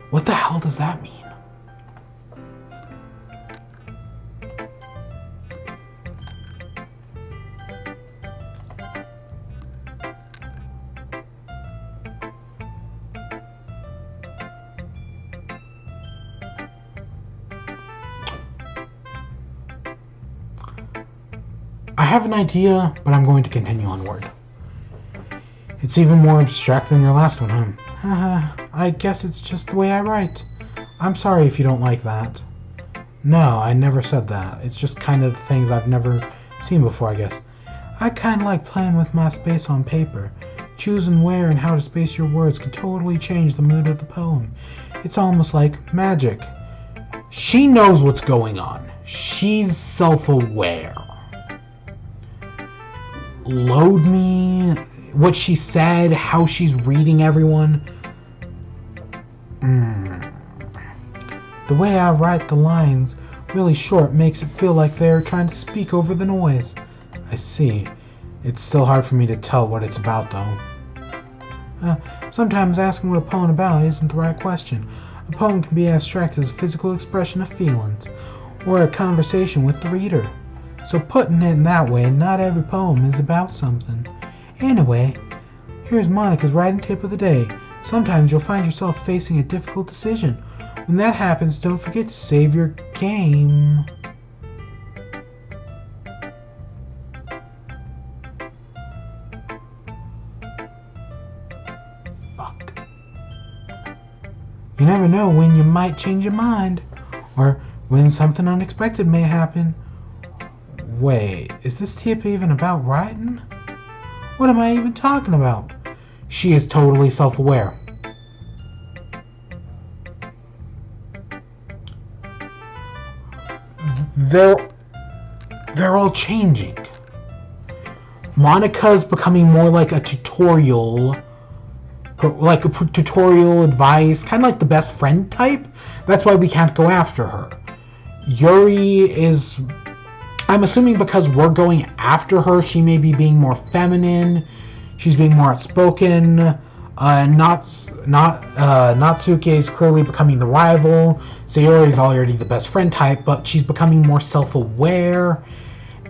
What the hell does that mean? I have an idea, but I'm going to continue onward. It's even more abstract than your last one, huh? Haha, I guess it's just the way I write. I'm sorry if you don't like that. No, I never said that. It's just kind of things I've never seen before, I guess. I kind of like playing with my space on paper. Choosing where and how to space your words can totally change the mood of the poem. It's almost like magic. She knows what's going on. She's self-aware. Load me, what she said, how she's reading everyone. The way I write the lines really short makes it feel like they're trying to speak over the noise. I see. It's still hard for me to tell what it's about, though. Sometimes asking what a poem about isn't the right question. A poem can be abstract as a physical expression of feelings, or a conversation with the reader. So putting it in that way, not every poem is about something. Anyway, here's Monica's writing tip of the day. Sometimes you'll find yourself facing a difficult decision. When that happens, don't forget to save your game. Fuck. You never know when you might change your mind, or when something unexpected may happen. Wait, is this tip even about writing? What am I even talking about? She is totally self-aware. They're all changing. Monica's becoming more like a tutorial advice, kind of like the best friend type. That's why we can't go after her. Yuri is... I'm assuming because we're going after her, she may be being more feminine. She's being more outspoken. Natsuke is clearly becoming the rival. Sayori is already the best friend type, but she's becoming more self-aware.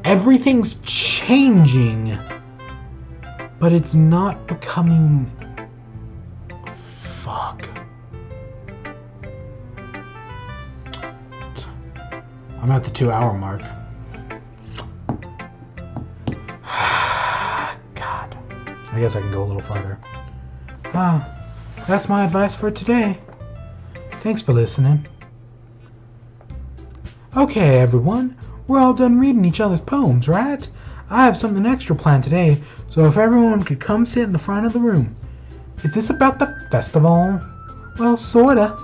everything's changing, but it's not becoming... Fuck. I'm at the 2-hour mark. God. I guess I can go a little farther. That's my advice for today. Thanks for listening. Okay, everyone. We're all done reading each other's poems, right? I have something extra planned today, so if everyone could come sit in the front of the room. Is this about the festival? Well, sorta.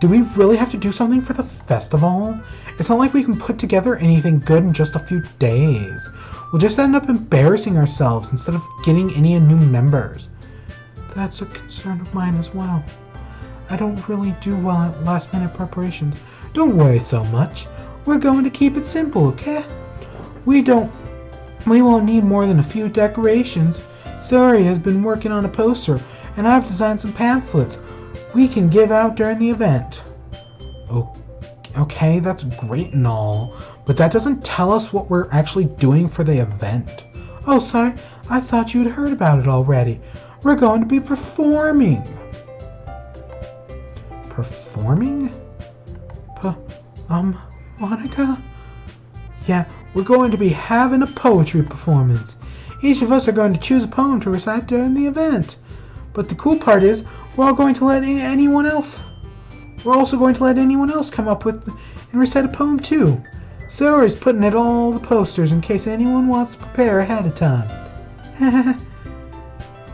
Do we really have to do something for the festival? It's not like we can put together anything good in just a few days. We'll just end up embarrassing ourselves instead of getting any new members. That's a concern of mine as well. I don't really do well at last-minute preparations. Don't worry so much. We're going to keep it simple, okay? We won't need more than a few decorations. Sari has been working on a poster, and I've designed some pamphlets we can give out during the event. Okay, that's great and all, but that doesn't tell us what we're actually doing for the event. Oh, sorry, I thought you'd heard about it already. We're going to be performing. Performing? Monica? Yeah, we're going to be having a poetry performance. Each of us are going to choose a poem to recite during the event. But the cool part is, we're also going to let anyone else come up with and recite a poem too. Sarah's putting in all the posters in case anyone wants to prepare ahead of time.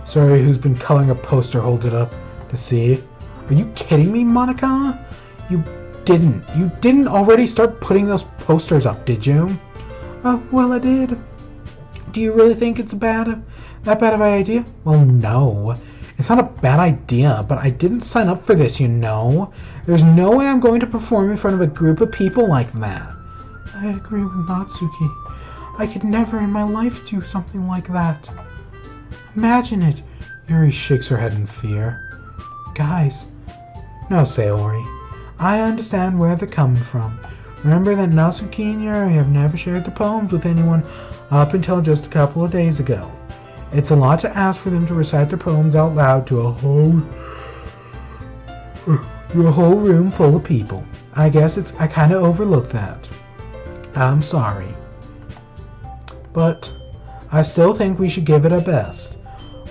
Sorry, who's been coloring a poster, holds it up to see. Are you kidding me, Monica? You didn't already start putting those posters up, did you? Well, I did. Do you really think it's that bad of an idea? Well, no. It's not a bad idea, but I didn't sign up for this, you know. There's no way I'm going to perform in front of a group of people like that. I agree with Natsuki. I could never in my life do something like that. Imagine it. Yuri shakes her head in fear. Guys. No, Sayori. I understand where they're coming from. Remember that Natsuki and Yuri have never shared the poems with anyone up until just a couple of days ago. It's a lot to ask for them to recite their poems out loud to a whole room full of people. I guess I kind of overlooked that. I'm sorry. But I still think we should give it our best.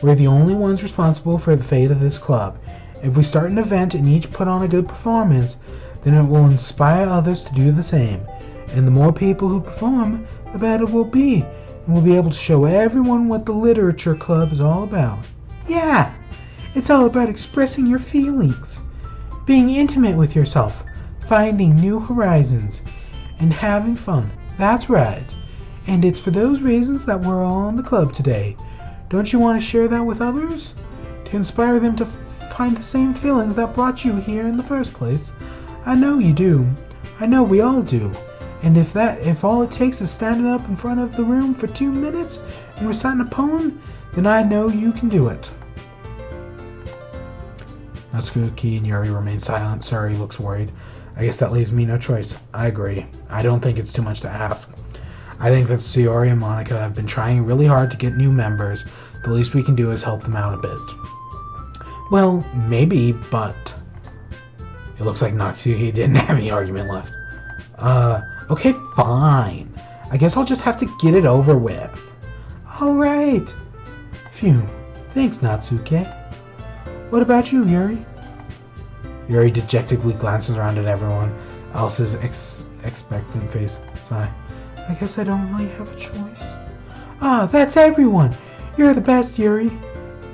We're the only ones responsible for the fate of this club. If we start an event and each put on a good performance, then it will inspire others to do the same. And the more people who perform, the better we'll be. And we'll be able to show everyone what the literature club is all about. Yeah! It's all about expressing your feelings, being intimate with yourself, finding new horizons, and having fun. That's right. And it's for those reasons that we're all in the club today. Don't you want to share that with others? To inspire them to find the same feelings that brought you here in the first place? I know you do. I know we all do. And if all it takes is standing up in front of the room for 2 minutes and reciting a poem, then I know you can do it. Natsuki and Yuri remain silent. Sari looks worried. I guess that leaves me no choice. I agree. I don't think it's too much to ask. I think that Sayori and Monica have been trying really hard to get new members. The least we can do is help them out a bit. Well, maybe, but... It looks like Natsuki didn't have any argument left. Okay, fine. I guess I'll just have to get it over with. Alright. Phew. Thanks, Natsuki. What about you, Yuri? Yuri dejectedly glances around at everyone else's expectant face. Sigh. I guess I don't really have a choice. That's everyone! You're the best, Yuri.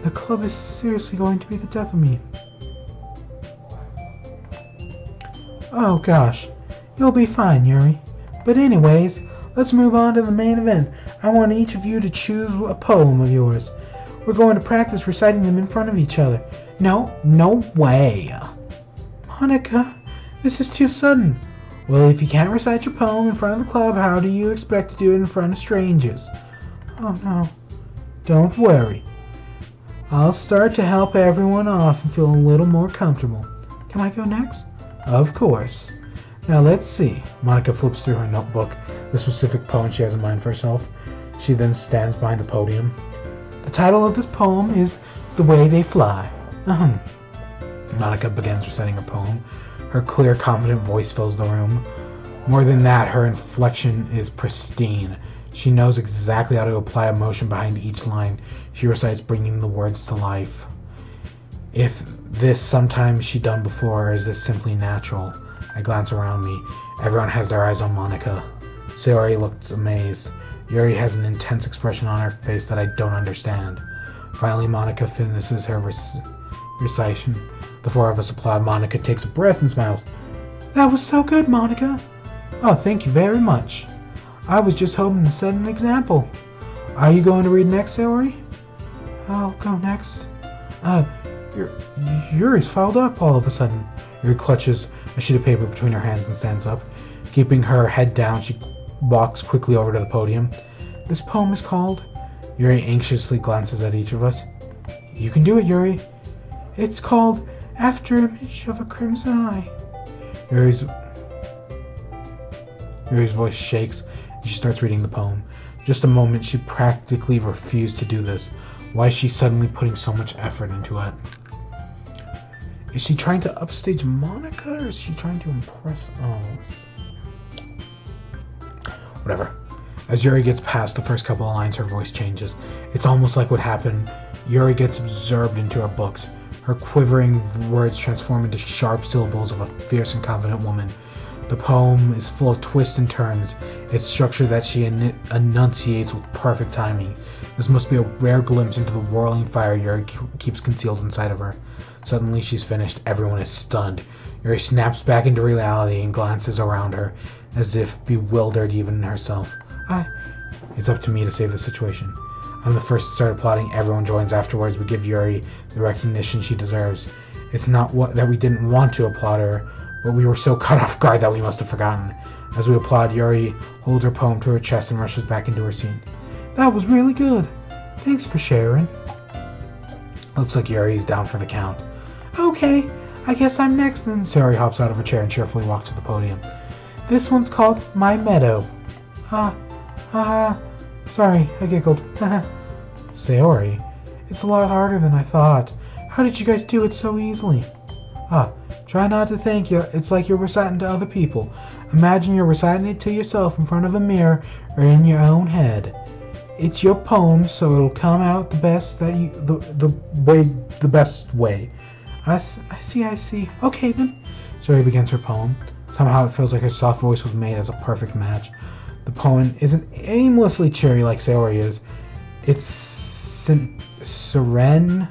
The club is seriously going to be the death of me. Oh gosh. You'll be fine, Yuri. But anyways, let's move on to the main event. I want each of you to choose a poem of yours. We're going to practice reciting them in front of each other. No way. Monica, this is too sudden. Well, if you can't recite your poem in front of the club, how do you expect to do it in front of strangers? Oh no. Don't worry. I'll start to help everyone off and feel a little more comfortable. Can I go next? Of course. Now let's see. Monica flips through her notebook, the specific poem she has in mind for herself. She then stands behind the podium. The title of this poem is The Way They Fly. Monica begins reciting her poem. Her clear, confident voice fills the room. More than that, her inflection is pristine. She knows exactly how to apply emotion behind each line she recites, bringing the words to life. If this sometimes she done before, or is this simply natural? I glance around me. Everyone has their eyes on Monica. Sayori looks amazed. Yuri has an intense expression on her face that I don't understand. Finally, Monica finishes her recitation. The four of us applaud. Monica takes a breath and smiles. That was so good, Monica. Oh, thank you very much. I was just hoping to set an example. Are you going to read next, Sayori? I'll go next. Yuri's filed up all of a sudden. Yuri clutches a sheet of paper between her hands and stands up. Keeping her head down, she walks quickly over to the podium. This poem is called... Yuri anxiously glances at each of us. You can do it, Yuri. It's called After Image of a Crimson Eye. Yuri's voice shakes and she starts reading the poem. Just a moment, she practically refused to do this. Why is she suddenly putting so much effort into it? Is she trying to upstage Monica, or is she trying to impress us? Whatever. As Yuri gets past the first couple of lines, her voice changes. It's almost like what happened. Yuri gets absorbed into her books. Her quivering words transform into sharp syllables of a fierce and confident woman. The poem is full of twists and turns, its structure that she enunciates with perfect timing. This must be a rare glimpse into the whirling fire Yuri keeps concealed inside of her. Suddenly she's finished. Everyone is stunned. Yuri snaps back into reality and glances around her, as if bewildered even herself. It's up to me to save the situation. I'm the first to start applauding. Everyone joins afterwards. We give Yuri the recognition she deserves. It's not that we didn't want to applaud her, but we were so caught off guard that we must have forgotten. As we applaud, Yuri holds her poem to her chest and rushes back into her seat. That was really good. Thanks for sharing. Looks like Yuri's down for the count. Okay, I guess I'm next then. Sayori hops out of her chair and cheerfully walks to the podium. This one's called My Meadow. Sorry, I giggled. Sayori, it's a lot harder than I thought. How did you guys do it so easily? Try not to think it's like you're reciting to other people. Imagine you're reciting it to yourself in front of a mirror or in your own head. It's your poem, so it'll come out the best the best way. I see. Okay then. Sayori begins her poem. Somehow it feels like her soft voice was made as a perfect match. The poem isn't aimlessly cheery like Sayori is. It's serene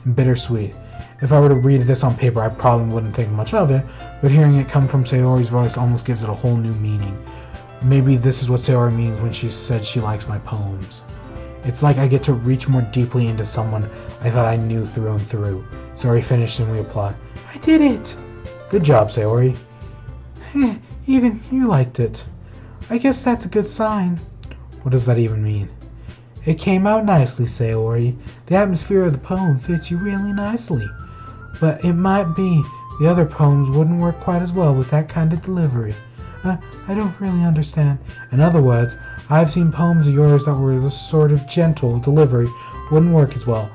and bittersweet. If I were to read this on paper, I probably wouldn't think much of it, but hearing it come from Sayori's voice almost gives it a whole new meaning. Maybe this is what Sayori means when she said she likes my poems. It's like I get to reach more deeply into someone I thought I knew through and through. Sayori finished and we applaud. I did it! Good job, Sayori. Even you liked it. I guess that's a good sign. What does that even mean? It came out nicely, Sayori. The atmosphere of the poem fits you really nicely. But it might be the other poems wouldn't work quite as well with that kind of delivery. I don't really understand. In other words, I've seen poems of yours that were the sort of gentle delivery wouldn't work as well.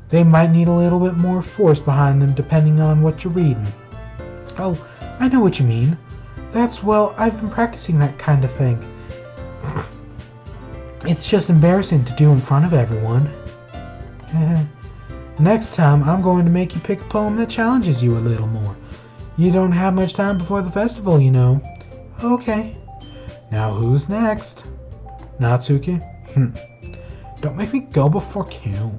They might need a little bit more force behind them depending on what you're reading. Oh, I know what you mean. I've been practicing that kind of thing. It's just embarrassing to do in front of everyone. Next time, I'm going to make you pick a poem that challenges you a little more. You don't have much time before the festival, you know. Okay. Now who's next? Natsuki? Don't make me go before Q.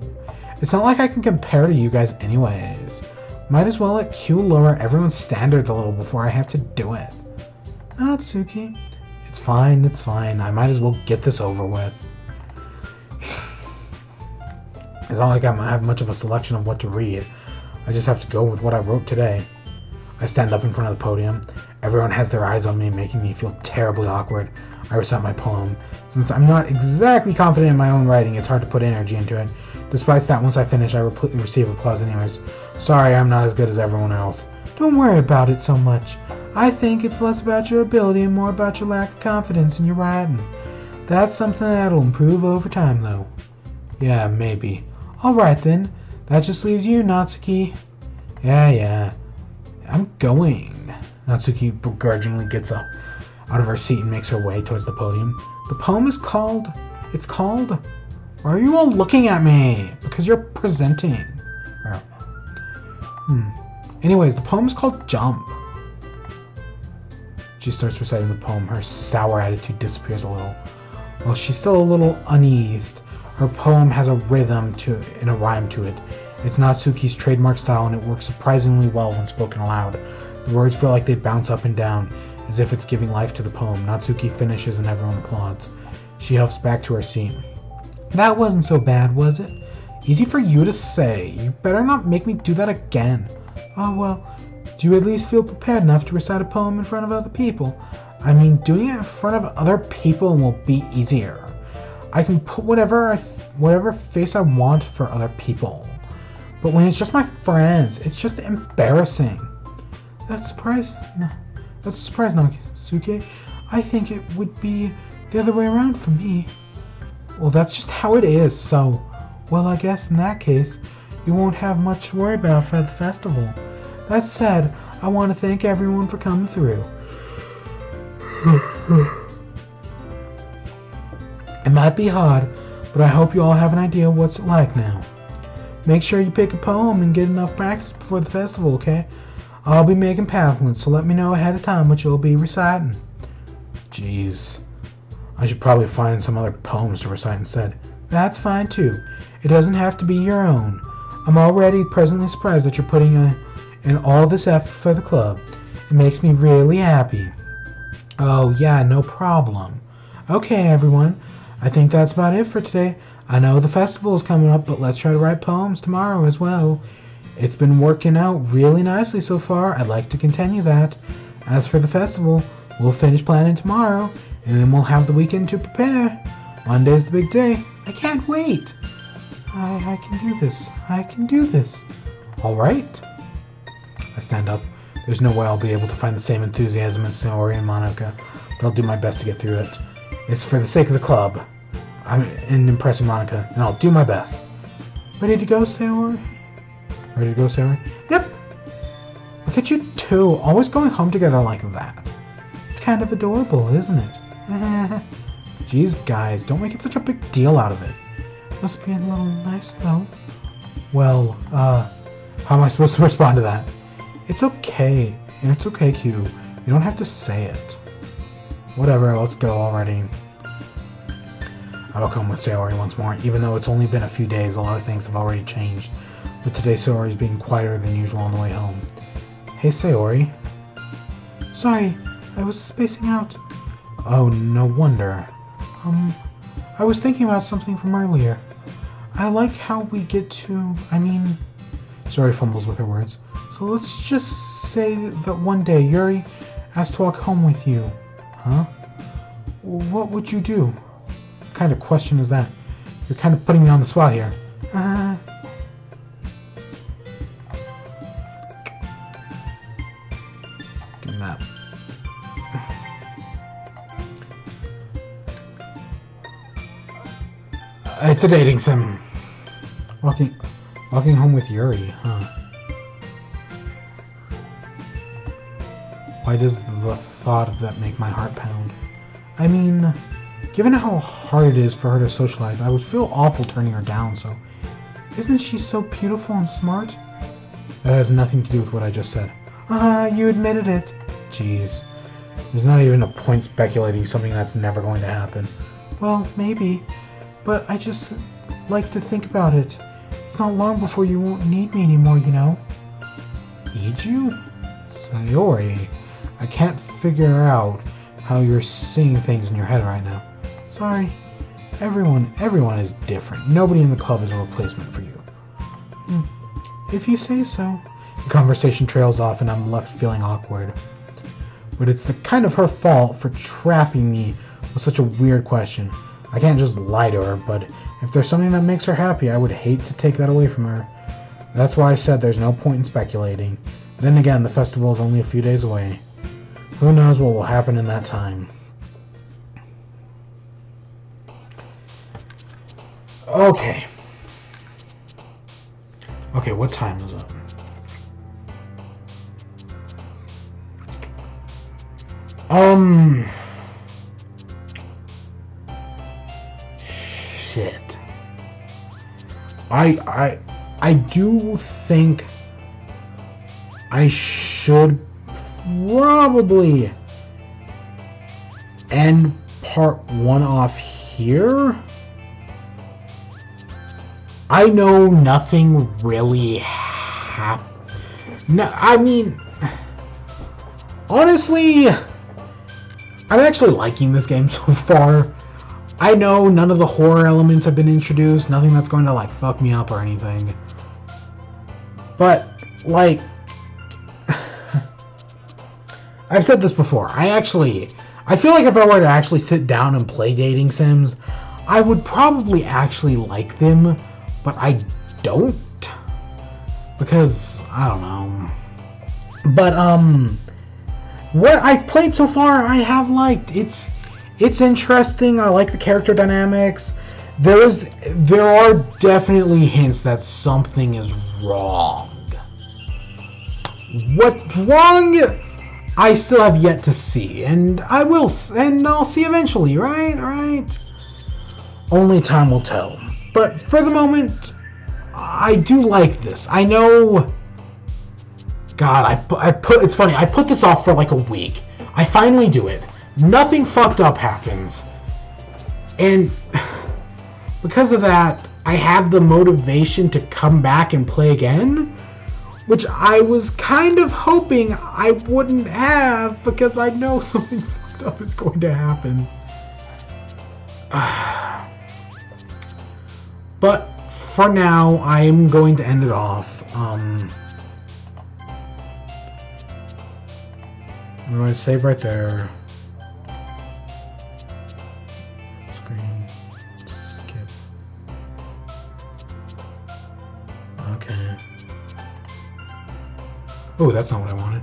It's not like I can compare to you guys anyways. Might as well let Q lower everyone's standards a little before I have to do it. Natsuki. It's fine. I might as well get this over with. It's not like I have much of a selection of what to read. I just have to go with what I wrote today. I stand up in front of the podium. Everyone has their eyes on me, making me feel terribly awkward. I recite my poem. Since I'm not exactly confident in my own writing, it's hard to put energy into it. Despite that, once I finish, I receive applause anyways. Sorry, I'm not as good as everyone else. Don't worry about it so much. I think it's less about your ability and more about your lack of confidence in your writing. That's something that'll improve over time, though. Yeah, maybe. Alright then. That just leaves you, Natsuki. Yeah. I'm going. Natsuki begrudgingly gets up out of her seat and makes her way towards the podium. The poem is called... Why are you all looking at me? Because you're presenting. Anyways, the poem is called Jump. She starts reciting the poem. Her sour attitude disappears a little. While she's still a little uneased, her poem has a rhythm to it and a rhyme to it. It's Natsuki's trademark style, and it works surprisingly well when spoken aloud. The words feel like they bounce up and down, as if it's giving life to the poem. Natsuki finishes and everyone applauds. She huffs back to her seat. That wasn't so bad, was it? Easy for you to say. You better not make me do that again. Oh well, do you at least feel prepared enough to recite a poem in front of other people? I mean, doing it in front of other people will be easier. I can put whatever face I want for other people. But when it's just my friends, it's just embarrassing. That's a surprise, Natsuki. I think it would be the other way around for me. Well, that's just how it is, so... Well, I guess in that case, you won't have much to worry about for the festival. That said, I want to thank everyone for coming through. It might be hard, but I hope you all have an idea of what's like now. Make sure you pick a poem and get enough practice before the festival, okay? I'll be making pamphlets, so let me know ahead of time what you'll be reciting. Jeez. I should probably find some other poems to recite instead. That's fine too. It doesn't have to be your own. I'm already presently surprised that you're putting in all this effort for the club. It makes me really happy. Oh yeah, no problem. Okay everyone, I think that's about it for today. I know the festival is coming up, but let's try to write poems tomorrow as well. It's been working out really nicely so far. I'd like to continue that. As for the festival, we'll finish planning tomorrow, and then we'll have the weekend to prepare. Monday's the big day. I can't wait. I can do this. I can do this. All right. I stand up. There's no way I'll be able to find the same enthusiasm as Sayori and Monica, but I'll do my best to get through it. It's for the sake of the club. I'm in impressing Monica, and I'll do my best. Ready to go, Sayori? Ready to go, Sayori? Yep. Look at you two, always going home together like that. It's kind of adorable, isn't it? Jeez, guys, don't make it such a big deal out of it. Must be a little nice, though. Well, how am I supposed to respond to that? It's okay. It's okay, Q. You don't have to say it. Whatever, let's go already. I will come with Sayori once more. Even though it's only been a few days, a lot of things have already changed. But today Sayori's being quieter than usual on the way home. Hey, Sayori. Sorry, I was spacing out. Oh, no wonder. I was thinking about something from earlier. I like how we get to... Sayori fumbles with her words. So let's just say that one day Yuri asked to walk home with you. Huh? What would you do? What kind of question is that? You're kind of putting me on the spot here. Give me that. It's a dating sim. Walking home with Yuri, huh? Why does the thought of that make my heart pound? I mean, given how hard it is for her to socialize, I would feel awful turning her down, so... Isn't she so beautiful and smart? That has nothing to do with what I just said. You admitted it. Jeez. There's not even a point speculating something that's never going to happen. Well, maybe. But I just like to think about it. It's not long before you won't need me anymore, you know? Need you? Sayori, I can't figure out how you're seeing things in your head right now. Sorry. Everyone is different. Nobody in the club is a replacement for you. If you say so. The conversation trails off and I'm left feeling awkward. But it's the kind of her fault for trapping me with such a weird question. I can't just lie to her, but if there's something that makes her happy, I would hate to take that away from her. That's why I said there's no point in speculating. Then again, the festival is only a few days away. Who knows what will happen in that time? Okay. Okay, what time is it? Shit. I do think I should probably end part 1 off here. I know nothing really happened. No, I mean, honestly, I'm actually liking this game so far. I know none of the horror elements have been introduced, nothing that's going to, like, fuck me up or anything. But, like, I've said this before, I feel like if I were to actually sit down and play dating sims, I would probably actually like them, but I don't. Because, I don't know. But, what I've played so far, I have liked. It's interesting. I like the character dynamics. There are definitely hints that something is wrong. What's wrong? I still have yet to see, and I'll see eventually, right? Only time will tell. But for the moment, I do like this. I know. God, it's funny. I put this off for like a week. I finally do it. Nothing fucked up happens. And because of that, I have the motivation to come back and play again, which I was kind of hoping I wouldn't have because I know something fucked up is going to happen. But for now, I am going to end it off. I'm going to save right there. Screen. Skip. Okay. Oh, that's not what I wanted.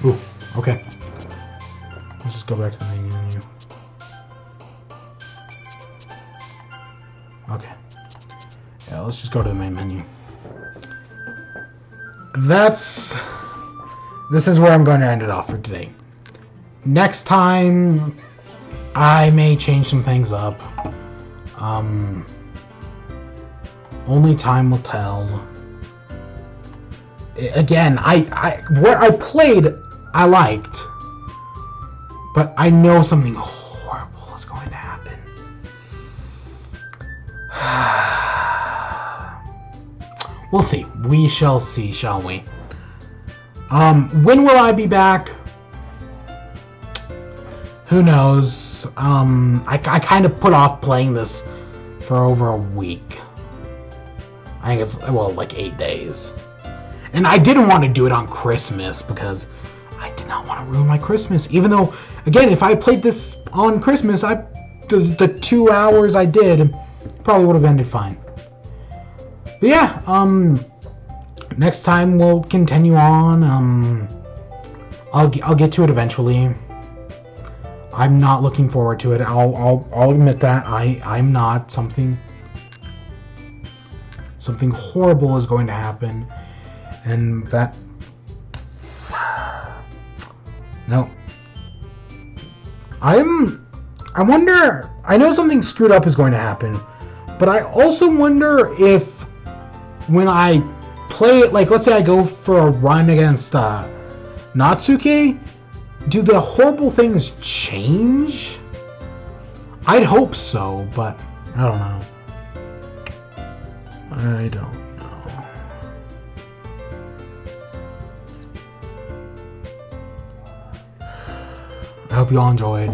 Ooh, okay. Let's just go back to the main menu. Okay. Yeah, let's just go to the main menu. This is where I'm going to end it off for today. Next time, I may change some things up. Only time will tell. Again, what I played, I liked. But I know something horrible is going to happen. We'll see. We shall see, shall we? When will I be back? Who knows? I kind of put off playing this for over a week. I think it's, well, like 8 days. And I didn't want to do it on Christmas because I did not want to ruin my Christmas. Even though, again, if I played this on Christmas, the 2 hours I did probably would have ended fine. But yeah, next time we'll continue on. I'll get to it eventually. I'm not looking forward to it. I'll admit that I'm not. Something horrible is going to happen, and that no. I wonder. I know something screwed up is going to happen, but I also wonder if when I play it, like let's say I go for a run against Natsuki, do the horrible things change? I'd hope so, but I don't know. I don't know. I hope you all enjoyed.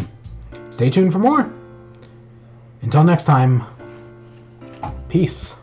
Stay tuned for more. Until next time, peace.